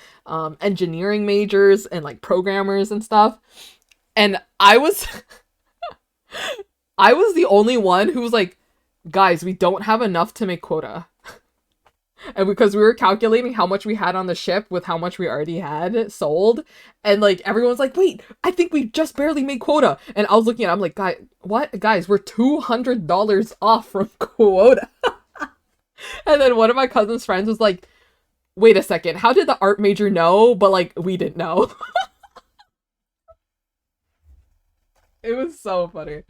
engineering majors and like programmers and stuff. And I was I was the only one who was like, guys, we don't have enough to make quota. And because we were calculating how much we had on the ship with how much we already had sold, and like everyone's like, wait, I think we just barely made quota. And I was looking at it, I'm like, guys, we're $200 off from quota. And then one of my cousin's friends was like, wait a second, how did the art major know? But like, we didn't know. It was so funny.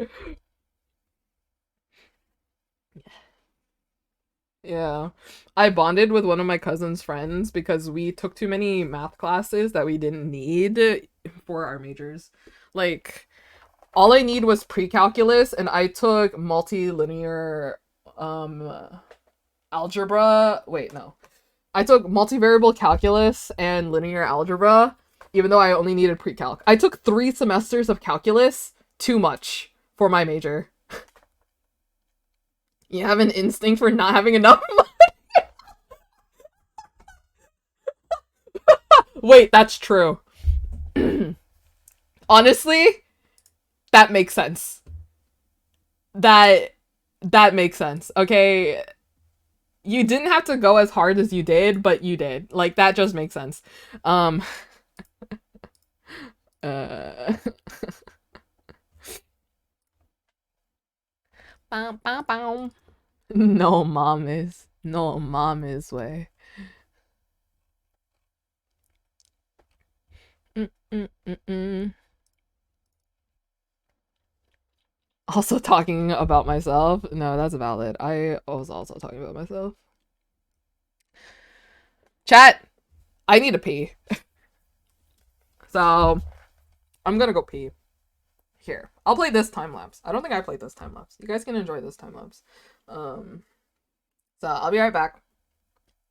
Yeah. I bonded with one of my cousin's friends because we took too many math classes that we didn't need for our majors. Like, all I need was pre-calculus, and I took multilinear algebra. Wait, no. I took multivariable calculus and linear algebra, even though I only needed pre-calc. I took 3 semesters of calculus, too much for my major. You have an instinct for not having enough money? Wait, that's true. Honestly, that makes sense. That makes sense. Okay, you didn't have to go as hard as you did, but you did. Like, that just makes sense. Uh Bow, bow, bow. No mom is way. Also talking about myself. No, that's valid. I was also talking about myself. Chat, I need to pee. So I'm gonna go pee. Here, I'll play this time lapse. I don't think I played this time lapse. You guys can enjoy this time lapse. So I'll be right back.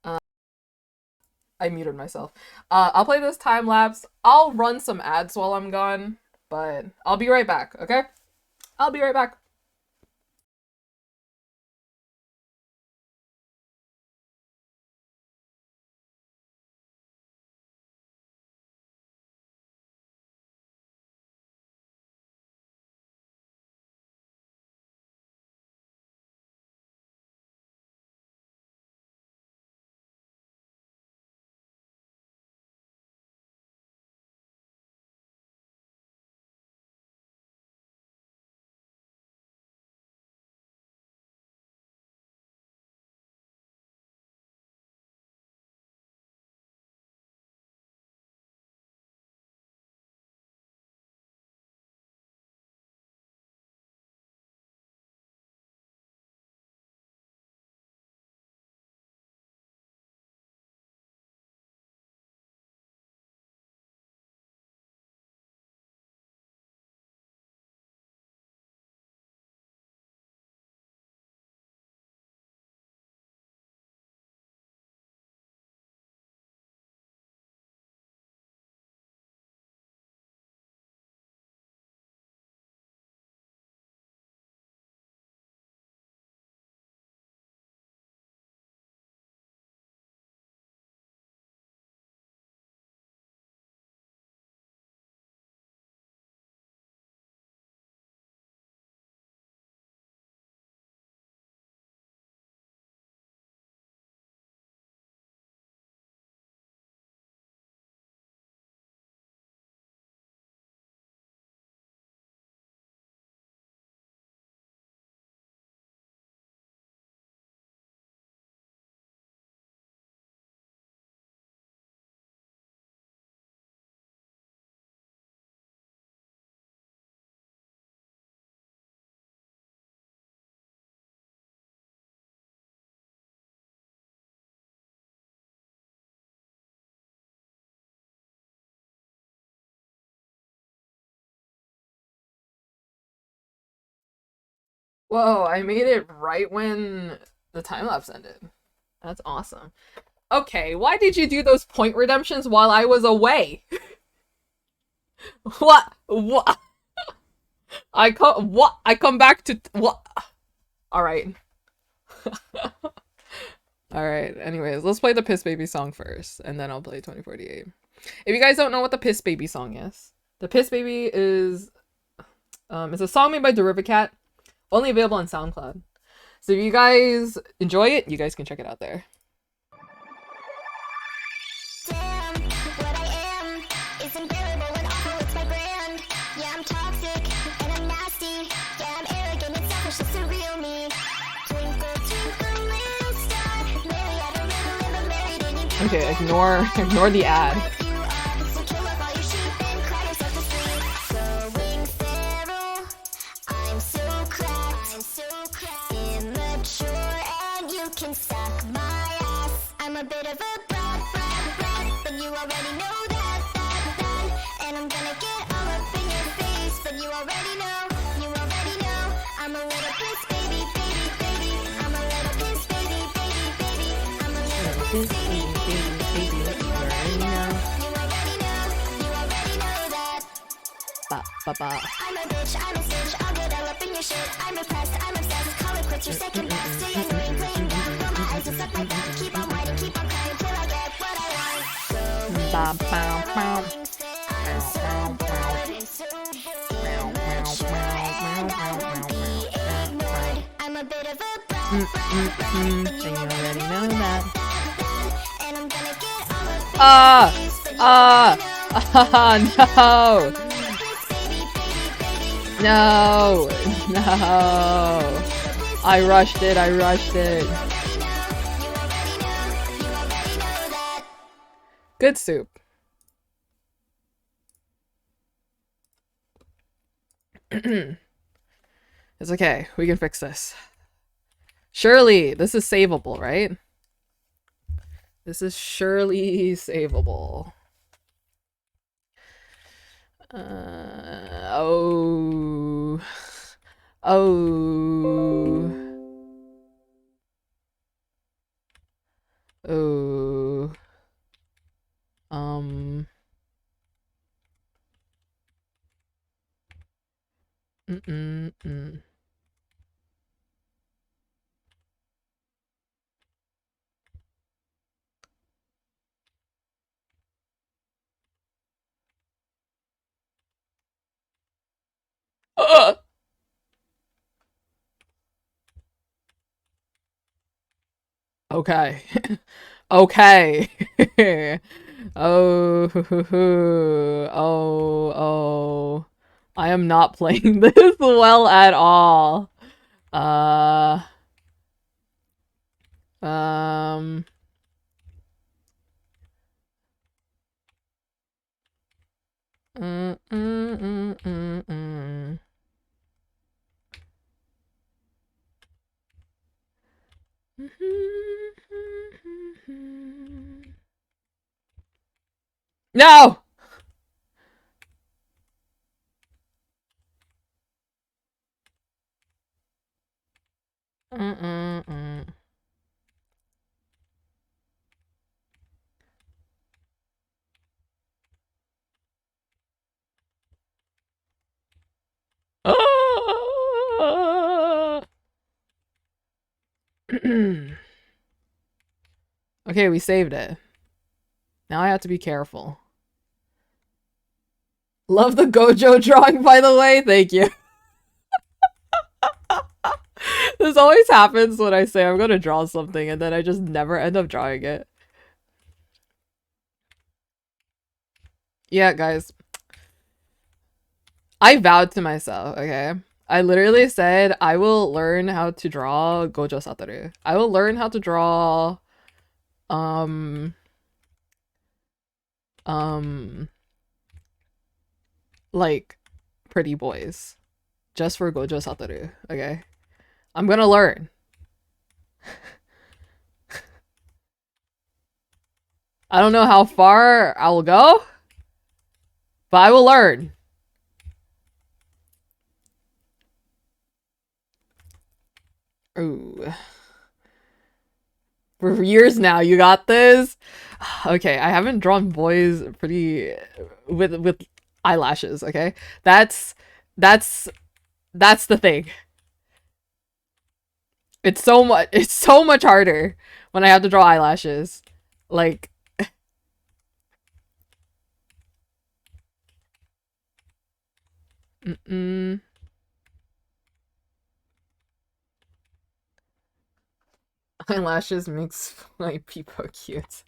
I muted myself. I'll play this time lapse. I'll run some ads while I'm gone, but I'll be right back, okay? I'll be right back. Whoa, I made it right when the time lapse ended. That's awesome. Okay, why did you do those point redemptions while I was away? What? What? I come back to what? All right. All right. Anyways, let's play the Piss Baby song first, and then I'll play 2048. If you guys don't know what the Piss Baby song is, the Piss Baby is it's a song made by 𝓼𝓪𝓽𝓸𝓻𝓾, only available on SoundCloud. So if you guys enjoy it, you guys can check it out there. Damn, what I am is unbearable and awful, it's my brand. Yeah, I'm toxic and I'm nasty. Yeah, I'm arrogant and selfish, it's the real me. Twinkle, twinkle, little star. Mary had a little limb, but Mary didn't care. Okay, ignore the ad. You are, so kill off all your sheep and cry yourself to sleep. Going feral, I'm so cracked, immature, and you can suck my ass. I'm a bit of a brat, but you already know that. And I'm gonna get all up in your face, but you already know. I'm a little piss baby. I'm a little piss baby. I'm a little piss baby. But you already know that. I'm a bitch, I'm a snitch, I'll get all up in your shit. I'm repressed, I'm obsessed, call it quits, you're second best. Stay annoying, playing dumb, roll my eyes and suck my thumb. Keep on whining, keep on crying till I get what I want. I'm so bored, I won't be ignored. I'm a bit of a brat, but you already know that. And I'm gonna get all up in your face, but you already know. No. I rushed it. Good soup. It's okay. We can fix this. Surely, this is savable, right? This is surely savable. Oh. Okay. Okay. Oh. I am not playing this well at all. No! Okay, we saved it. Now I have to be careful. Love the Gojo drawing, by the way. Thank you. This always happens when I say I'm gonna draw something and then I just never end up drawing it. Yeah, guys. I vowed to myself, okay? I literally said I will learn how to draw Gojo Satoru. I will learn how to draw like pretty boys just for Gojo Satoru, okay? I'm gonna learn. I don't know how far I will go, but I will learn. Ooh. For years now, you got this? Okay, I haven't drawn boys pretty with eyelashes, okay? That's the thing. It's so much harder when I have to draw eyelashes. Like eyelashes makes my peepo cute.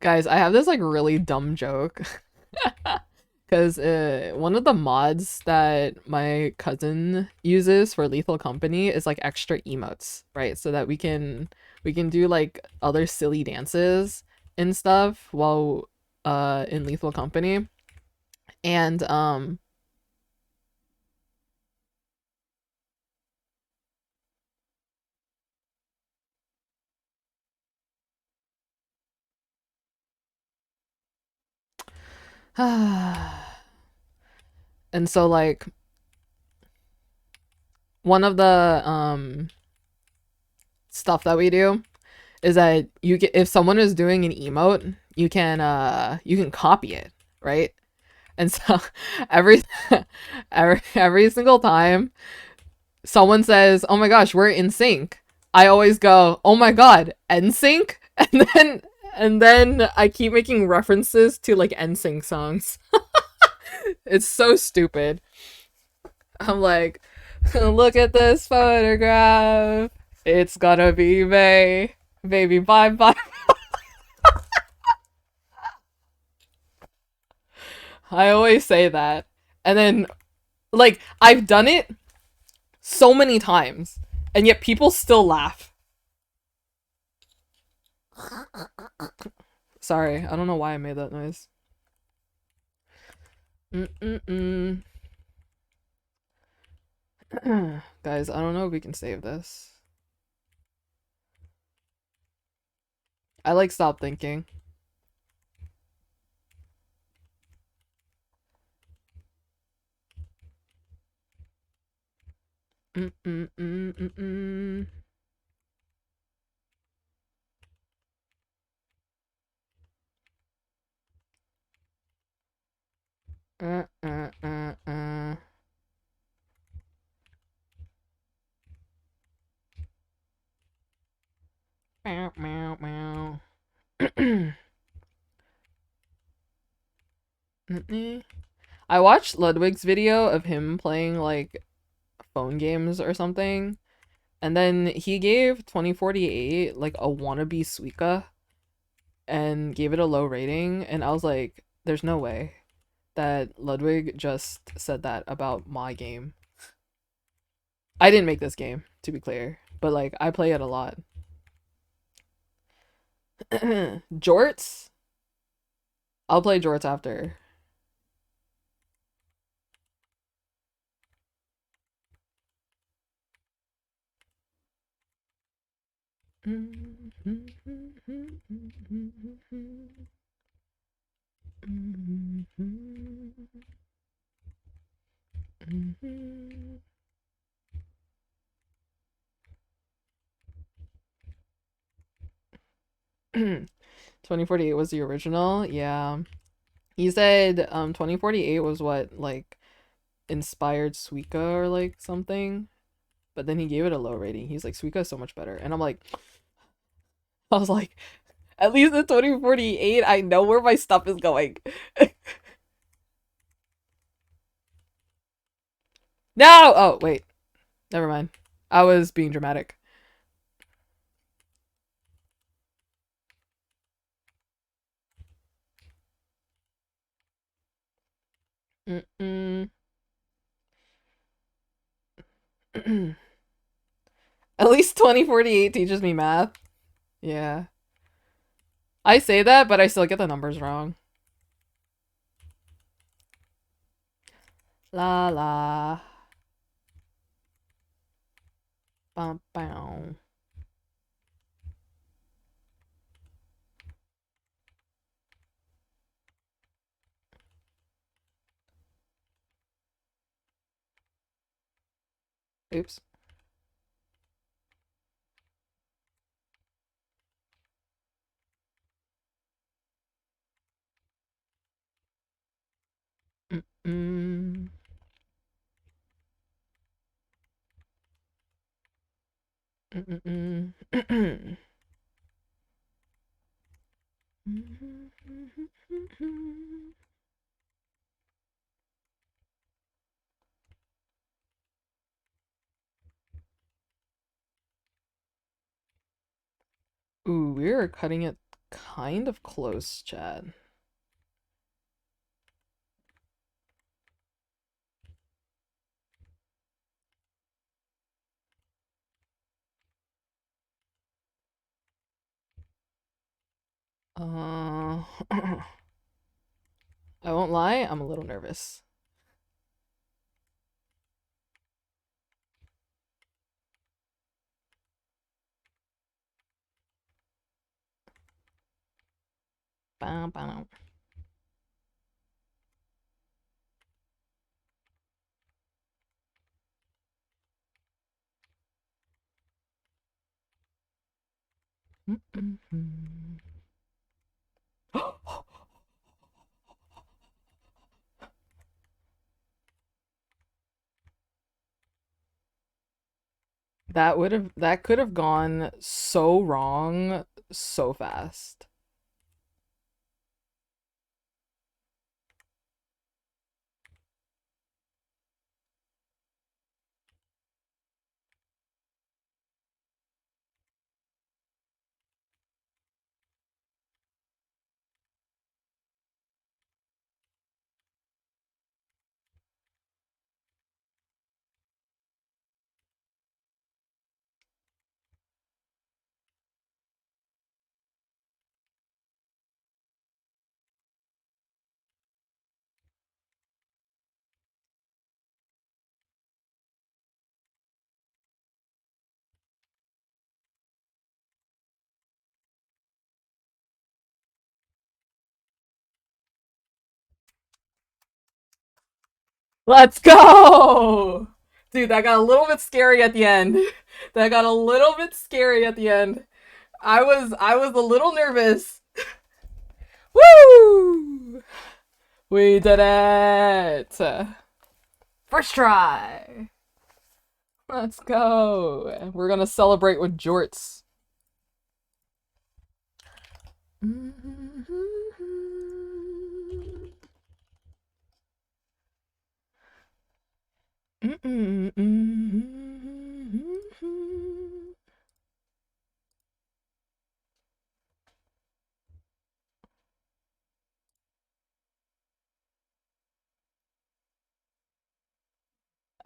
Guys, I have this like really dumb joke. Because one of the mods that my cousin uses for Lethal Company is like extra emotes, right? So that we can do like other silly dances and stuff while in Lethal Company. And and so like one of the stuff that we do is that you get, if someone is doing an emote, you can copy it, right? And so every every single time someone says, "Oh my gosh, we're in sync," I always go, "Oh my god, NSYNC?" And then I keep making references to like NSYNC songs. It's so stupid. I'm like, look at this photograph. It's gonna be May. Baby, bye bye. I always say that. And then, like, I've done it so many times, and yet people still laugh. Sorry, I don't know why I made that noise. Guys, I don't know if we can save this. I like stop thinking. Meow, meow, meow. I watched Ludwig's video of him playing like phone games or something, and then he gave 2048 like a wannabe 𝓰𝓸𝓳𝓸 and gave it a low rating, and I was like, there's no way that Ludwig just said that about my game. I didn't make this game, to be clear, but like I play it a lot. Jorts? I'll play Jorts after. 𝓼𝓪𝓽𝓸𝓻 was the original. Yeah. He said 2048 was what like inspired 𝓰𝓸𝓽 or like something. But then he gave it a low rating. He's like, 𝓰𝓸𝓽 is so much better. And I'm like, I was like, at least in 2048, I know where my stuff is going. No! Oh, wait. Never mind. I was being dramatic. Mm-mm. At least 2048 teaches me math. Yeah. I say that, but I still get the numbers wrong. La la. Bum bow. Oops. Mm-mm. Mm-mm. Ooh, we're cutting it kind of close, Chad. I won't lie, I'm a little nervous. Bow, bow. That could have gone so wrong so fast. Let's go! Dude, that got a little bit scary at the end. That got a little bit scary at the end. I was a little nervous. Woo! We did it! First try! Let's go! We're gonna celebrate with jorts.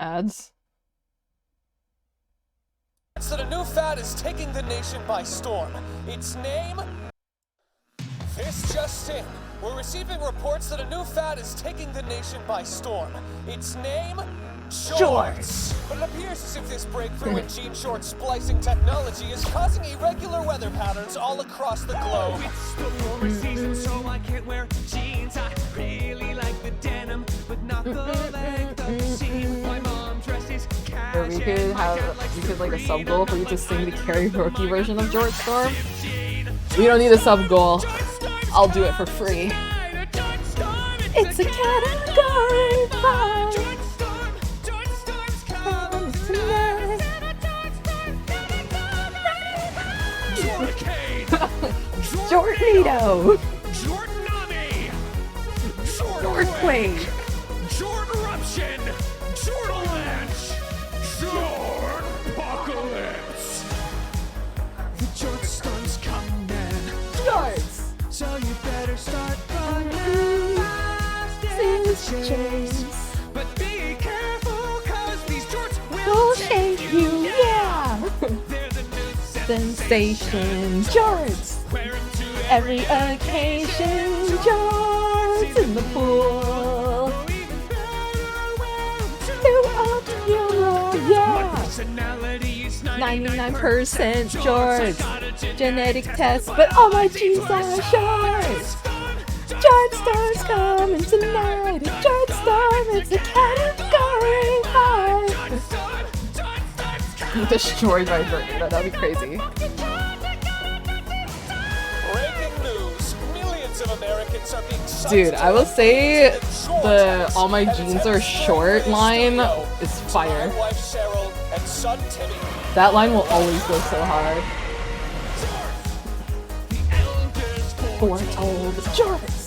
Ads. So the new fad is taking the nation by storm. Its name? This just in. We're receiving reports that a new fad is taking the nation by storm. Its name? Shorts! But it appears as if this breakthrough in jean short splicing technology is causing irregular weather patterns all across the globe. It's the warmer season, so I can't wear jeans. I really like the denim, but not the length of the seam. My mom dresses cash. Or we could like a sub goal for you to sing the karaoke version of Jort Storm. We don't need a sub goal. I'll do it for free. It's a category 5. Jortnado! Jortnami! Jortquake! Jortruption! Jortalanche! Jortpocalypse! The Jort Storm's coming! Jorts! So you better start running fast. chase. But be careful, cause these jorts will shake you. Yeah. They're the new Sensation jorts. Wear 'em to Every occasion, jorts in the pool. even better, wear 'em to New up your My yeah. personality is 99% I jorts. got a Genetic test, but all my genes are shorts. Jort Storm's coming tonight. It's Jort Storm, it's a category high. Destroyed by Jort. That'd be crazy. Breaking news. Millions of Americans are being Dude, I will say the all my jeans are short line is fire. My wife Cheryl and son Timmy. That line will always go so hard. Foretold jorts.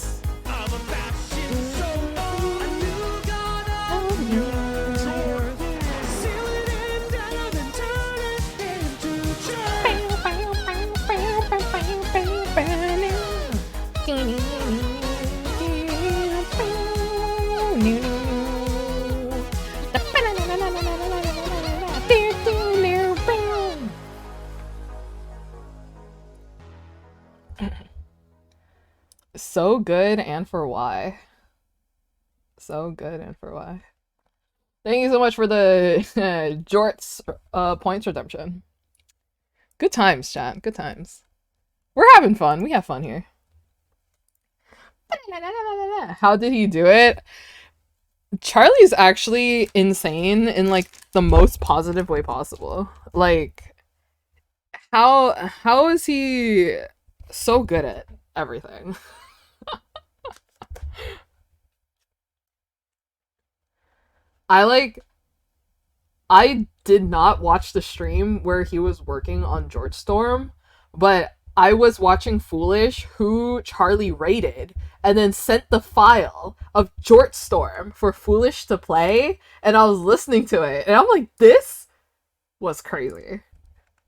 So good and for why. So good and for why. Thank you so much for the Jorts points redemption. Good times, chat. Good times. We're having fun. We have fun here. How did he do it? Charlie's actually insane in like the most positive way possible. Like how is he so good at everything? I did not watch the stream where he was working on George Storm, but I was watching Foolish, who Charlie rated, and then sent the file of George Storm for Foolish to play, and I was listening to it, and I'm like, this was crazy.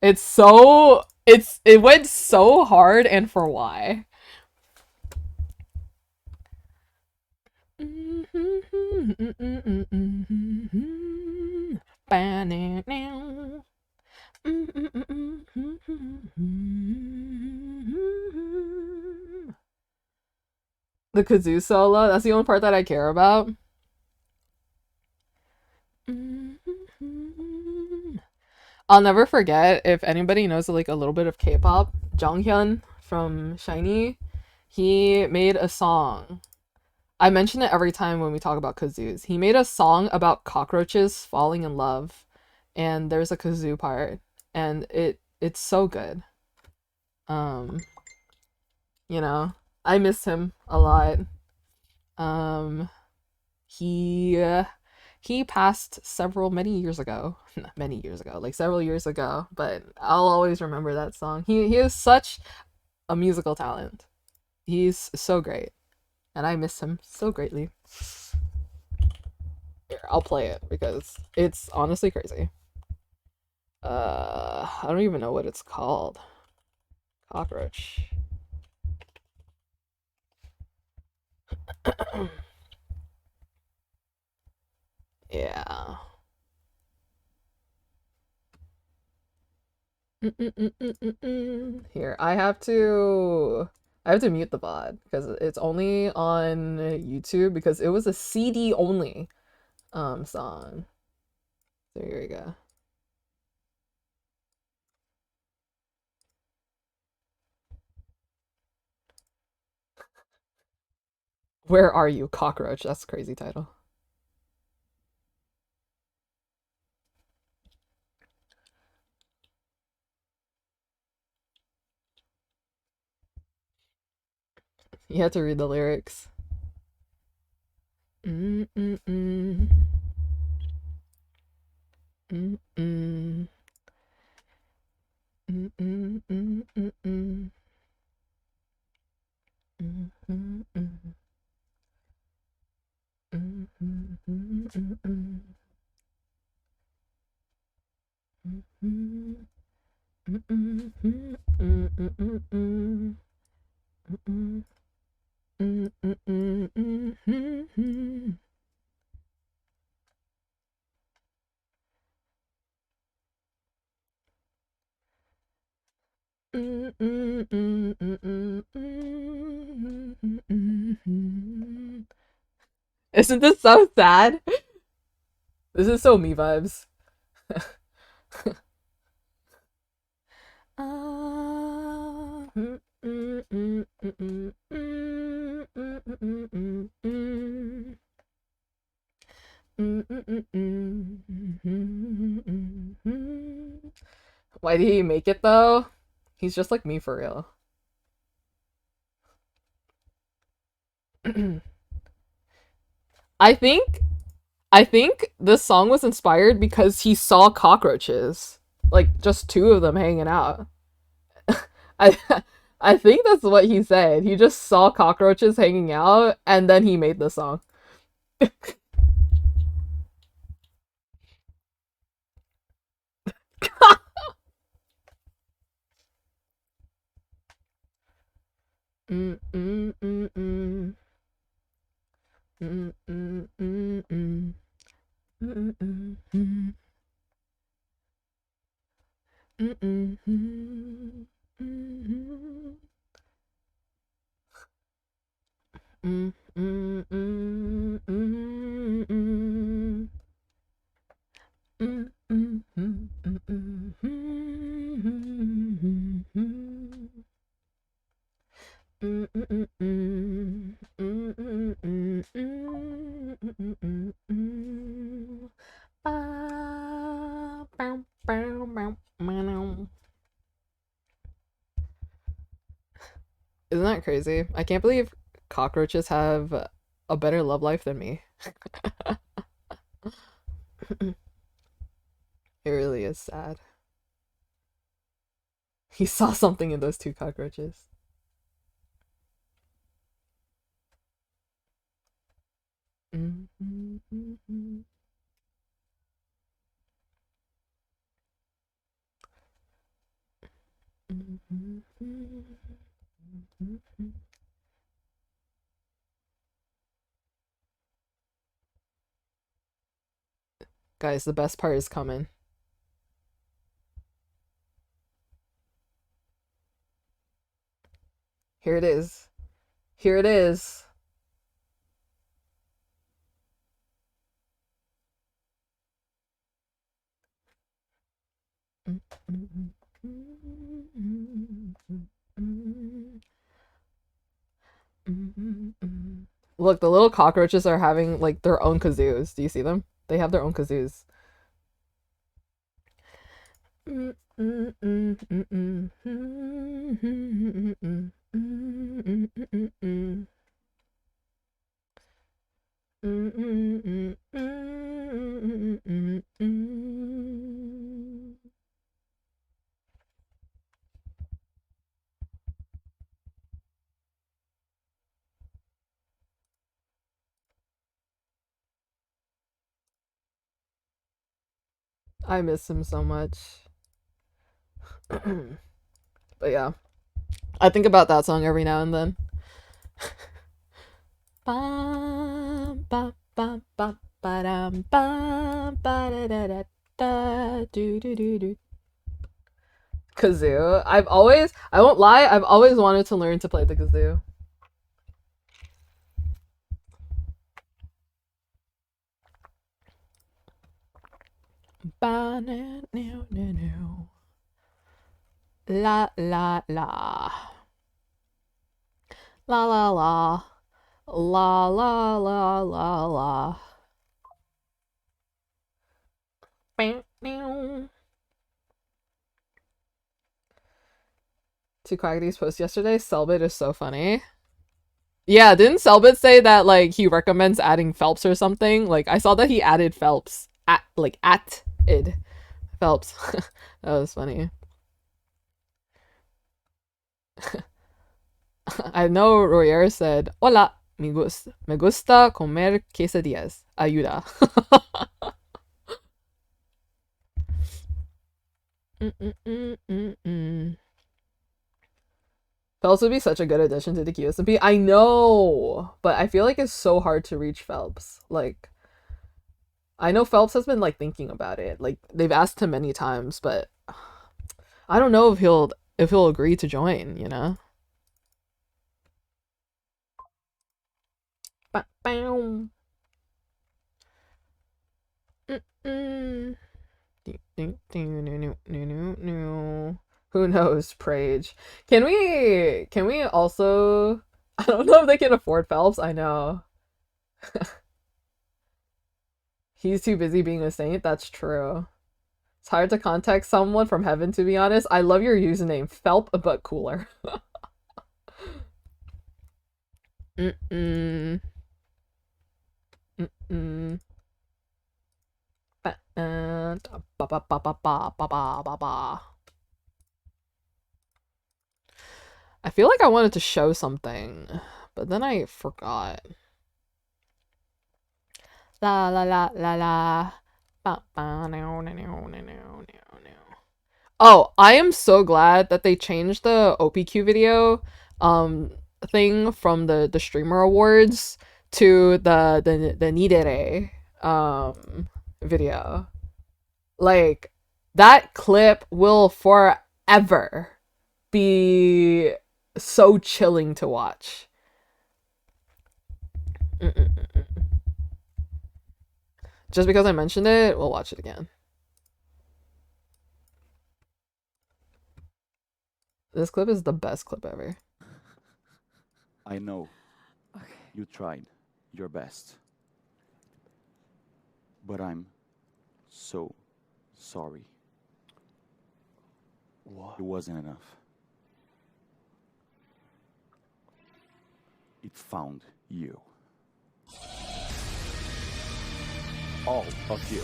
It went so hard, and for why. The kazoo solo, that's the only part that I care about. I'll never forget, if anybody knows like a little bit of K-pop, Jonghyun from SHINee, he made a song. I mention it every time when we talk about kazoos. He made a song about cockroaches falling in love, and there's a kazoo part, and it's so good. You know, I miss him a lot. He passed many years ago, like several years ago, but I'll always remember that song. He is such a musical talent. He's so great, and I miss him so greatly. Here, I'll play it because it's honestly crazy. I don't even know what it's called. Cockroach. Yeah. Here, I have to mute the VOD because it's only on YouTube because it was a CD only song. So here we go. Where are you, cockroach? That's a crazy title. You have to read the lyrics. Mm-mm-mm. Mm-mm. Mm-mm-mm-mm-mm. Mm-mm-mm. Mm-mm-mm-mm-mm. Mm-mm. Mm-mm-mm-mm-mm-mm. Mm-mm. Mm-mm-mm-mm-mm. Isn't this so sad? This is so me vibes. Why did he make it though? He's just like me for real. I think this song was inspired because he saw cockroaches, like just two of them hanging out. I I think that's what he said. He just saw cockroaches hanging out and then he made the song. Isn't that crazy? I can't believe cockroaches have a better love life than me. It really is sad. He saw something in those two cockroaches. Guys, the best part is coming. Here it is. Here it is. Look, the little cockroaches are having like their own kazoos. Do you see them? They have their own kazoos. I miss him so much. But yeah, I think about that song every now and then. Bum, ba, ba, ba, ba-dum, bum, ba-da-da-da-da, do-do-do-do. Kazoo. I won't lie, I've always wanted to learn to play the kazoo. Ba-na-now-now-now. La la la. La la la. La la la la la. To Quaggy's post yesterday, Selbit is so funny. Yeah, didn't Selbit say that like he recommends adding Phelps or something? Like I saw that he added Phelps at id Phelps. That was funny. I know Royer said, "Hola, me gusta comer quesadillas. Ayuda." Phelps would be such a good addition to the QSMP. I know, but I feel like it's so hard to reach Phelps. Like, I know Phelps has been like thinking about it. Like they've asked him many times, but I don't know if he'll if he'll agree to join, you know? Ba-bow. Who knows, Prage? Can we also, I don't know if they can afford Phelps, I know. He's too busy being a saint, that's true. It's hard to contact someone from heaven, to be honest. I love your username, Phelp but cooler. Mm-mm. Mm-mm. I feel like I wanted to show something, but then I forgot. La la la la la. Oh, I am so glad that they changed the OPQ video thing from the streamer awards to the 𝓼𝓪𝓽𝓸 video. Like, that clip will forever be so chilling to watch. Just because I mentioned it, we'll watch it again. This clip is the best clip ever. I know. You tried your best. But I'm so sorry. What? It wasn't enough. It found you. All of you.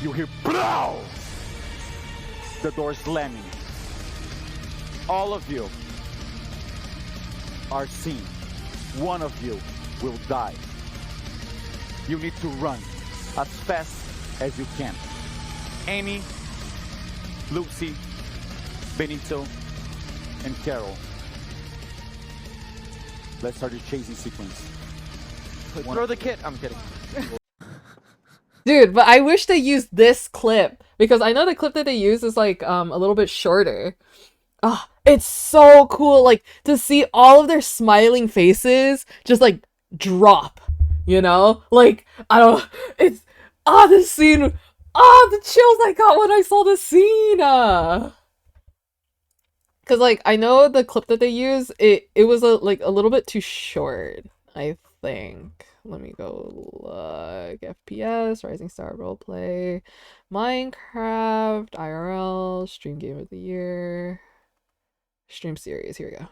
You hear BLOW! The door slamming. All of you are seen. One of you will die. You need to run as fast as you can. Amy, Lucy, Benito, and Carol. Let's start the chasing sequence. Throw the kit. I'm kidding. Dude, but I wish they used this clip because I know the clip that they use is like a little bit shorter. Ah, it's so cool, like to see all of their smiling faces just like drop, you know? Like, I don't, it's, this scene, the chills I got when I saw this scene. Cause like, I know the clip that they use, it was like a little bit too short, I think. Let me go look. FPS, Rising Star Roleplay, Minecraft, IRL, Stream Game of the Year, Stream Series. Here we go.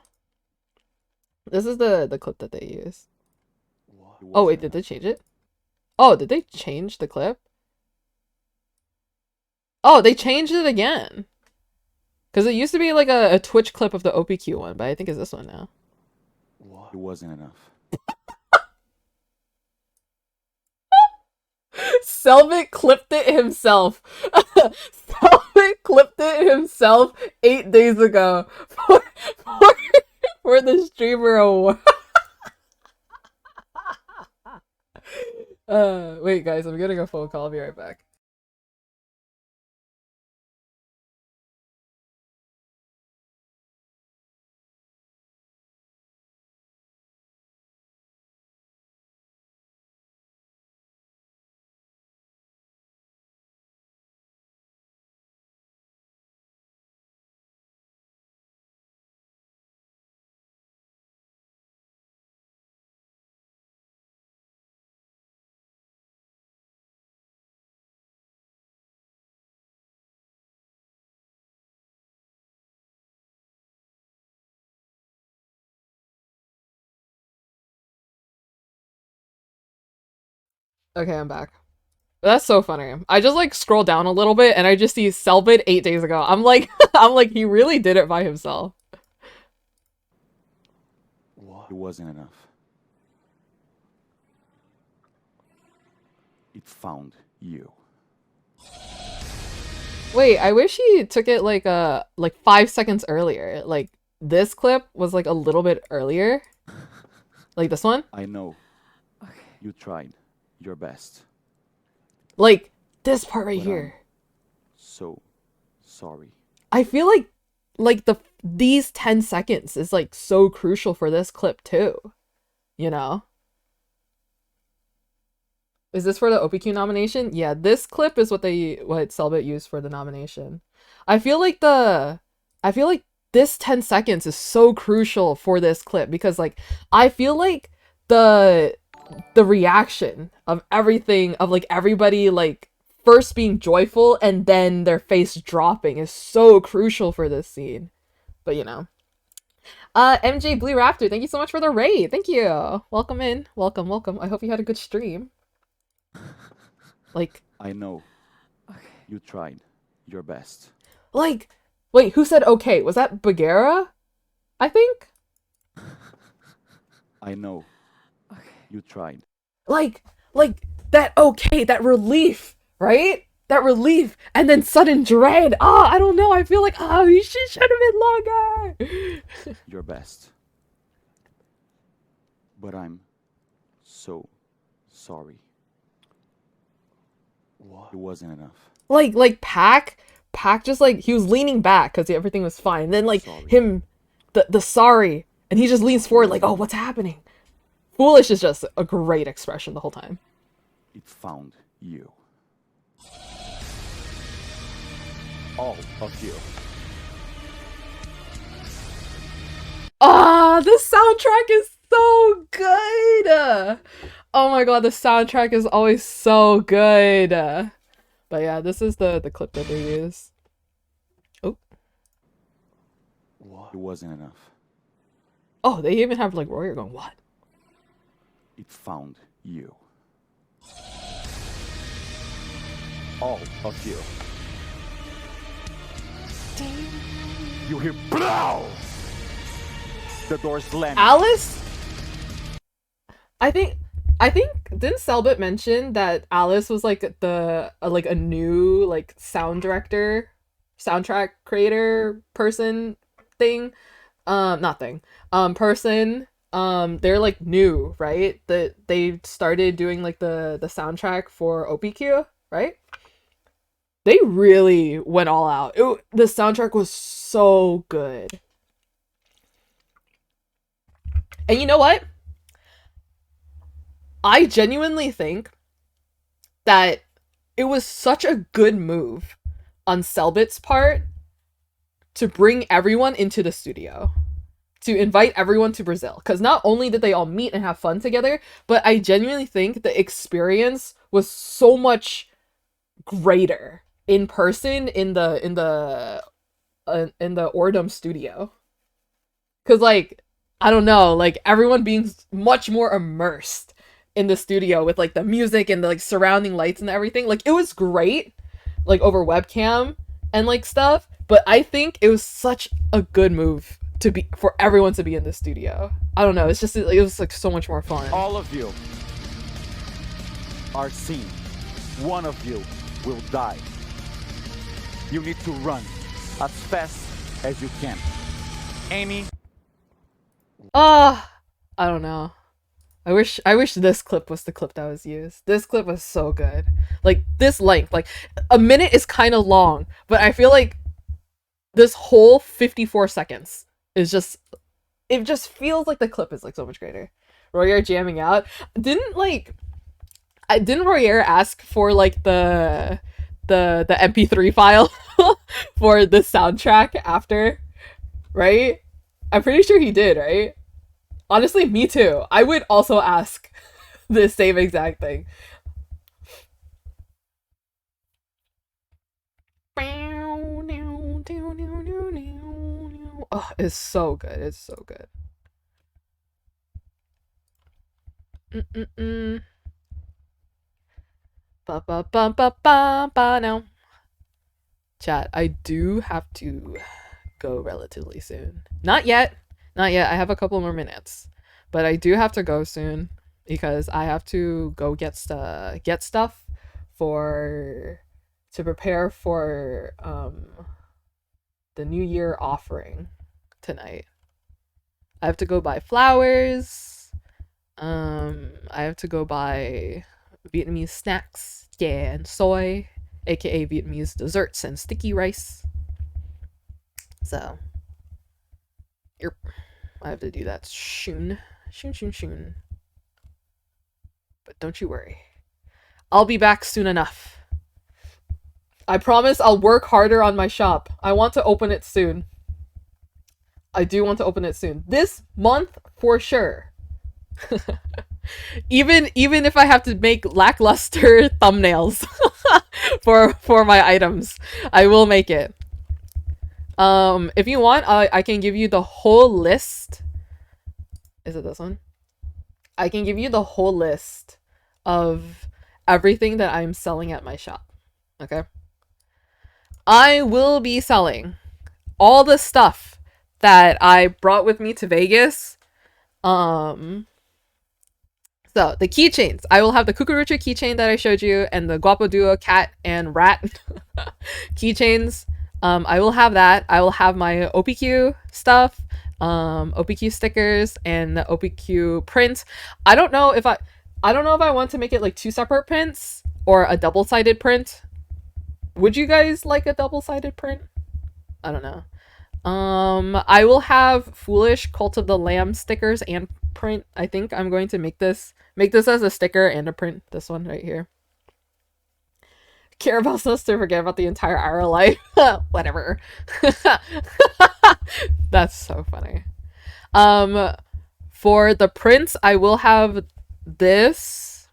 This is the clip that they use. Oh wait, did they change it? Oh, did they change the clip? Oh, they changed it again. Because it used to be like a Twitch clip of the OPQ one, but I think it's this one now. It wasn't enough. Selvit clipped it himself. Selvit clipped it himself 8 days ago for the streamer award. Wait guys, I'm getting a phone call. I'll be right back. Okay, I'm back. That's so funny. I just like scroll down a little bit and I just see Selvit 8 days ago. I'm like, he really did it by himself. It wasn't enough. It found you. Wait, I wish he took it like 5 seconds earlier. Like this clip was like a little bit earlier. Like this one? I know. You tried your best. Like this part right But here. I'm so sorry. I feel like these 10 seconds is like so crucial for this clip too. You know? Is this for the OPQ nomination? Yeah, this clip is what 𝓰𝓸𝓳𝓸 used for the nomination. I feel like this 10 seconds is so crucial for this clip because like I feel like the reaction of everything of like everybody like first being joyful and then their face dropping is so crucial for this scene. But you know. MJ Blue Raptor, thank you so much for the raid. Thank you. Welcome in. Welcome. I hope you had a good stream. Like, I know. You tried your best. like, wait, who said okay? Was that Bagheera? I think? I know. You tried. Like, that okay, that relief, right? That relief, and then sudden dread. I don't know, I feel like, you should have been longer. Your best. But I'm so sorry. What? It wasn't enough. Like Pac just like, he was leaning back because everything was fine. And then like him, the sorry, and he just leans forward like, oh, what's happening? Foolish is just a great expression the whole time. It found you. All of you. The soundtrack is so good. Oh my god, the soundtrack is always so good. But yeah, this is the clip that they use. Oh. What? It wasn't enough. Oh, they even have like Royer going, what? It found you. All of you. You hear blow! The door slamming. Alice? I think didn't Selbit mention that Alice was like a new like soundtrack creator person thing? Person. They're like new, right? That they started doing like the soundtrack for OPQ, right? They really went all out. The soundtrack was so good. And you know what? I genuinely think that it was such a good move on Selbit's part to bring everyone into the studio. To invite everyone to Brazil. Because not only did they all meet and have fun together, but I genuinely think the experience was so much greater in person in the Ordum studio. Because like, I don't know, like everyone being much more immersed in the studio with like the music and the like surrounding lights and everything. Like it was great, like over webcam and like stuff. But I think it was such a good move for everyone to be in the studio. I don't know. It's just, it was like so much more fun. All of you are seen. One of you will die. You need to run as fast as you can. Amy. I don't know. I wish this clip was the clip that was used. This clip was so good. Like this length, like a minute is kind of long, but I feel like this whole 54 seconds is just, it just feels like the clip is like so much greater. Royer jamming out. Didn't Royer ask for like the MP3 file for the soundtrack after, right? I'm pretty sure he did, right? Honestly, me too. I would also ask the same exact thing. Oh, it's so good. It's so good. Ba ba ba ba ba ba now. Chat, I do have to go relatively soon. Not yet. Not yet. I have a couple more minutes. But I do have to go soon because I have to go get stuff to prepare for the New Year offering tonight. I have to go buy flowers. I have to go buy Vietnamese snacks, yeah, and soy, aka Vietnamese desserts and sticky rice. So, I have to do that soon. Soon. But don't you worry. I'll be back soon enough. I promise I'll work harder on my shop. I want to open it soon. I do want to open it soon. This month for sure. even if I have to make lackluster thumbnails for my items, I will make it. If you want, I can give you the whole list. Is it this one? I can give you the whole list of everything that I'm selling at my shop. Okay? I will be selling all the stuff that I brought with me to Vegas. So the keychains. I will have the 𝓼𝓬𝓳𝓸 keychain that I showed you and the Guapo Duo cat and rat keychains. I will have that. I will have my OPQ stuff, OPQ stickers, and the OPQ prints. I don't know if I want to make it like 2 separate prints or a double-sided print. Would you guys like a double-sided print? I don't know. I will have Foolish Cult of the Lamb stickers and print. I think I'm going to make this as a sticker and a print. This one right here. Care about us to forget about the entire hour life. Whatever. That's so funny. For the prints, I will have this.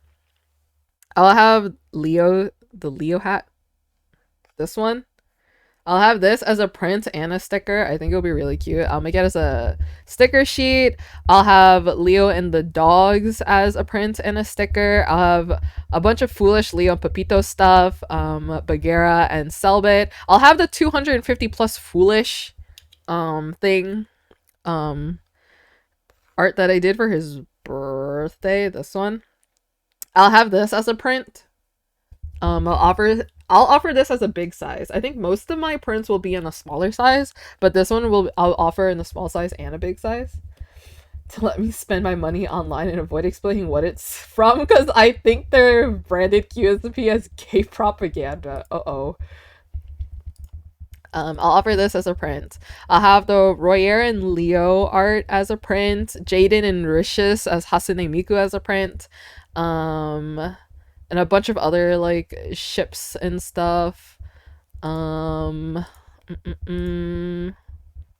I'll have the Leo hat. This one. I'll have this as a print and a sticker. I think it'll be really cute. I'll make it as a sticker sheet. I'll have Leo and the dogs as a print and a sticker. I'll have a bunch of Foolish Leo and Pepito stuff, Bagheera and Selbit. I'll have the 250 plus Foolish thing art that I did for his birthday. This one. I'll have this as a print. I'll offer this as a big size. I think most of my prints will be in a smaller size, but this one I'll offer in a small size and a big size to let me spend my money online and avoid explaining what it's from, because I think they're branded QSMP as gay propaganda. I'll offer this as a print. I'll have the Royer and Leo art as a print, Jaden and Rishis as Hasune Miku as a print, and a bunch of other like ships and stuff.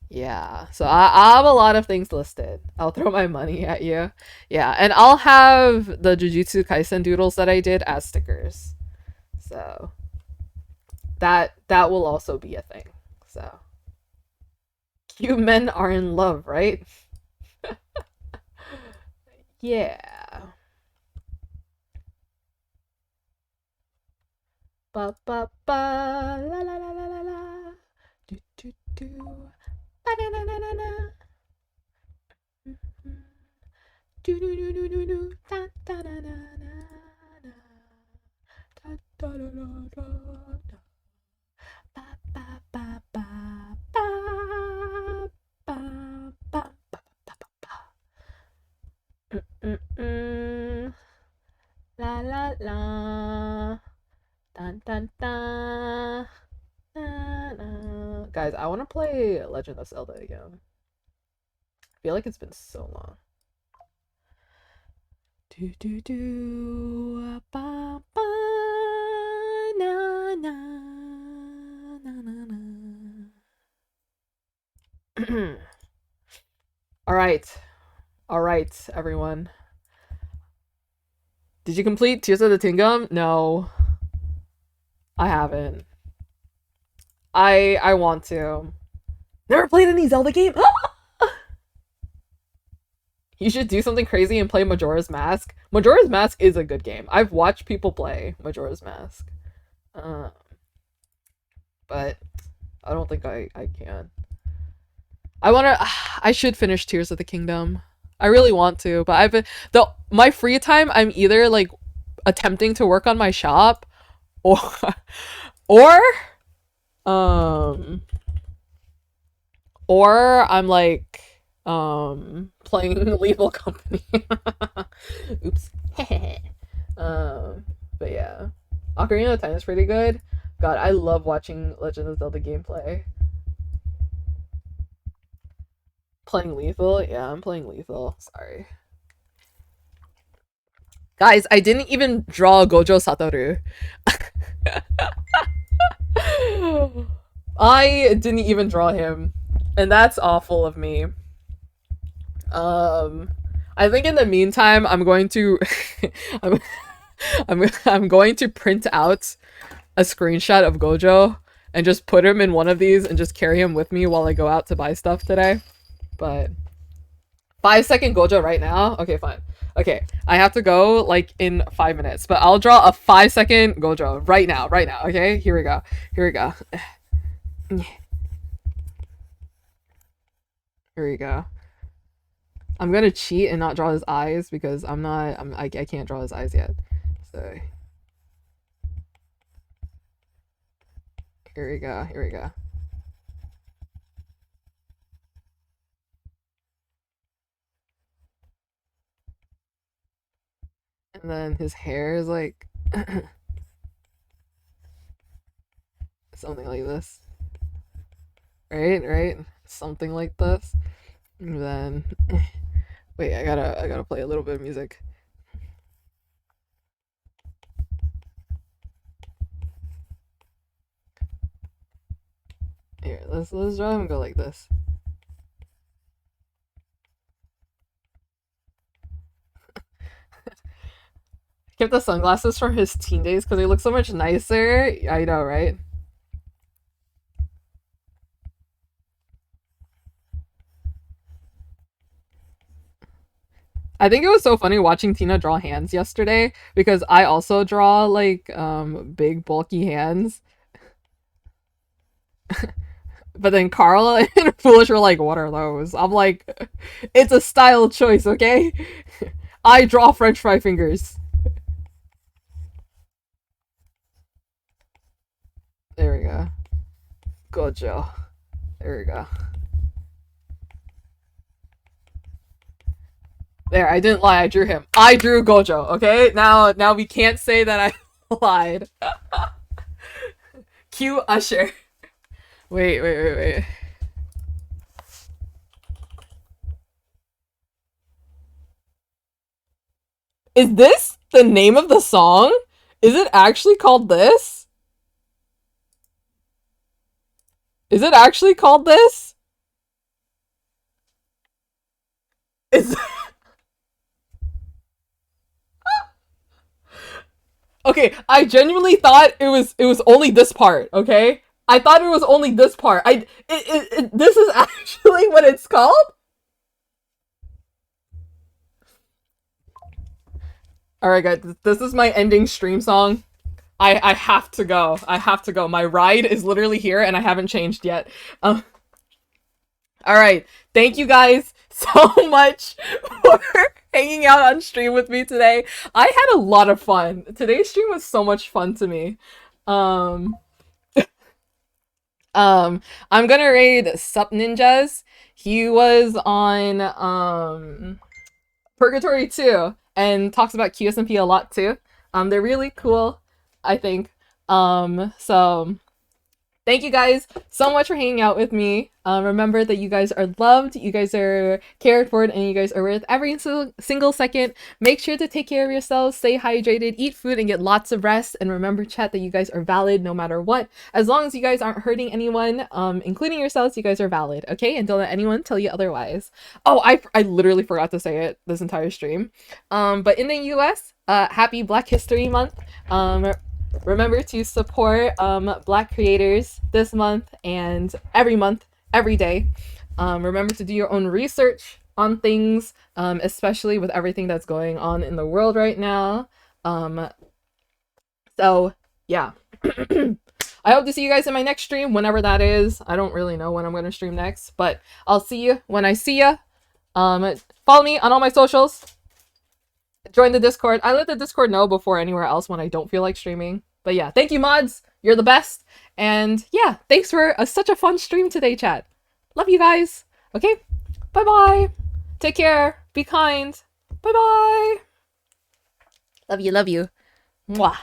Yeah, so I have a lot of things listed. I'll throw my money at you. Yeah, and I'll have the Jujutsu Kaisen doodles that I did as stickers. So that will also be a thing. So you men are in love, right? Yeah. Ba ba ba la la la la la la do do do ba na na na na na do do do do do do da da da da da da da da da da da ba ba ba ba ba ba ba ba la la la. Dun, dun, dun. Na, na. Guys, I want to play Legend of Zelda again. I feel like it's been so long. Do do do ba ba na na na na na. All right, everyone. Did you complete Tears of the Kingdom? No. I haven't. I want to. Never played any Zelda game? You should do something crazy and play Majora's Mask. Majora's Mask is a good game. I've watched people play Majora's Mask. But I don't think I can. I should finish Tears of the Kingdom. I really want to, but my free time, I'm either like attempting to work on my shop or I'm like playing Lethal Company. Oops. But yeah, Ocarina of Time is pretty good. God, I love watching Legend of Zelda gameplay. Playing lethal? Yeah, I'm playing lethal. Sorry. Guys, I didn't even draw Gojo Satoru. I didn't even draw him. And that's awful of me. I think in the meantime, I'm going to I'm going to print out a screenshot of Gojo and just put him in one of these and just carry him with me while I go out to buy stuff today. But 5-second Gojo right now? Okay, fine. Okay, I have to go like in 5 minutes, but I'll draw a 5-second Gojo right now, okay? Here we go. Here we go. I'm gonna cheat and not draw his eyes because I can't draw his eyes yet. So here we go. And then his hair is like something like this. Right? Something like this. And then wait, I gotta play a little bit of music. Here, let's draw him and go like this. Kept the sunglasses from his teen days because they look so much nicer. I know, right? I think it was so funny watching Tina draw hands yesterday because I also draw like big bulky hands. But then Carl and Foolish were like, what are those? I'm like, it's a style choice, okay? I draw French fry fingers. There we go. Gojo. There we go. There, I didn't lie, I drew him. I drew Gojo, okay? Now we can't say that I lied. Cue Usher. Wait. Is this the name of the song? Is it actually called this? Is it actually called this? Is... Okay, I genuinely thought it was only this part, okay? I thought it was only this part. This is actually what it's called? Alright guys, this is my ending stream song. I have to go. I have to go. My ride is literally here and I haven't changed yet. Alright, thank you guys so much for hanging out on stream with me today. I had a lot of fun. Today's stream was so much fun to me. I'm gonna raid Sup Ninjas. He was on Purgatory 2 and talks about QSMP a lot too. They're really cool, I think. So thank you guys so much for hanging out with me. Remember that you guys are loved, you guys are cared for, and you guys are worth every single second. Make sure to take care of yourselves, stay hydrated, eat food, and get lots of rest. And remember, chat, that you guys are valid no matter what. As long as you guys aren't hurting anyone, including yourselves, you guys are valid, okay? And don't let anyone tell you otherwise. Oh, I literally forgot to say it this entire stream. But in the US, happy Black History Month. Remember to support Black creators this month and every month, every day. Remember to do your own research on things, especially with everything that's going on in the world right now. So, yeah. I hope to see you guys in my next stream, whenever that is. I don't really know when I'm going to stream next, but I'll see you when I see ya. Follow me on all my socials. Join the Discord. I let the Discord know before anywhere else when I don't feel like streaming. But yeah, thank you, mods. You're the best. And yeah, thanks for such a fun stream today, chat. Love you guys. Okay, bye-bye. Take care. Be kind. Bye-bye. Love you, love you. Mwah.